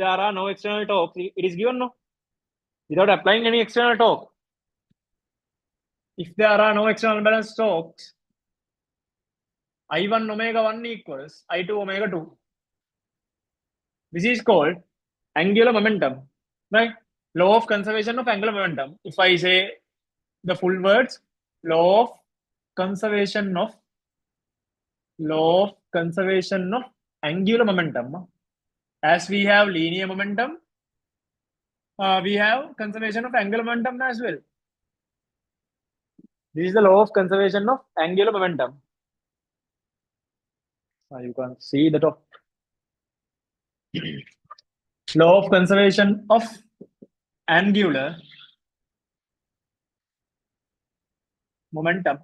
[SPEAKER 1] is given no. Without applying any external torque. If there are no external balance torques, I1 omega 1 equals I2 omega 2. This is called angular momentum, right? Law of conservation of angular momentum. If I say the full words, law of conservation of angular momentum. As we have linear momentum, we have conservation of angular momentum as well. This is the law of conservation of angular momentum. You can see the top. Law of conservation of angular momentum.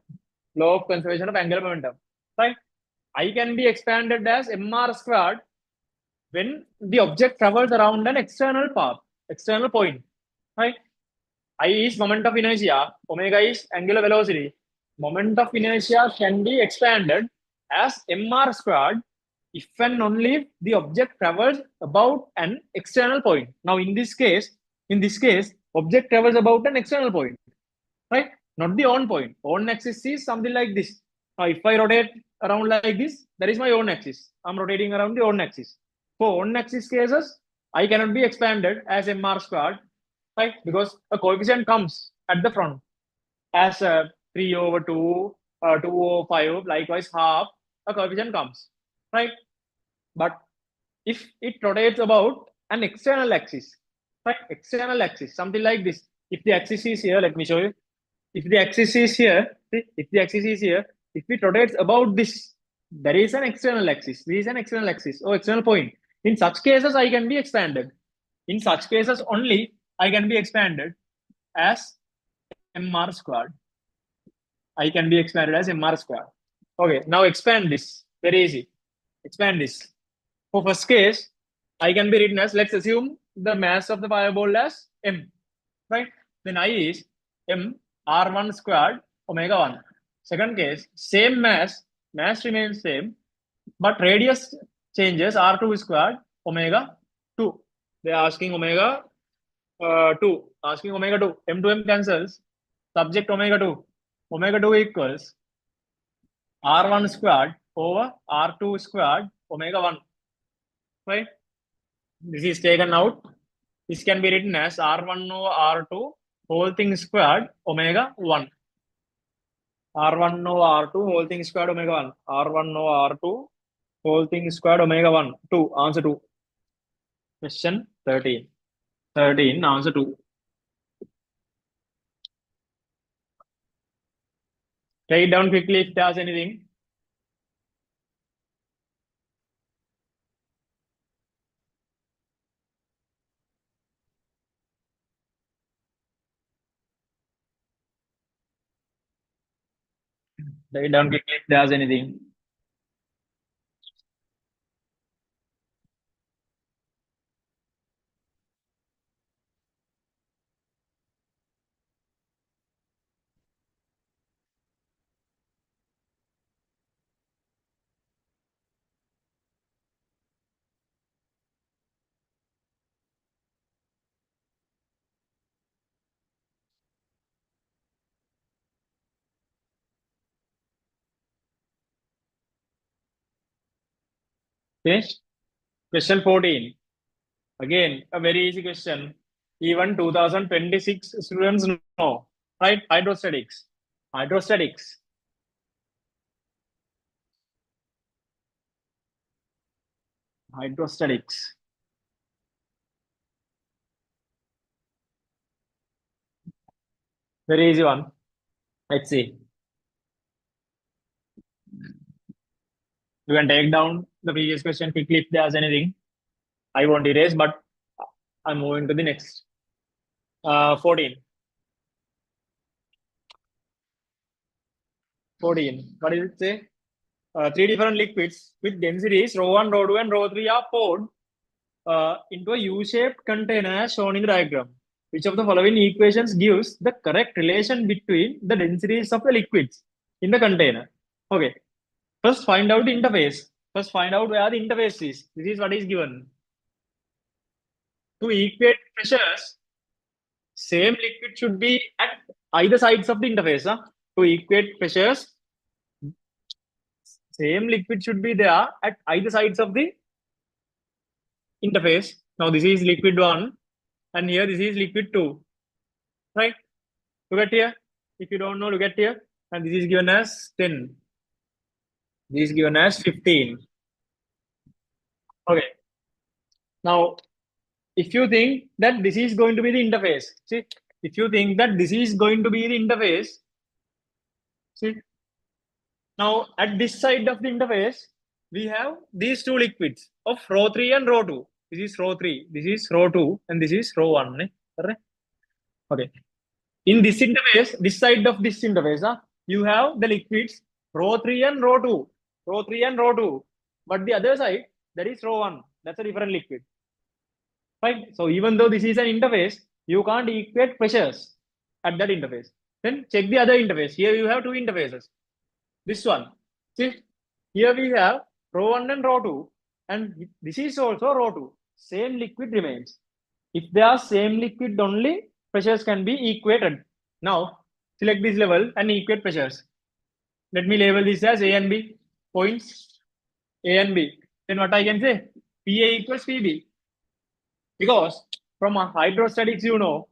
[SPEAKER 1] Law of conservation of angular momentum. Right? I can be expanded as mr squared when the object travels around an external path, external point. Right? I is moment of inertia, omega is angular velocity. Moment of inertia can be expanded as mr squared if and only if the object travels about an external point. Now, in this case, object travels about an external point, right? Not the on point. On axis is something like this. Now, if I rotate around like this, that is my on axis. I'm rotating around the on axis. For on axis cases, I cannot be expanded as mr squared, right? Because a coefficient comes at the front as 3 over 2, 2 over 5, likewise half, a coefficient comes, right? But if it rotates about an external axis, right? External axis, something like this. If the axis is here, let me show you. If the axis is here, if it rotates about this, there is an external axis. This is an external axis or external point. In such cases, I can be expanded. In such cases only, I can be expanded as mr squared. I can be expanded as mr squared. Okay, now expand this. Very easy. Expand this. For first case, I can be written as, let's assume the mass of the fireball as m, right? Then I is m r1 squared omega 1. Second case, same mass remains same, but radius changes r2 squared omega 2. They are asking omega 2. M to m cancels. Subject omega 2. Omega 2 equals r1 squared over r2 squared omega 1. Right? This is taken out. This can be written as r1 over r2 whole thing squared omega 1. R1 over R2 whole thing squared omega 1. R1 over R2 whole thing squared omega 1. 2. Answer 2. Question 13. 13. Answer 2. Write it down quickly if there's anything. Write it down quickly if there's anything. Okay. Question 14. Again, a very easy question. Even 2026 students know. Right? Hydrostatics. Hydrostatics. Hydrostatics. Very easy one. Let's see. You can take down the previous question quickly if there's anything. I won't erase, but I'm moving to the next. 14. 14. What does it say? Three different liquids with densities rho 1, rho 2, and rho 3 are poured into a U-shaped container as shown in the diagram. Which of the following equations gives the correct relation between the densities of the liquids in the container? Okay. First, find out the interface. First, find out where the interface is. This is what is given. To equate pressures, same liquid should be at either sides of the interface. To equate pressures, same liquid should be there at either sides of the interface. Now this is liquid 1 and here this is liquid 2. Right? Look at here. If you don't know, look at here. And this is given as 10. This is given as 15. Okay. Now, if you think that this is going to be the interface, see, if you think that this is going to be the interface, see, now at this side of the interface, we have these two liquids of rho 3 and rho 2. This is rho 3, this is rho 2, and this is rho 1. Okay. In this interface, this side of this interface, you have the liquids rho 3 and rho 2. Rho 3 and rho 2. But the other side, that is rho 1. That's a different liquid. Right? So even though this is an interface, you can't equate pressures at that interface. Then check the other interface. Here you have two interfaces. This one. See, here we have rho 1 and rho 2. And this is also rho 2. Same liquid remains. If they are same liquid only, pressures can be equated. Now, select this level and equate pressures. Let me label this as A and B. Points A and B. Then what I can say? PA equals PB. Because from hydrostatics, you know,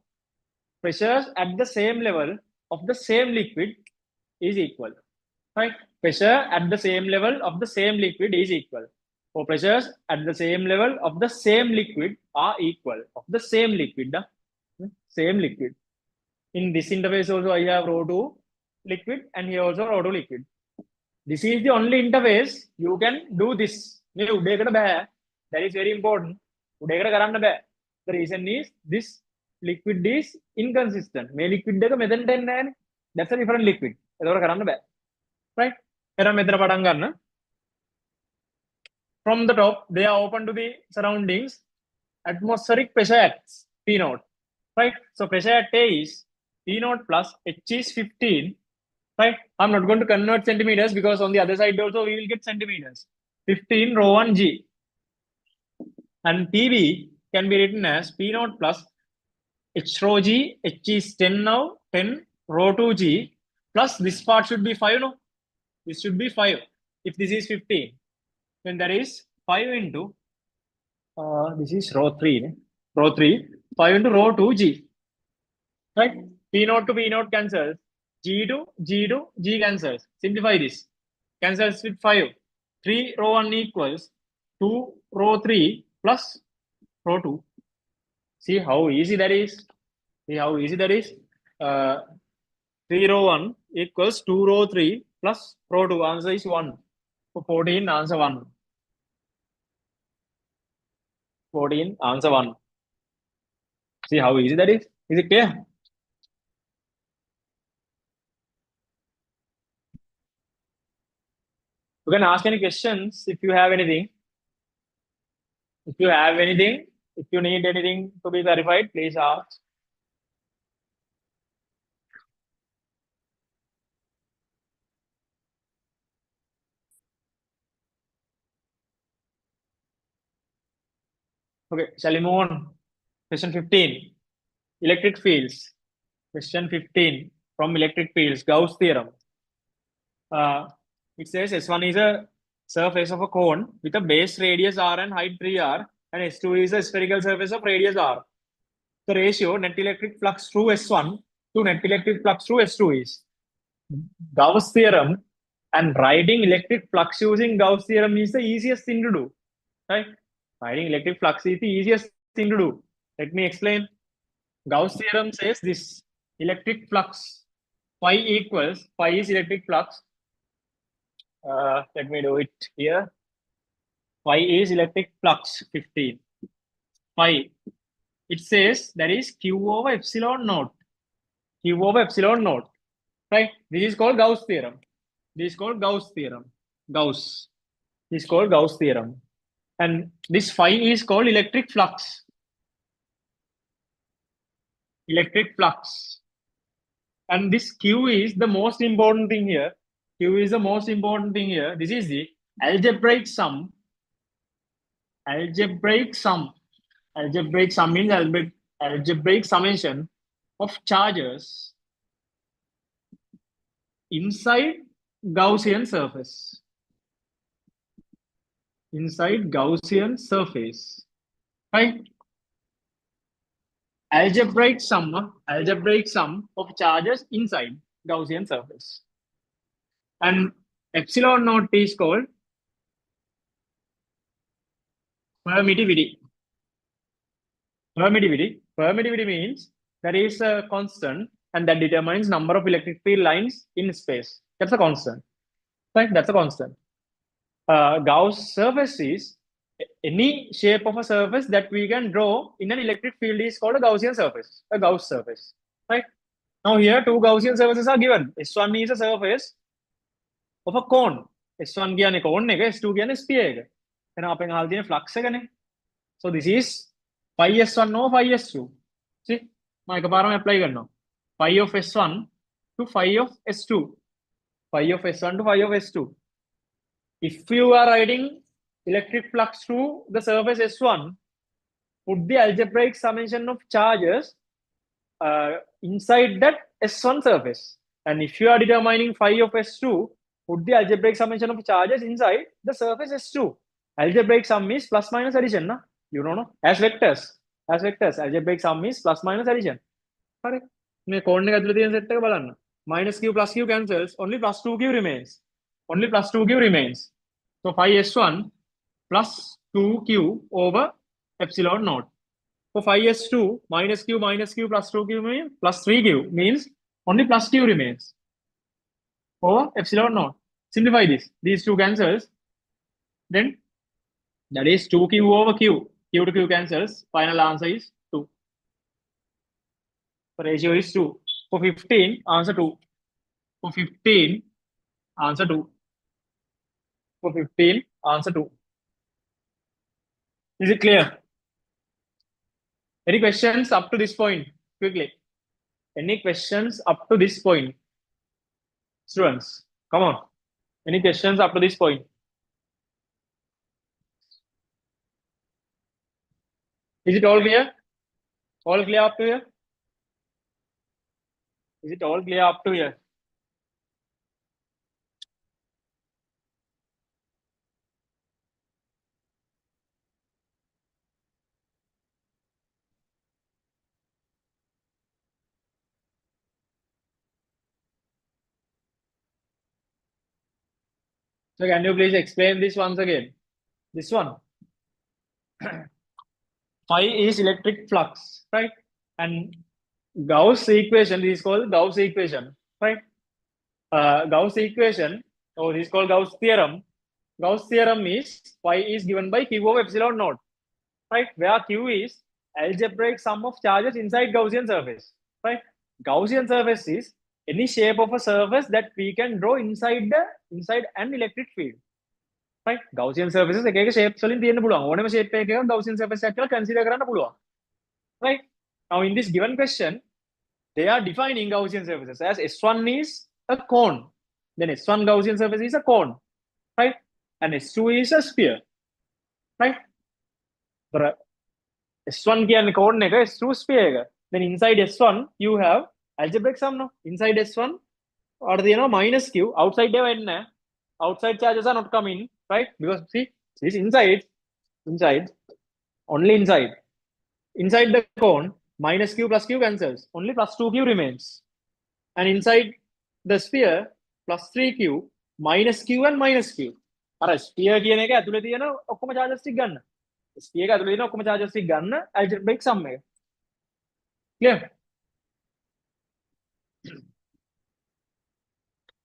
[SPEAKER 1] pressures at the same level of the same liquid is equal. Right? Pressure at the same level of the same liquid is equal. So pressures at the same level of the same liquid are equal. Of the same liquid, same liquid. In this interface also I have rho 2 liquid and here also rho 2 liquid. This is the only interface you can do this. That is very important. The reason is this liquid is inconsistent. That's a different liquid. Right? From the top, they are open to the surroundings. Atmospheric pressure at P naught. Right? So pressure at A is P naught plus H is 15. Right? I'm not going to convert centimeters because on the other side also we will get centimeters. 15 rho 1 G. And PB can be written as P naught plus H rho G. H is 10 now. 10 rho 2 G. Plus this part should be 5, no? This should be 5. If this is 15, then that is 5 into, this is rho 3. Rho 3. 5 into rho 2 G. Right? P naught to P naught cancels. G cancels. Simplify this. Cancels with 5. 3 row 1 equals 2 row 3 plus row 2. See how easy that is. See how easy that is. Uh, 3 row 1 equals 2 row 3 plus row 2. Answer is 1. So 14, answer 1. 14, answer 1. See how easy that is. Is it clear? You can ask any questions if you have anything. If you have anything, if you need anything to be clarified, please ask. Okay, shall we move on? Question 15. Electric fields. Question 15 from electric fields. Gauss theorem. Uh, it says S1 is a surface of a cone with a base radius r and height 3r, and S2 is a spherical surface of radius r. The ratio net electric flux through S1 to net electric flux through S2 is Gauss theorem, and writing electric flux using Gauss theorem is the easiest thing to do. Right? Writing electric flux is the easiest thing to do. Let me explain. Gauss theorem says this: electric flux phi is electric flux. Let me do it here. Phi is electric flux 15. Phi. It says that is Q over epsilon naught. Q over epsilon naught. Right? This is called Gauss theorem. This is called Gauss theorem. Gauss. This is called Gauss theorem. And this phi is called electric flux. Electric flux. And this Q is the most important thing here. Q is the most important thing here. This is the algebraic sum. Algebraic sum. Algebraic sum means algebraic summation of charges inside Gaussian surface. Inside Gaussian surface. Right? Algebraic sum of charges inside Gaussian surface. And epsilon naught is called permittivity. Permittivity means there is a constant and that determines number of electric field lines in space. That's a constant. Right? That's a constant. Gauss surface is any shape of a surface that we can draw in an electric field is called a Gaussian surface, a Gauss surface. Right? Now here two Gaussian surfaces are given. S1 is a surface of a cone. S1 කියන්නේ cone එක, S2 කියන්නේ sphere එක. එහෙනම් අපෙන් අහලා තියෙන flux එකනේ. So this is phi S1 over phi S2. See? මම එකපාරම apply කරනවා. Phi of S1 to phi of S2. Phi of S1 to phi of S2. If you are writing electric flux through the surface S1, put the algebraic summation of charges inside that S1 surface. And if you are determining phi of S2, put the algebraic summation of charges inside the surface S2. Algebraic sum is plus minus addition. Na? You don't know. As vectors. As vectors. Algebraic sum is plus minus addition. හරි. මේ කෝන් එක ඇතුලේ තියෙන set එක බලන්න. minus q plus q cancels. Only plus 2q remains. Only plus 2q remains. So phi S1 plus 2q over epsilon naught. For phi S2 minus q plus 2q means plus 3q means only plus q remains over epsilon naught. Simplify this. These two cancels. Then that is 2q over q. Q to q cancels. Final answer is 2. The ratio is 2. For 15, answer 2. For 15, answer 2. For 15, answer 2. Is it clear? Any questions up to this point? Quickly. Any questions up to this point? Students, come on. Any questions up to this point? Is it all clear? All clear up to here? Is it all clear up to here? So can you please explain this once again? This one. Phi is electric flux, right? And Gauss equation is called Gauss equation, right? Gauss equation, or this is called Gauss theorem. Gauss theorem is phi is given by Q of epsilon naught, right? Where Q is algebraic sum of charges inside Gaussian surface, right? Gaussian surface is any shape of a surface that we can draw inside an electric field, right? Gaussian surfaces එක එක shapes වලින් තියෙන්න පුළුවන්. ඕනෑම shape එකක Gaussian surface එකක් කියලා consider කරන්න පුළුවන්, right? Now in this given question, they are defining Gaussian surfaces as S1 is a cone. Then S1 Gaussian surface is a cone, right? And S2 is a sphere, right? But S1 කියන්නේ cone එක, S2 sphere එක. Then inside S1 you have algebraic sum, no? Inside S1 or the minus Q. Outside there එන්නේ. Outside charges are not coming, right? Because see, this inside, only inside. Inside the cone, minus Q plus Q cancels. Only plus 2Q remains. And inside the sphere, plus 3Q, minus Q and minus Q. අර sphere කියන එක ඇතුලේ තියෙන ඔක්කොම charges ටික ගන්න. Sphere එක ඇතුලේ තියෙන ඔක්කොම charges ටික ගන්න algebraic sum එක. Clear?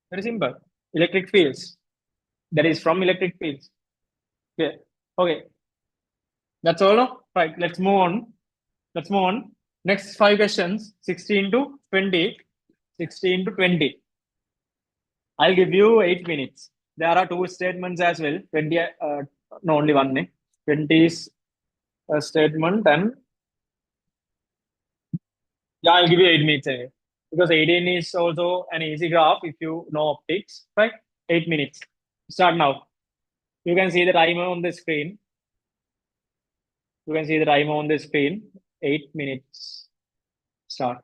[SPEAKER 1] Very simple. Electric fields. That is from electric fields. Clear? Okay. That's all, no? Right. Let's move on. Let's move on. Next 5 questions, 16 to 20. 16 to 20. I'll give you 8 minutes. There are 2 statements as well. 20, no, only one. 20 is a statement, and yeah, I'll give you 8 minutes anyway. Because 18 is also an easy graph if you know optics, right? 8 minutes. Start now. You can see the timer on the screen. You can see the timer on the screen. 8 minutes. Start.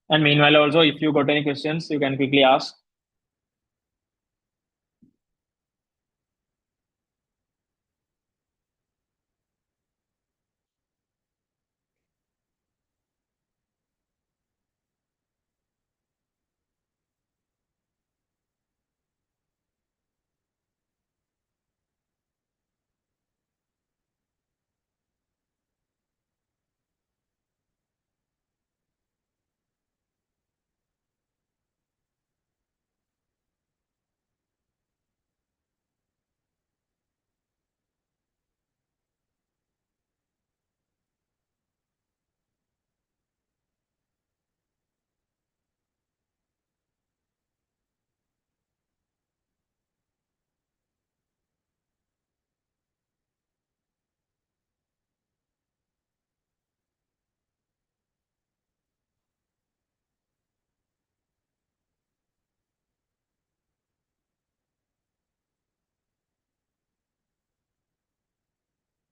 [SPEAKER 1] And meanwhile, also, if you got any questions, you can quickly ask.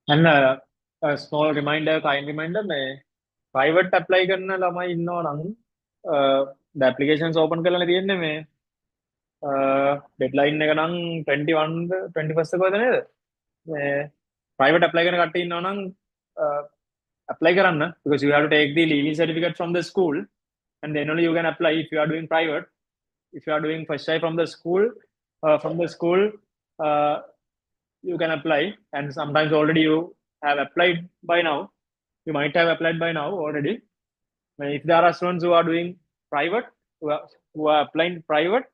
[SPEAKER 1] And a small reminder, kind reminder, private apply කරන ළමයි ඉන්නවා නම් the applications open කරලා තියෙන්නේ මේ deadline එක නම් 21 21st කොහෙද නේද මේ private apply කරන කට්ටිය ඉන්නවා නම් apply කරන්න, because you have to take the leaving certificate from the school and then only you can apply if you are doing private. If you are doing first time from the school, uh, you can apply, and sometimes already you have applied by now. You might have applied by now already. If there are students who are doing private, who are applying private,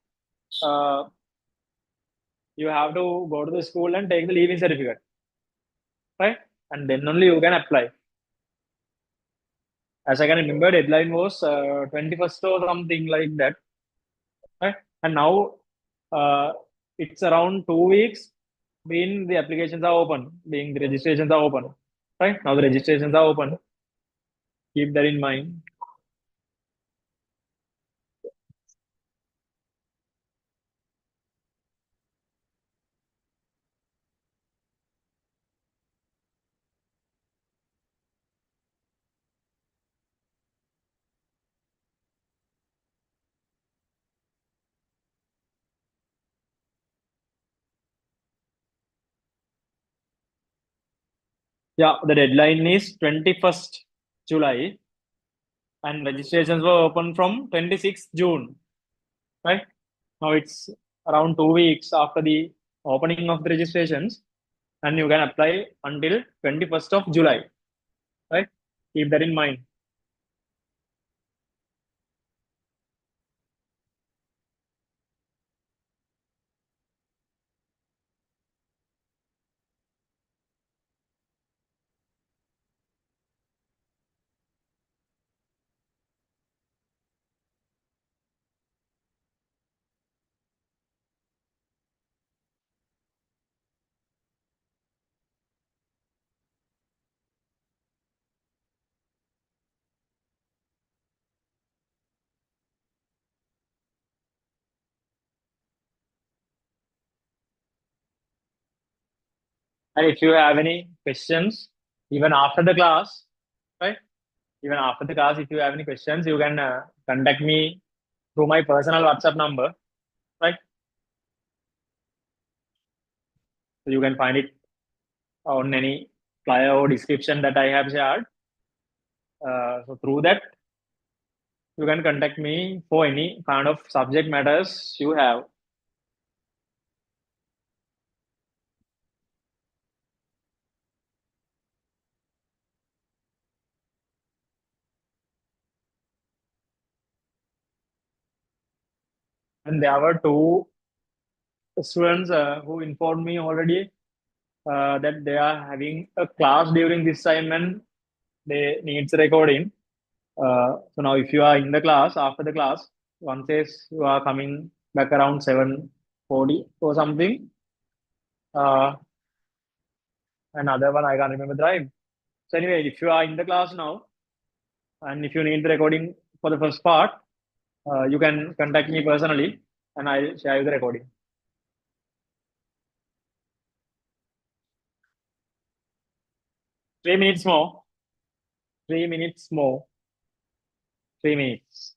[SPEAKER 1] you have to go to the school and take the leaving certificate, right? And then only you can apply. As I can remember, deadline was 21st or something like that, right? And now it's around 2 weeks being the applications are open, being the registrations are open, right? Now the registrations are open. Keep that in mind. Yeah, the deadline is 21st July, and registrations were open from 26th June, right? Now it's around 2 weeks after the opening of the registrations, and you can apply until 21st of July, right? Keep that in mind. And if you have any questions, even after the class, right? Even after the class, if you have any questions, you can contact me through my personal WhatsApp number, right? So you can find it on any flyer or description that I have shared. So through that, you can contact me for any kind of subject matters you have. And there were two students who informed me already that they are having a class during this time and they needs recording. So now if you are in the class, after the class, one says you are coming back around 7:40 or something. Uh, Another one I can't remember the time. So anyway, if you are in the class now and if you need the recording for the first part, you can contact me personally and I'll share you the recording. 3 minutes more. 3 minutes more. 3 minutes.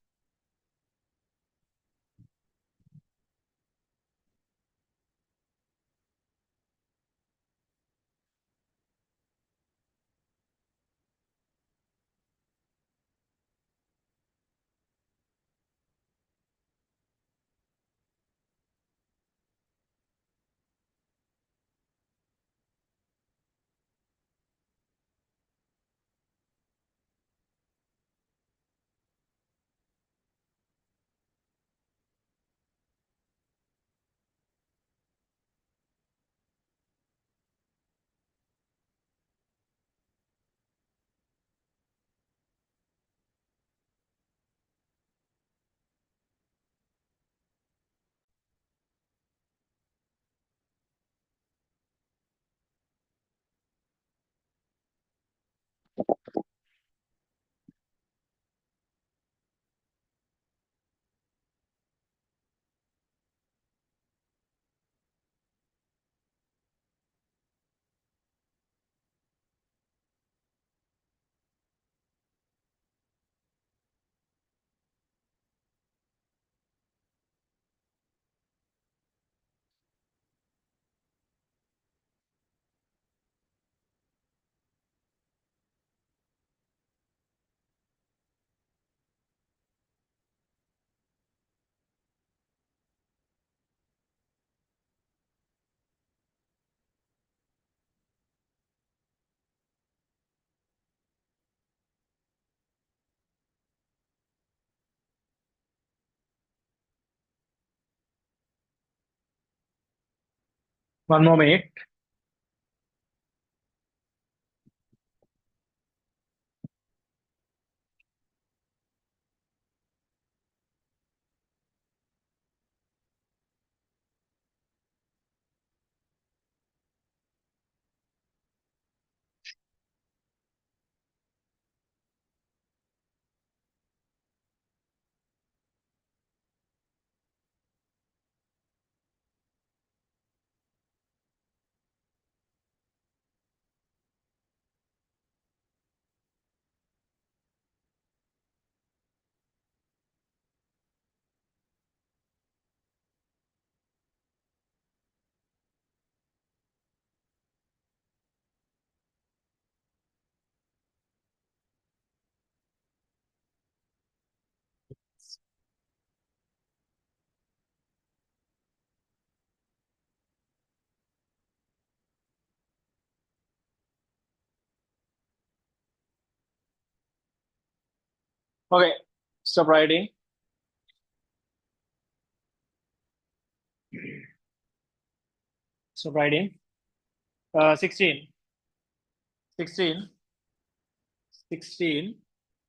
[SPEAKER 1] One more minute. Okay, stop writing. Stop writing. 16. 16. 16.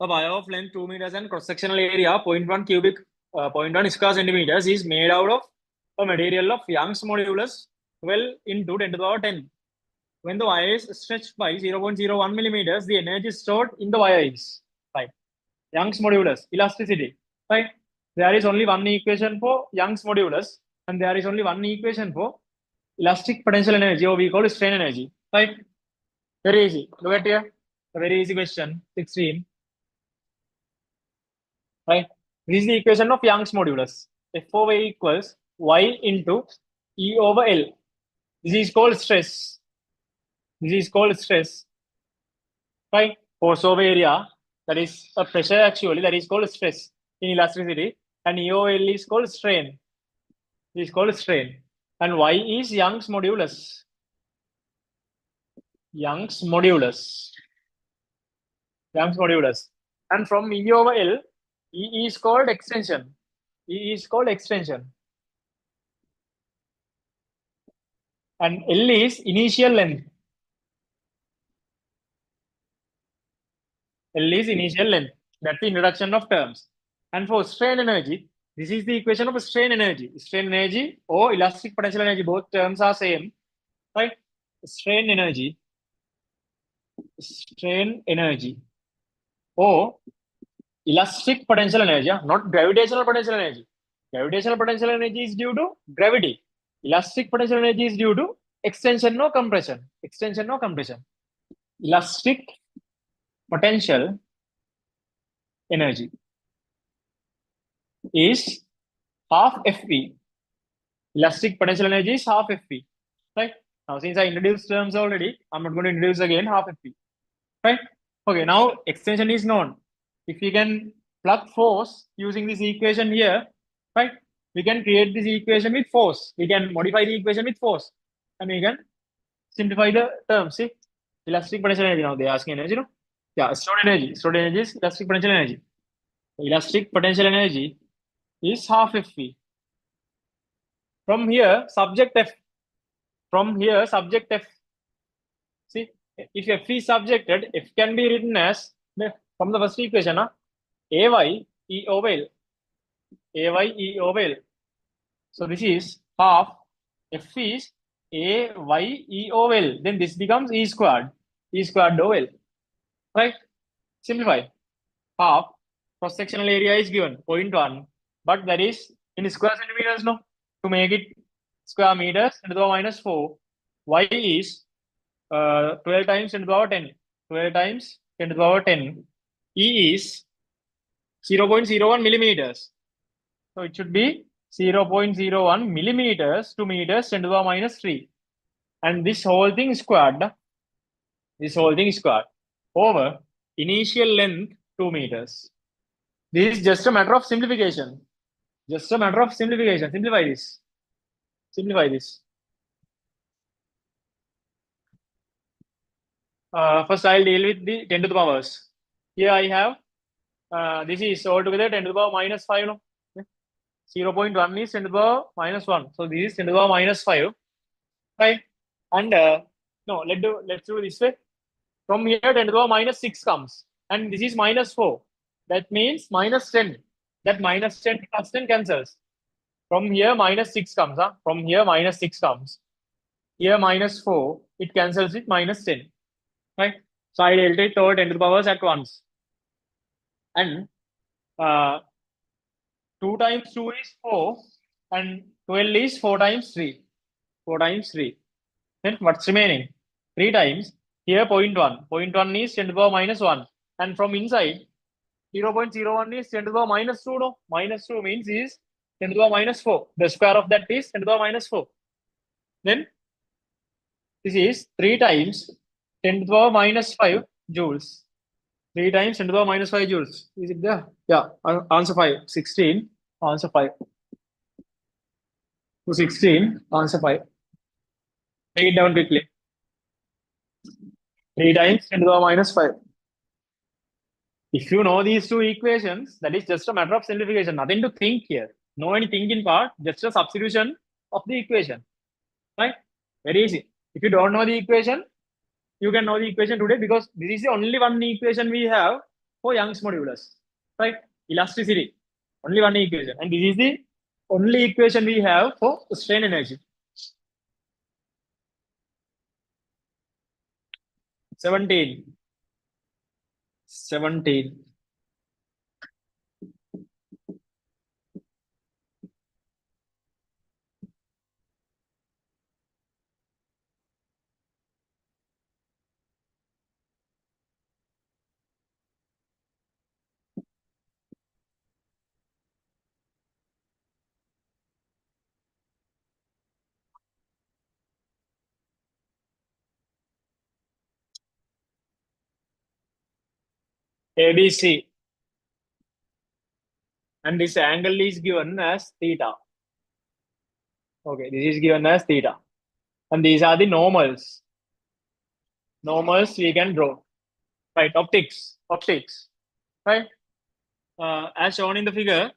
[SPEAKER 1] A wire of length 2 meters and cross-sectional area 0.1 cubic, 0.1 square centimeters is made out of a material of Young's modulus 12 into 10 to the power 10. When the wire is stretched by 0.01 millimeters, the energy stored in the wire is, right? Young's modulus, elasticity, right? There is only one equation for Young's modulus, and there is only one equation for elastic potential energy, or we call it strain energy, right? Very easy. Look at here. A very easy question. 16. Right? This is the equation of Young's modulus. F over A equals Y into E over L. This is called stress. This is called stress. Right? Force over area, that is a pressure actually, that is called stress in elasticity. And E over L is called strain. This is called strain. And Y is Young's modulus. Young's modulus. Young's modulus. And from E over L, E is called extension. E is called extension. And L is initial length. L is initial length. That's the introduction of terms. And for strain energy, this is the equation of strain energy. Strain energy or elastic potential energy, both terms are same, right? Strain energy or elastic potential energy, not gravitational potential energy. Gravitational potential energy is due to gravity. Elastic potential energy is due to extension or compression. Extension or compression. Elastic potential energy is half Fp. Elastic potential energy is half Fp. Right? Now, since I introduced terms already, I'm not going to introduce again half Fp. Right? Okay, now extension is known. If we can plug force using this equation here, right? We can create this equation with force. We can modify the equation with force. And we can simplify the term. See? Elastic potential energy. Now they're asking energy, no? Yeah, stored energy. Stored energy is elastic potential energy. Elastic potential energy is half Fp. From here, subject F. From here, subject F. See, if F is subjected, F can be written as, from the first equation, Ay E over L. Ay E over L. So this is half F is Ay E over L. Then this becomes E squared. E squared over L. Right? Simplify. Half cross-sectional area is given 0.1, but that is in square centimeters, no? To make it square meters 10 to the power minus 4. Y is 12 times 10 to the power 10. 12 times 10 to the power 10. E is 0.01 millimeters. So it should be 0.01 millimeters to meters 10 to the power minus 3. And this whole thing squared. This whole thing squared over initial length 2 meters. This is just a matter of simplification. Just a matter of simplification. Simplify this. Simplify this. First, I'll deal with the 10 to the powers. Here I have, this is altogether 10 to the power minus 5. No? 0.1 is 10 to the power minus 1. So this is 10 to the power minus 5. Right? And no, let's do this way. From here, 10 to the power minus 6 comes. And this is minus 4. That means minus 10. That minus 10 plus 10 cancels. From here, minus 6 comes. From here, minus 6 comes. Here, minus 4. It cancels with minus 10. Right? So I delta it over 10 to the powers at once. And 2 times 2 is 4. And 12 is 4 times 3. 4 times 3. Then what's remaining? 3 times. Here 0.1. 0.1 is 10 to the power minus 1. And from inside, 0.01 is 10 to the power minus 2. No? Minus 2 means is 10 to the power minus 4. The square of that is 10 to the power minus 4. Then this is 3 times 10 to the power minus 5 joules. 3 times 10 to the power minus 5 joules. Is it there? Yeah. Answer 5. 16. Answer 5. So 16. Answer 5. Take it down quickly. 3 times 10 to the power minus 5. If you know these two equations, that is just a matter of simplification. Nothing to think here. No any thinking part, just a substitution of the equation. Right? Very easy. If you don't know the equation, you can know the equation today because this is the only one equation we have for Young's modulus. Right? Elasticity. Only one equation. And this is the only equation we have for strain energy. 17. 17. ABC. And this angle is given as theta. Okay, this is given as theta. And these are the normals. Normals we can draw. Right, optics. Optics. Right? As shown in the figure,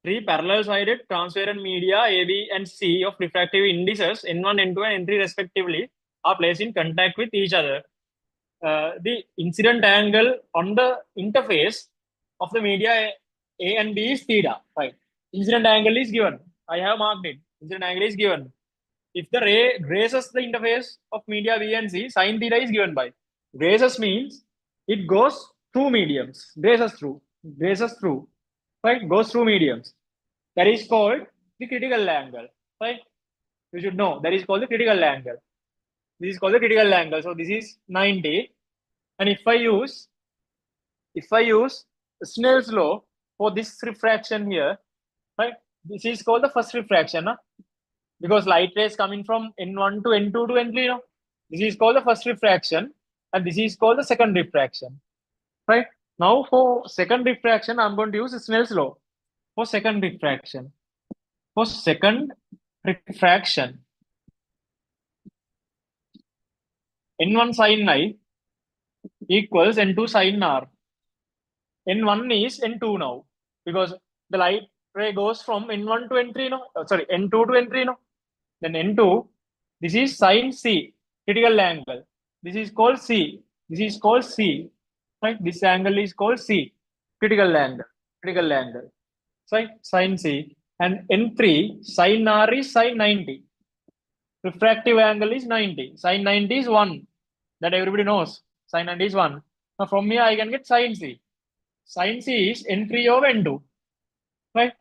[SPEAKER 1] three parallel-sided transparent media A, B, and C of refractive indices N1, N2, and N3 respectively are placed in contact with each other. The incident angle on the interface of the media A and B is theta. Right. Incident angle is given. I have marked it. Incident angle is given. If the ray grazes the interface of media B and C, sin theta is given by. Grazes means it goes through mediums. Grazes through. Grazes through. Right? Goes through mediums. That is called the critical angle. Right? You should know. That is called the critical angle. This is called the critical angle. So this is 90. And if I use Snell's law for this refraction here, right? This is called the first refraction, huh? Because light rays coming from N1 to N2 to N3, this is called the first refraction, and this is called the second refraction, right? Now for second refraction, I'm going to use Snell's law for second refraction. For second refraction, N1 sin I equals N2 sin R. N1 is N2 now because the light ray goes from N1 to N3 now. Sorry, N2 to N3 now. Then N2, this is sin C, critical angle. This is called C. This is called C. Right? This angle is called C, critical angle. Critical angle. Right? Sin C. And N3, sin R is sin 90. Refractive angle is 90. Sin 90 is 1. That everybody knows. Sin 90 is 1. Now from here I can get sin C. Sin C is N3 over N2. Right?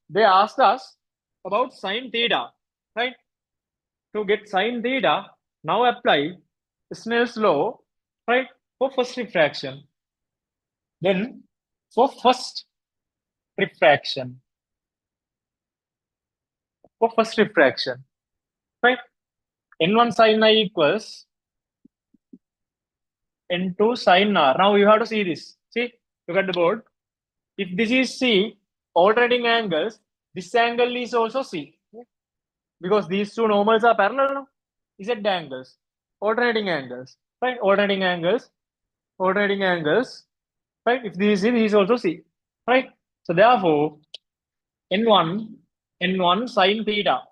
[SPEAKER 1] They asked us about sin theta. Right? To get sin theta, now apply Snell's law, right, for first refraction. Then for first refraction, right, N1 sin I equals N2 sin R. Now you have to see this. See, look at the board. If this is C, alternating angles, this angle is also C. Because these two normals are parallel now. Z angles, alternating angles, right? Alternating angles, right? If this is C, this is also C, right? So therefore, N1, N1 sin theta.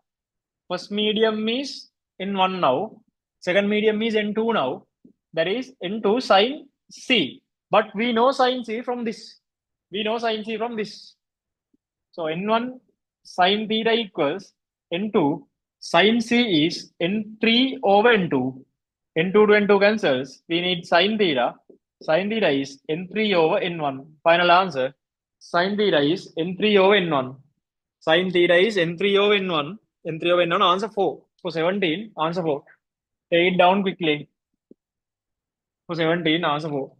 [SPEAKER 1] First medium is N1 now. Second medium is N2 now. That is N2 sin C. But we know sin C from this. We know sin C from this. So N1 sin theta equals N2 sin C is N3 over N2. N2 to N2 cancels. We need sin theta. Sin theta is N3 over N1. Final answer. Sin theta is N3 over N1. Sin theta is N3 over N1. N3 over N1. Answer 4. For 17, answer 4. Take it down quickly. For 17, answer 4.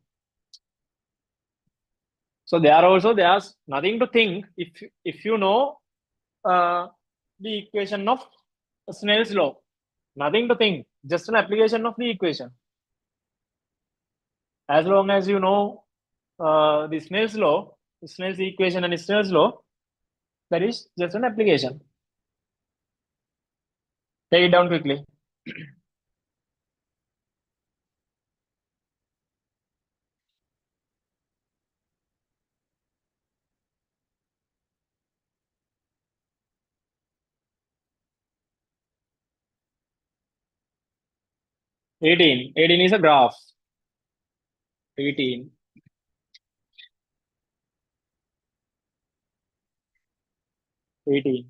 [SPEAKER 1] So there's nothing to think if you know the equation of Snell's law. Nothing to think, just an application of the equation. As long as you know the Snell's law, Snell's equation and Snell's law, that is just an application. Take it down quickly. 18. 18 is a graph. 18. 18.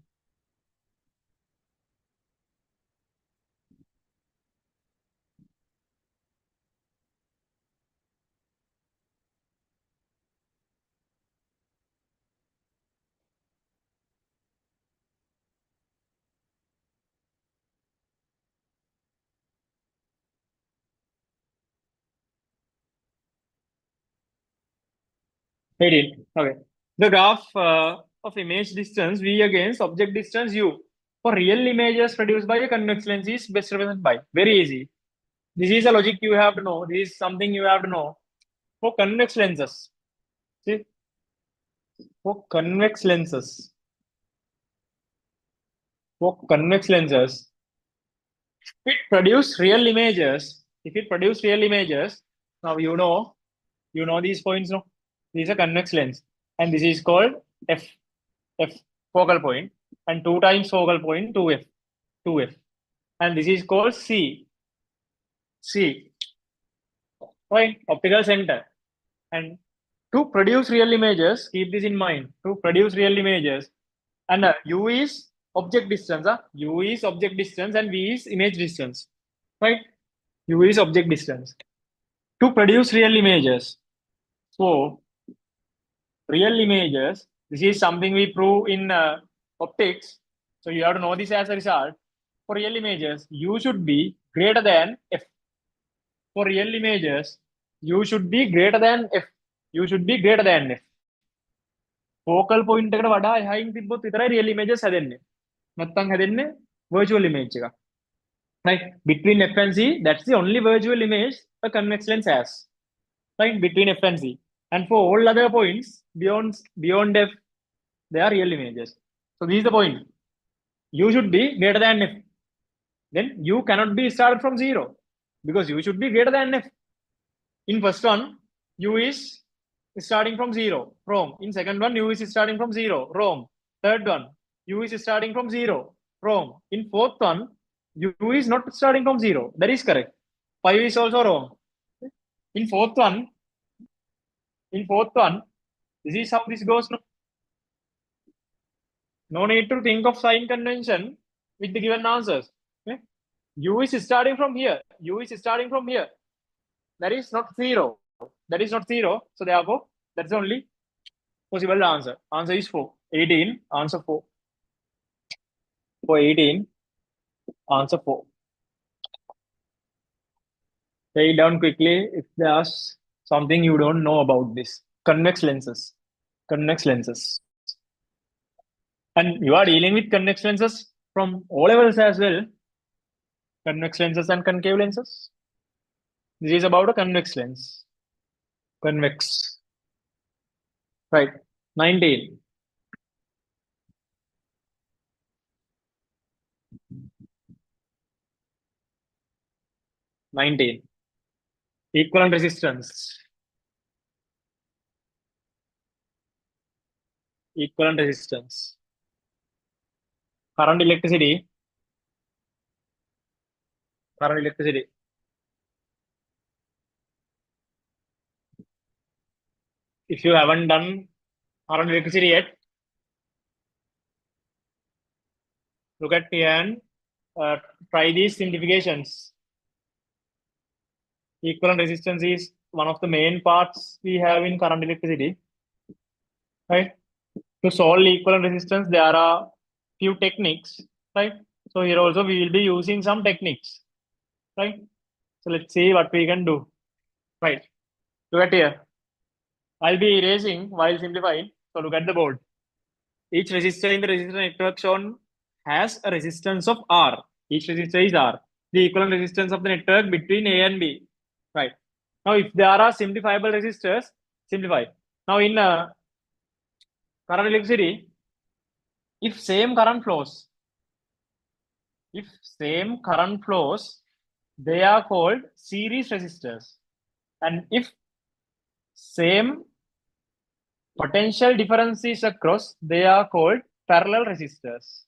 [SPEAKER 1] 18. Okay. The graph of image distance V against object distance U for real images produced by a convex lens is best represented by. Very easy. This is a logic you have to know. This is something you have to know. For convex lenses, see, for convex lenses, for convex lenses, if it produce real images, if it produce real images, now you know these points, no? This is a convex lens, and this is called F, F focal point, and 2 times focal point 2F, 2F, and this is called C, C, right? Optical center. And to produce real images, keep this in mind. To produce real images, and U is object distance. U is object distance, and V is image distance, right? U is object distance. To produce real images, so real images, this is something we prove in optics. So you have to know this as a result. For real images, U should be greater than F. For real images, U should be greater than F. U should be greater than F. Focal point එකට වඩා එහායින් තිබ්බොත් විතරයි real images හැදෙන්නේ. නැත්තම් හැදෙන්නේ virtual image එක. Right? Between F and C, that's the only virtual image a convex lens has. Right? Between F and C. And for all other points beyond F, they are real images. So this is the point. U should be greater than F. Then U cannot be started from 0 because U should be greater than F. In first one, U is starting from 0, Rome. In second one, U is starting from 0, Rome. Third one, U is starting from 0, Rome. In fourth one, U is not starting from 0. That is correct. 5 is also wrong. In fourth one, this is how this goes. No need to think of sign convention with the given answers. Okay? U is starting from here. U is starting from here. That is not 0. That is not 0. So therefore, that's the only possible answer. Answer is 4. 18. Answer 4. For 18, answer 4. Write down quickly if there's something you don't know about this. Convex lenses. Convex lenses. And you are dealing with convex lenses from O levels as well. Convex lenses and concave lenses. This is about a convex lens. Convex. Right. 19. 19. Equivalent resistance. Equivalent resistance. Current electricity. Current electricity. If you haven't done current electricity yet, look at here and try these simplifications. Equivalent resistance is one of the main parts we have in current electricity. Right? To solve equivalent resistance, there are few techniques. Right? So here also we will be using some techniques. Right? So let's see what we can do. Right? Look at here. I'll be erasing while simplifying. So look at the board. Each resistor in the resistor network shown has a resistance of R. Each resistor is R. The equivalent resistance of the network between A and B. Right. Now, if there are simplifiable resistors, simplify. Now, in current electricity, if same current flows, they are called series resistors. And if same potential difference is across, they are called parallel resistors.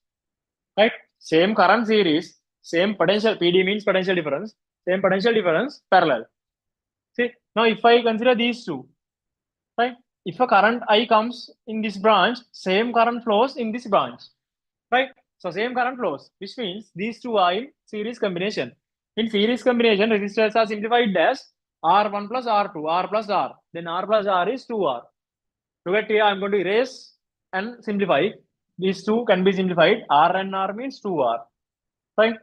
[SPEAKER 1] Right? Same current series, same potential, PD means potential difference. same potential difference, parallel. See, now if I consider these two, right? If a current I comes in this branch, same current flows in this branch, right? So same current flows, which means these two are in series combination. In series combination, resistors are simplified as R1 plus R2, R plus R. Then R plus R is 2R. To get here, I'm going to erase and simplify. These two can be simplified. R and R means 2R, right?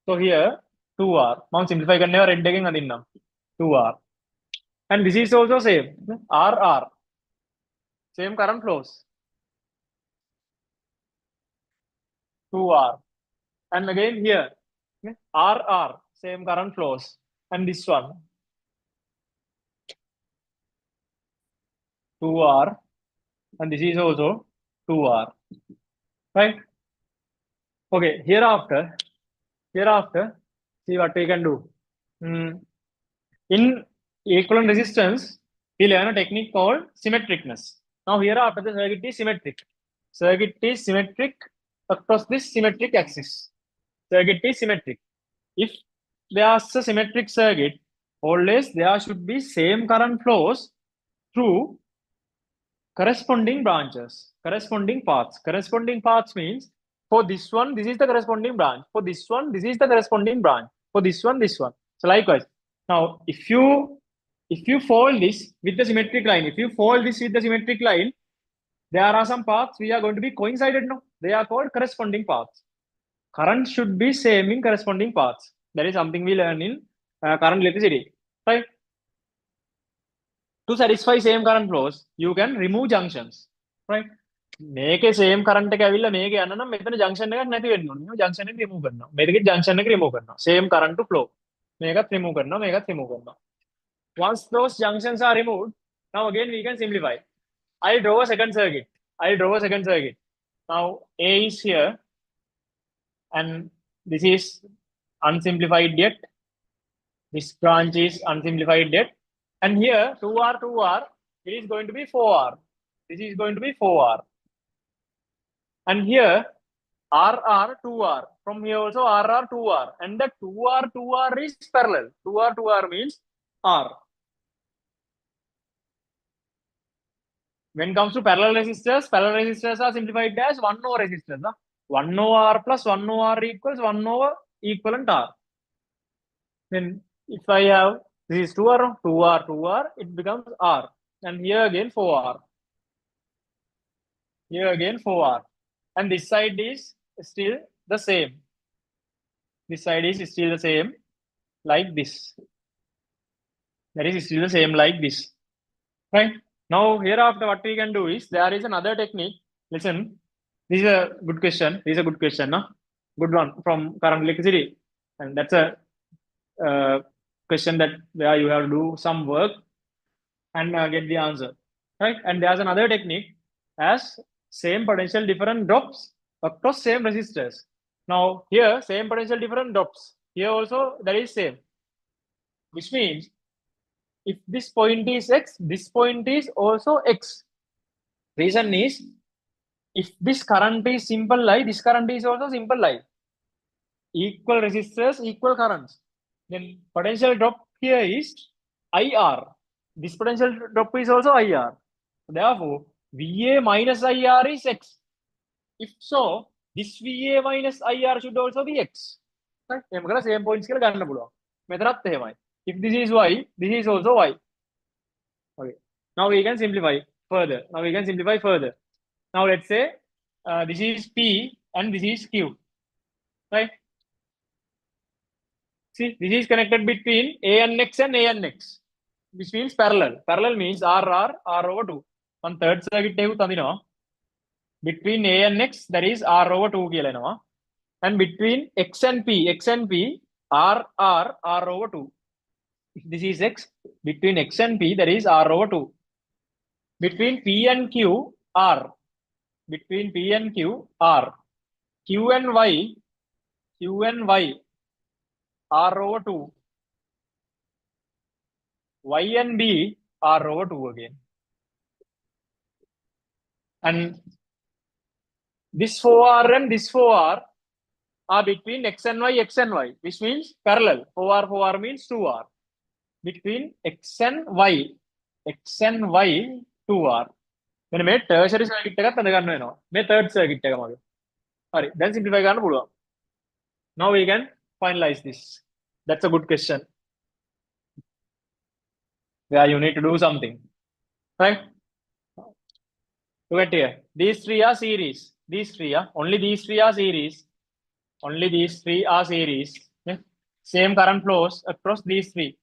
[SPEAKER 1] So here 2R. Now simplify can never end again 2R. And this is also same. R. Same current flows. 2R. And again here, R. Same current flows. And this one, 2R. And this is also 2R. Right? Okay, hereafter, see what we can do. In equivalent resistance, we learn a technique called symmetricness. Now hereafter the circuit is symmetric. Circuit is symmetric across this symmetric axis. Circuit is symmetric. If there's a symmetric circuit, always there should be same current flows through corresponding branches, corresponding paths. Corresponding paths means for this one, this is the corresponding branch. For this one, this is the corresponding branch. For this one, this one. So likewise. Now, if you fold this with the symmetric line, if you fold this with the symmetric line, there are some paths we are going to be coincided. No, they are called corresponding paths. Current should be same in corresponding paths. That is something we learn in current electricity, right? To satisfy same current flows, you can remove junctions, right? Make a same current එක ඇවිල්ලා මේක යන්න නම් මෙතන junction එකක් නැති වෙන්න ඕනේ. මේ junction එක remove කරනවා. මේකේ junction එක remove කරනවා. Same current to flow. මේකත් remove කරනවා, මේකත් remove කරනවා. Once those junctions are removed, now again we can simplify. I'll draw a second circuit. Now A is here and this is unsimplified yet. This branch is unsimplified yet. And here 2R, it is going to be 4R. This is going to be 4R. And here R, 2R. From here also R, 2R. And the 2R is parallel. 2R means R. When it comes to parallel resistors are simplified as 1 over resistors. 1 over R plus 1 over R equals 1 over equivalent R. Then if I have this is 2R, it becomes R. And here again 4R. Here again 4R. And this side is still the same. This side is still the same like this. That is still the same like this. Right? Now hereafter what we can do is there is another technique. Listen, this is a good question. No? Good one from current electricity. And that's a question that where you have to do some work and get the answer, right? And there's another technique as same potential different drops across same resistors. Now here same potential different drops. Here also that is same, which means if this point is X, this point is also X. Reason is if this current is simple line, this current is also simple line. Equal resistors, equal currents. Then potential drop here is IR. This potential drop is also IR. Therefore, VA minus IR is X. If so, this VA minus IR should also be X. Right? Same points. If this is Y, this is also Y. Okay. Now we can simplify further. Now let's say this is P and this is Q. Right? See, this is connected between A and X, which means parallel. Parallel means R over 2. On third circuit, between A and X, that is R over 2. And between X and P, R over 2. If this is X, between X and P, that is R over 2. Between P and Q, R. Q and Y, R over 2. Y and B, R over 2 again. And this 4R and this 4R, are between x and y, which means parallel. 4R means 2R. Between x and y, 2R. Then මේ tertiary circuit එකත් අඳ ගන්න වෙනවා. මේ third circuit එක මගේ. හරි. දැන් simplify කරන්න පුළුවන්. Now we can finalize this. That's a good question. Where you need to do something. Right? Look at here. These three are series. These three are only these three are series. Only these three are series. Okay? Same current flows across these three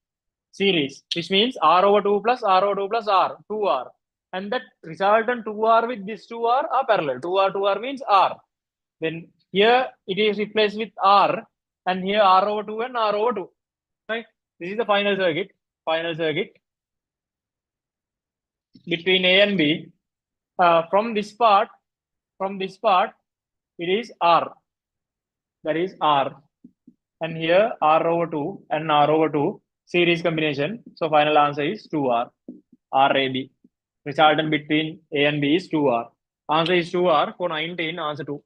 [SPEAKER 1] series, which means R over 2 plus R over 2 plus R, 2R. And that resultant 2R with this 2R are parallel. 2R means R. Then here it is replaced with R, and here R over 2 and R over 2. Right? This is the final circuit. Final circuit between A and B. From this part, it is R. That is R. And here R over 2 and R over 2 series combination. So final answer is 2R. RAB. Resultant between A and B is 2R. Answer is 2R. For 19, answer 2.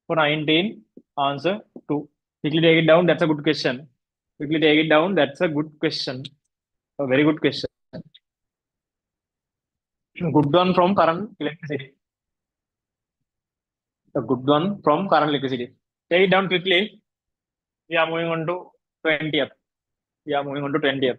[SPEAKER 1] For 19, answer 2. Quickly take it down. That's a good question. Quickly take it down. That's a good question. A very good question. Good one from current electricity. A good one from current electricity. Take it down quickly. We are moving on to 20th. We are moving on to 20th.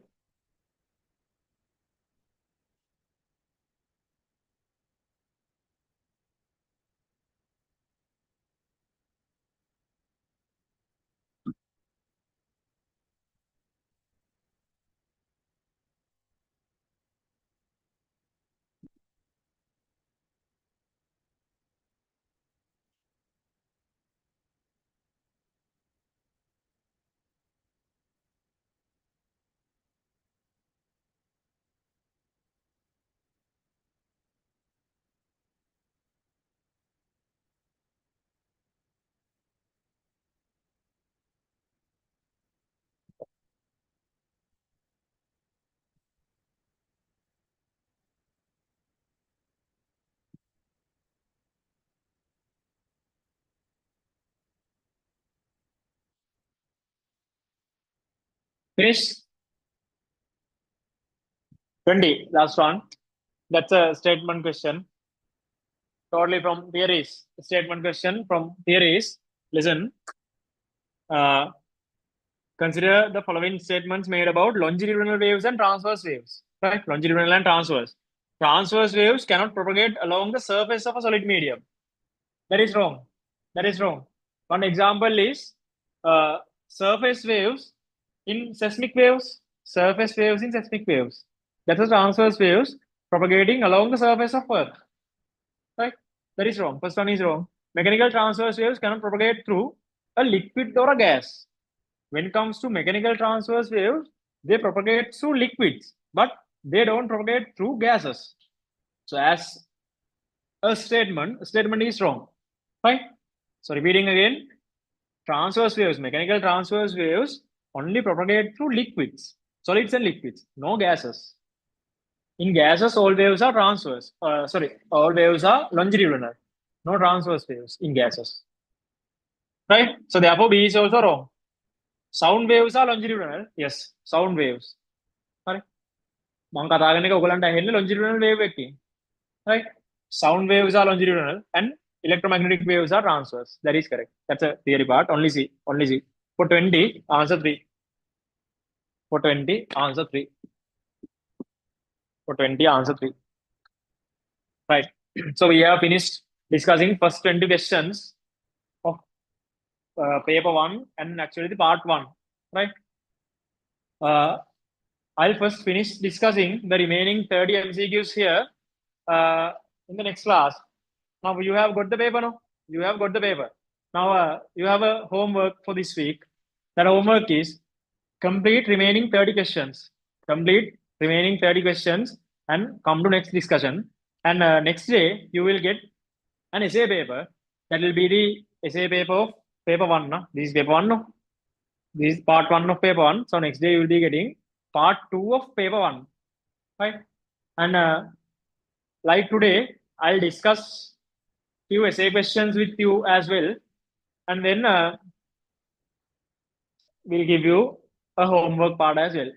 [SPEAKER 1] Finish. 20. Last one. That's a statement question. Totally from theories. Statement question from theories. Listen. Consider the following statements made about longitudinal waves and transverse waves. Right? Longitudinal and transverse. Transverse waves cannot propagate along the surface of a solid medium. That is wrong. That is wrong. One example is surface waves in seismic waves. Surface waves in seismic waves. That is transverse waves propagating along the surface of Earth. Right? That is wrong. First one is wrong. Mechanical transverse waves cannot propagate through a liquid or a gas. When it comes to mechanical transverse waves, they propagate through liquids, but they don't propagate through gases. So as a statement is wrong. Right? So repeating again, transverse waves, mechanical transverse waves only propagate through liquids, solids and liquids, no gases. In gases, all waves are transverse. All waves are longitudinal. No transverse waves in gases. Right? So therefore, B is also wrong. Sound waves are longitudinal. Yes, sound waves. Right? මම කතා කරන එක ඔයගලන්ට ඇහෙන්නේ longitudinal wave එකකින්. Right? Sound waves are longitudinal and electromagnetic waves are transverse. That is correct. That's a theory part. Only C. Only C. For 20, answer 3. For 20, answer 3. For 20, answer 3. Right. So we have finished discussing first 20 questions of paper 1 and actually the part 1. Right. I'll first finish discussing the remaining 30 MCQs here in the next class. Now you have got the paper, no? You have got the paper. Now you have a homework for this week. That homework is complete remaining 30 questions. Complete remaining 30 questions and come to next discussion. And next day you will get an essay paper. That will be the essay paper of paper 1. No? This is paper 1. No? This is part 1 of paper 1. So next day you will be getting part 2 of paper 1. Right? And like today, I'll discuss few essay questions with you as well. And then will give you a homework part as well.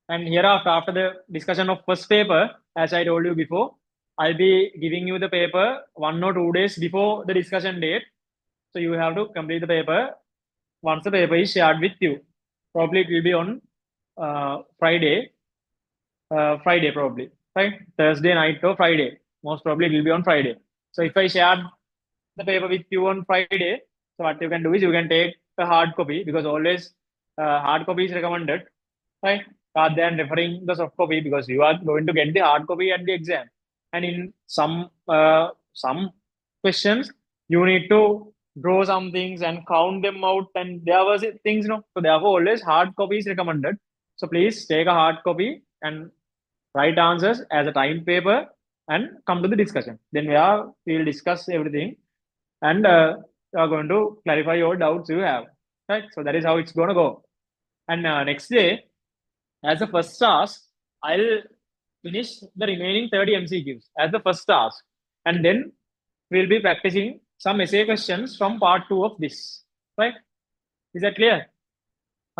[SPEAKER 1] And hereafter, after the discussion of first paper, as I told you before, I'll be giving you the paper 1 or 2 days before the discussion date. So you have to complete the paper once the paper is shared with you. Probably it will be on Friday, Friday probably, right? Thursday night or Friday. Most probably it will be on Friday. So if I share the paper with you on Friday, so what you can do is you can take a hard copy because always hard copy is recommended, right? Rather than referring the soft copy because you are going to get the hard copy at the exam. And in some questions, you need to draw some things and count them out. And there was things, no. So therefore, always hard copy is recommended. So please take a hard copy and write answers as a time paper and come to the discussion. Then we will discuss everything and you are going to clarify your doubts you have. Right. So that is how it's going to go. And next day, as the first task, I'll finish the remaining 30 MCQs as the first task. And then we'll be practicing some essay questions from part two of this. Right? Is that clear?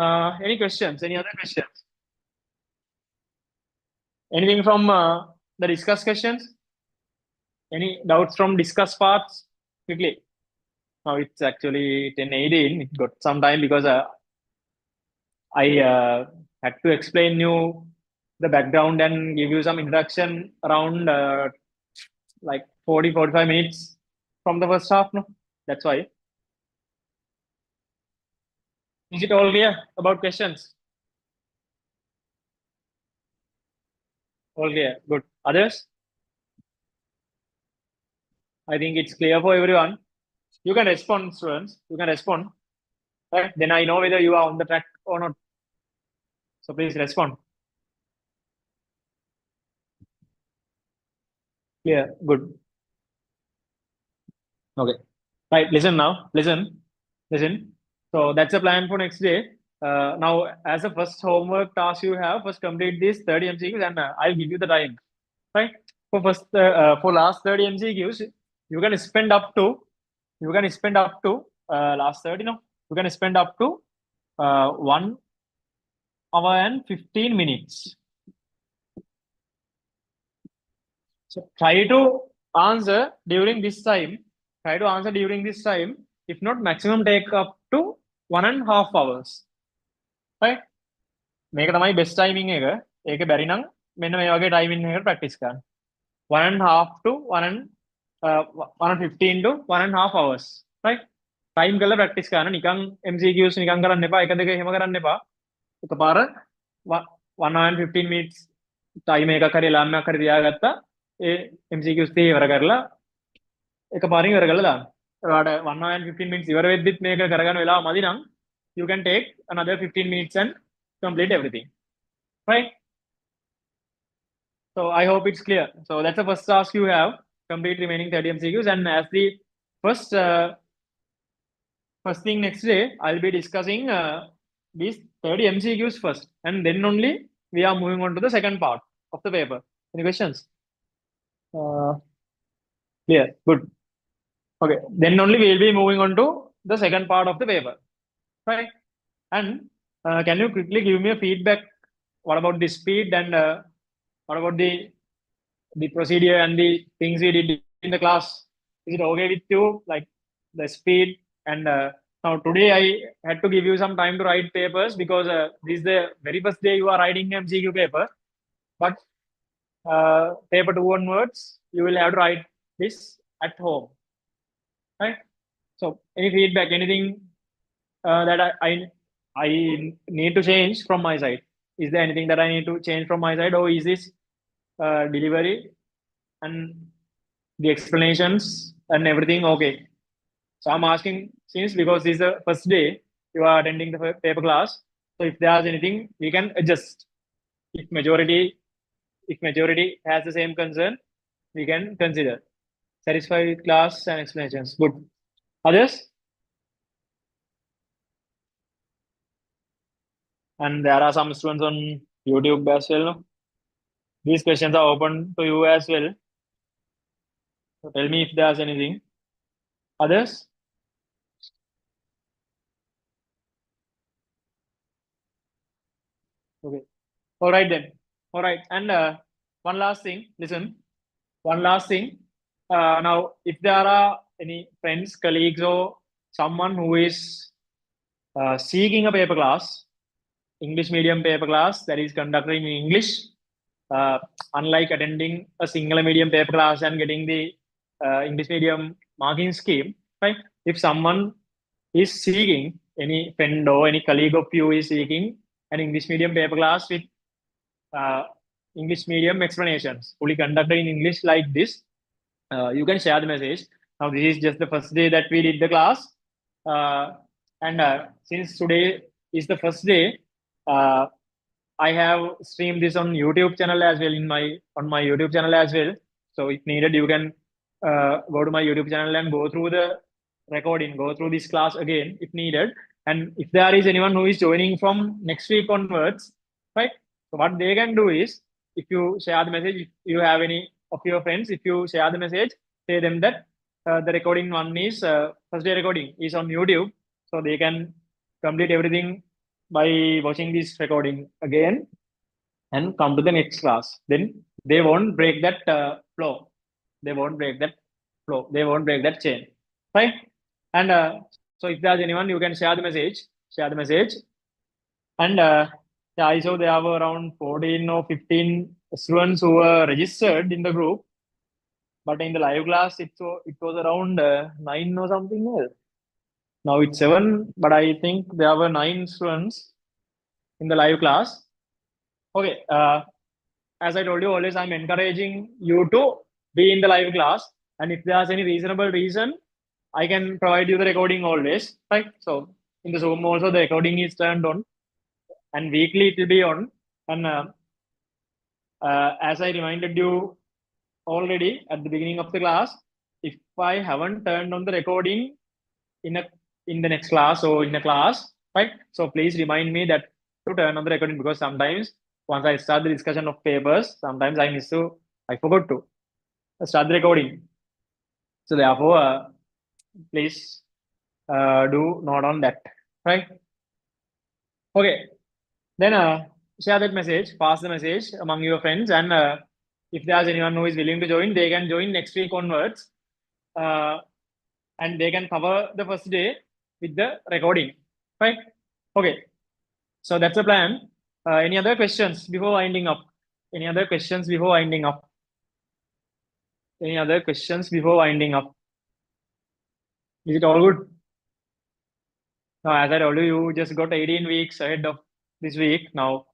[SPEAKER 1] Any questions? Any other questions? Anything from the discuss questions? Any doubts from discuss parts? Quickly. Now it's actually 10:18. It got some time because I had to explain you the background and give you some introduction around like 40-45 minutes from the first half. No, that's why. Is it all clear about questions? All clear. Good. Others? I think it's clear for everyone. You can respond, students. You can respond. Right? Then I know whether you are on the track or not. So please respond. Clear. Good. Okay. Right. Listen now. Listen. Listen. So that's the plan for next day. Now, as a first homework task you have, first complete these 30 MCQs and I'll give you the time. Right? For last 30 MCQs, you can spend up to last 30 no, you can spend up to 1 hour and 15 minutes. So try to answer during this time. Try to answer during this time. If not, maximum take up to 1.5 hours. Right? මේක තමයි best timing එක. ඒක බැරි නම් මෙන්න මේ වගේ timing එකකට practice කරන්න. 1.5 to 1:15 to 1.5 hours. Right? Time කරලා practice කරන්න. නිකන් MCQs නිකන් කරන්න එපා. එක දෙක එහෙම කරන්න එපා. එකපාර 1 hour and 15 minutes time එකක් හරි alarm එකක් හරි තියාගත්තා. ඒ MCQs දී ඉවර කරලා එකපාරින් ඉවර කරලා දාන්න. ඔයාලට 1 hour and 15 minutes ඉවර වෙද්දිත් මේක කරගන්න වෙලාව මදි නම් you can take another 15 minutes and complete everything. Right? So I hope it's clear. So that's the first task you have. Complete remaining 30 MCQs. And as the first first thing next day, I'll be discussing these 30 MCQs first. And then only we are moving on to the second part of the paper. Any questions? Clear. Good. Okay. Then only we will be moving on to the second part of the paper. Right? And can you quickly give me a feedback? What about the speed and what about the procedure and the things we did in the class? Is it okay with you? Like the speed and now today I had to give you some time to write papers because this is the very first day you are writing MCQ paper. But paper 2 onwards, you will have to write this at home. Right? So any feedback, anything that I need to change from my side? Is there anything that I need to change from my side, or is this delivery and the explanations and everything okay? So I'm asking since because this is the first day you are attending the paper class. So if there's anything, we can adjust. If majority has the same concern, we can consider. Satisfied with class and explanations. Good. Others? And there are some students on YouTube as well. No? These questions are open to you as well. So tell me if there's anything. Others? Okay. All right then. All right. And one last thing. Listen. One last thing. Now, if there are any friends, colleagues, or someone who is seeking a paper class, English medium paper class that is conducted in English, uh, unlike attending a single medium paper class and getting the English medium marking scheme, right? If someone is seeking, any friend or any colleague of you is seeking an English medium paper class with uh, English medium explanations, fully conducted in English like this, you can share the message. Now, this is just the first day that we did the class. Uh, and since today is the first day, uh, I have streamed this on YouTube channel as well, in my on my YouTube channel as well. So if needed, you can go to my YouTube channel and go through the recording, go through this class again if needed. And if there is anyone who is joining from next week onwards, right? So what they can do is, if you share the message, if you have any of your friends, if you share the message, say them that the recording one is first day recording is on YouTube, so they can complete everything by watching this recording again and come to the next class. Then they won't break that flow. They won't break that flow. They won't break that chain, right? And so if there's anyone, you can share the message. Share the message. And yeah, I saw there were around 14 or 15 students who were registered in the group. But in the live class, it was around 9 or something else. Now it's 7, but I think there were 9 students in the live class. Okay, as I told you, always I'm encouraging you to be in the live class. And if there's any reasonable reason, I can provide you the recording always, right? So in the Zoom also, the recording is turned on, and weekly it will be on. And as I reminded you already at the beginning of the class, if I haven't turned on the recording in a in the next class or in a class, right? So please remind me that to turn on the recording, because sometimes once I start the discussion of papers, sometimes I forgot to start the recording. So therefore, please do note on that, right? Okay, then share that message, pass the message among your friends, and if there's anyone who is willing to join, they can join next week onwards, uh, and they can cover the first day with the recording, right? Okay, so that's the plan. Any other questions before winding up? Any other questions before winding up? Any other questions before winding up? Is it all good? Now, as I told you, you just got 18 weeks ahead of this week. Now,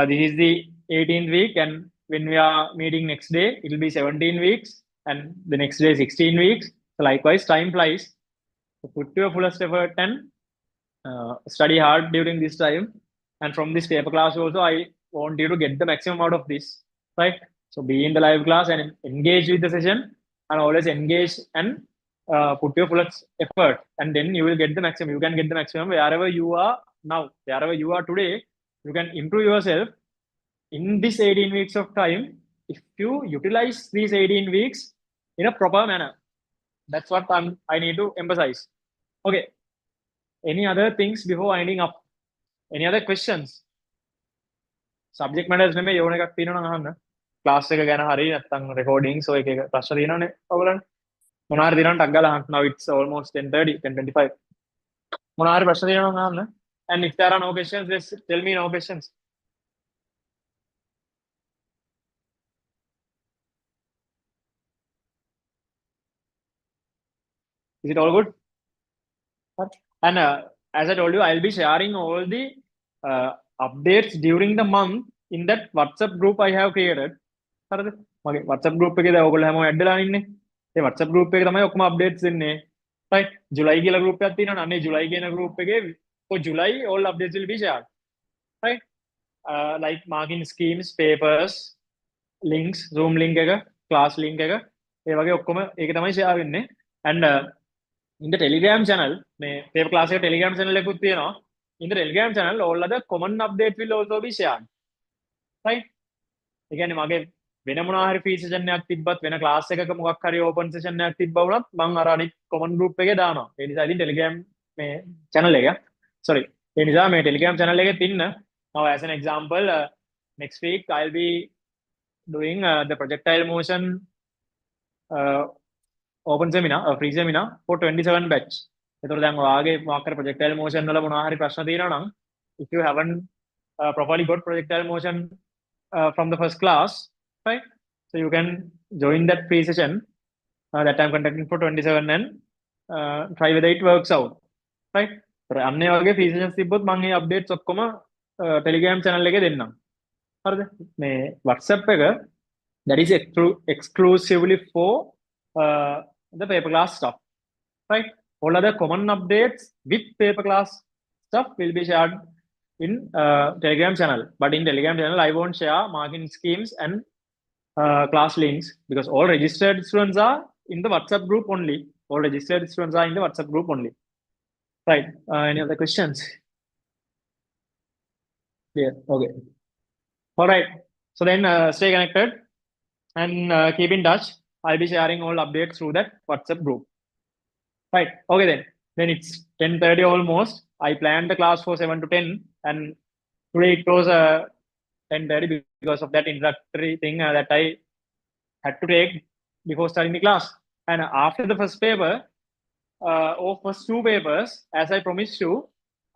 [SPEAKER 1] this is the 18th week, and when we are meeting next day, it will be 17 weeks, and the next day 16 weeks. So likewise, time flies. So put your fullest effort and study hard during this time. And from this paper class also, I want you to get the maximum out of this, right? So be in the live class and engage with the session, and always engage and put your fullest effort, and then you will get the maximum. You can get the maximum wherever you are now, wherever you are today. You can improve yourself in this 18 weeks of time if you utilize these 18 weeks in a proper manner. That's what I need to emphasize. Okay. Any other things before winding up? Any other questions? Subject matters නෙමෙයි ඕන එකක් තියෙනවා නම් අහන්න. Class එක ගැන හරි නැත්නම් රෙකෝඩින්ග්ස් ඔය එක ප්‍රශ්න තියෙනවනේ ඔයගලන්ට. මොනවා හරි තියෙනවා ටක් ගාලා අහන්න. Now it's almost 10:30, 10:25. මොනවා හරි ප්‍රශ්න තියෙනවා නම් අහන්න. And if there are no questions, just tell me no questions. Is it all good? And as I told you, I'll be sharing all the updates during the month in that WhatsApp group I have created. හරිද? මගේ WhatsApp group එකේ දැන් ඔයගොල්ලෝ හැමෝම add වෙලා ඉන්නේ. ඒ WhatsApp group එකේ තමයි ඔක්කොම updates දෙන්නේ. Right? ජුලයි කියලා group එකක් තියෙනවනේ. අනේ ජුලයි කියන group එකේ for July all updates will be shared. Right? Like marking schemes, papers, links, Zoom link එක, class link එක, ඒ වගේ ඔක්කොම ඒක තමයි share වෙන්නේ. And in the Telegram channel, මේ paper class එක Telegram channel එකකුත් තියෙනවා. In the Telegram channel, all other common updates will also be shared. Right? ඒ කියන්නේ මගේ වෙන මොනවා හරි free session එකක් තිබ්බත් වෙන class එකක මොකක් හරි open session එකක් තිබ්බ වුණත් මම අර අනිත් common group එකේ දානවා. ඒ නිසා ඉතින් Telegram මේ channel එක sorry. ඒ නිසා මේ Telegram channel එකේ තින්න Now, as an example, next week I'll be doing the projectile motion uh, open seminar, a free seminar for 27 batch. ඒතකොට දැන් ඔයාගේ මොකක් හරි projectile motion වල මොනවා හරි ප්‍රශ්න තියෙනවා නම් if you haven't properly got projectile motion from the first class, right? So you can join that free session that I'm conducting for 27 and try whether it works out, right? අන්නේ වගේ free sessions තිබ්බොත් මම මේ updates ඔක්කොම Telegram channel එකේ දෙන්නම්. හරිද? මේ WhatsApp එක that is exclusively for the paper class stuff, right? All other common updates with paper class stuff will be shared in Telegram channel. But in Telegram channel, I won't share marking schemes and class links because all registered students are in the WhatsApp group only. All registered students are in the WhatsApp group only. Right. Any other questions? Yeah. Okay. All right. So then stay connected and keep in touch. I'll be sharing all updates through that WhatsApp group. Right. Okay then. Then it's 10:30 almost. I planned the class for 7 to 10, and today it was 10:30 because of that introductory thing that I had to take before starting the class. And after the first paper, or first two papers, as I promised you,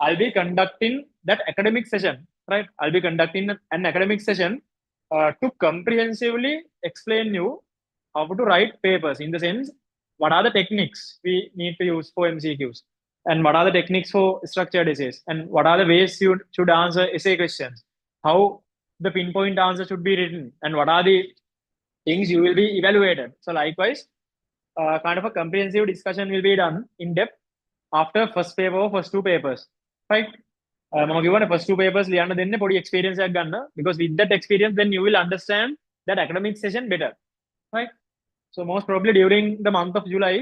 [SPEAKER 1] I'll be conducting that academic session, right? I'll be conducting an academic session to comprehensively explain you how to write papers in the sense what are the techniques we need to use for MCQs and what are the techniques for structured essays and what are the ways you should answer essay questions, how the pinpoint answer should be written and what are the things you will be evaluated. So likewise, kind of a comprehensive discussion will be done in depth after first paper or first two papers, right? මම කියවනේ first two papers ලියන්න දෙන්නේ පොඩි experience එකක් ගන්න because with that experience then you will understand that academic session better, right? So most probably during the month of July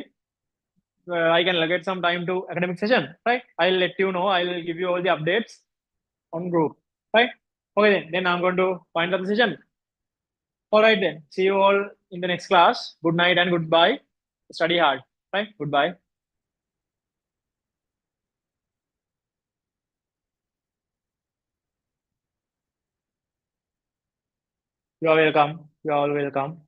[SPEAKER 1] I can allocate some time to academic session, right? I'll let you know, I'll give you all the updates on group, right? Okay then I'm going to wind up the session. All right then, see you all in the next class. Good night and goodbye. Study hard, right? Goodbye. You are welcome. You are all welcome.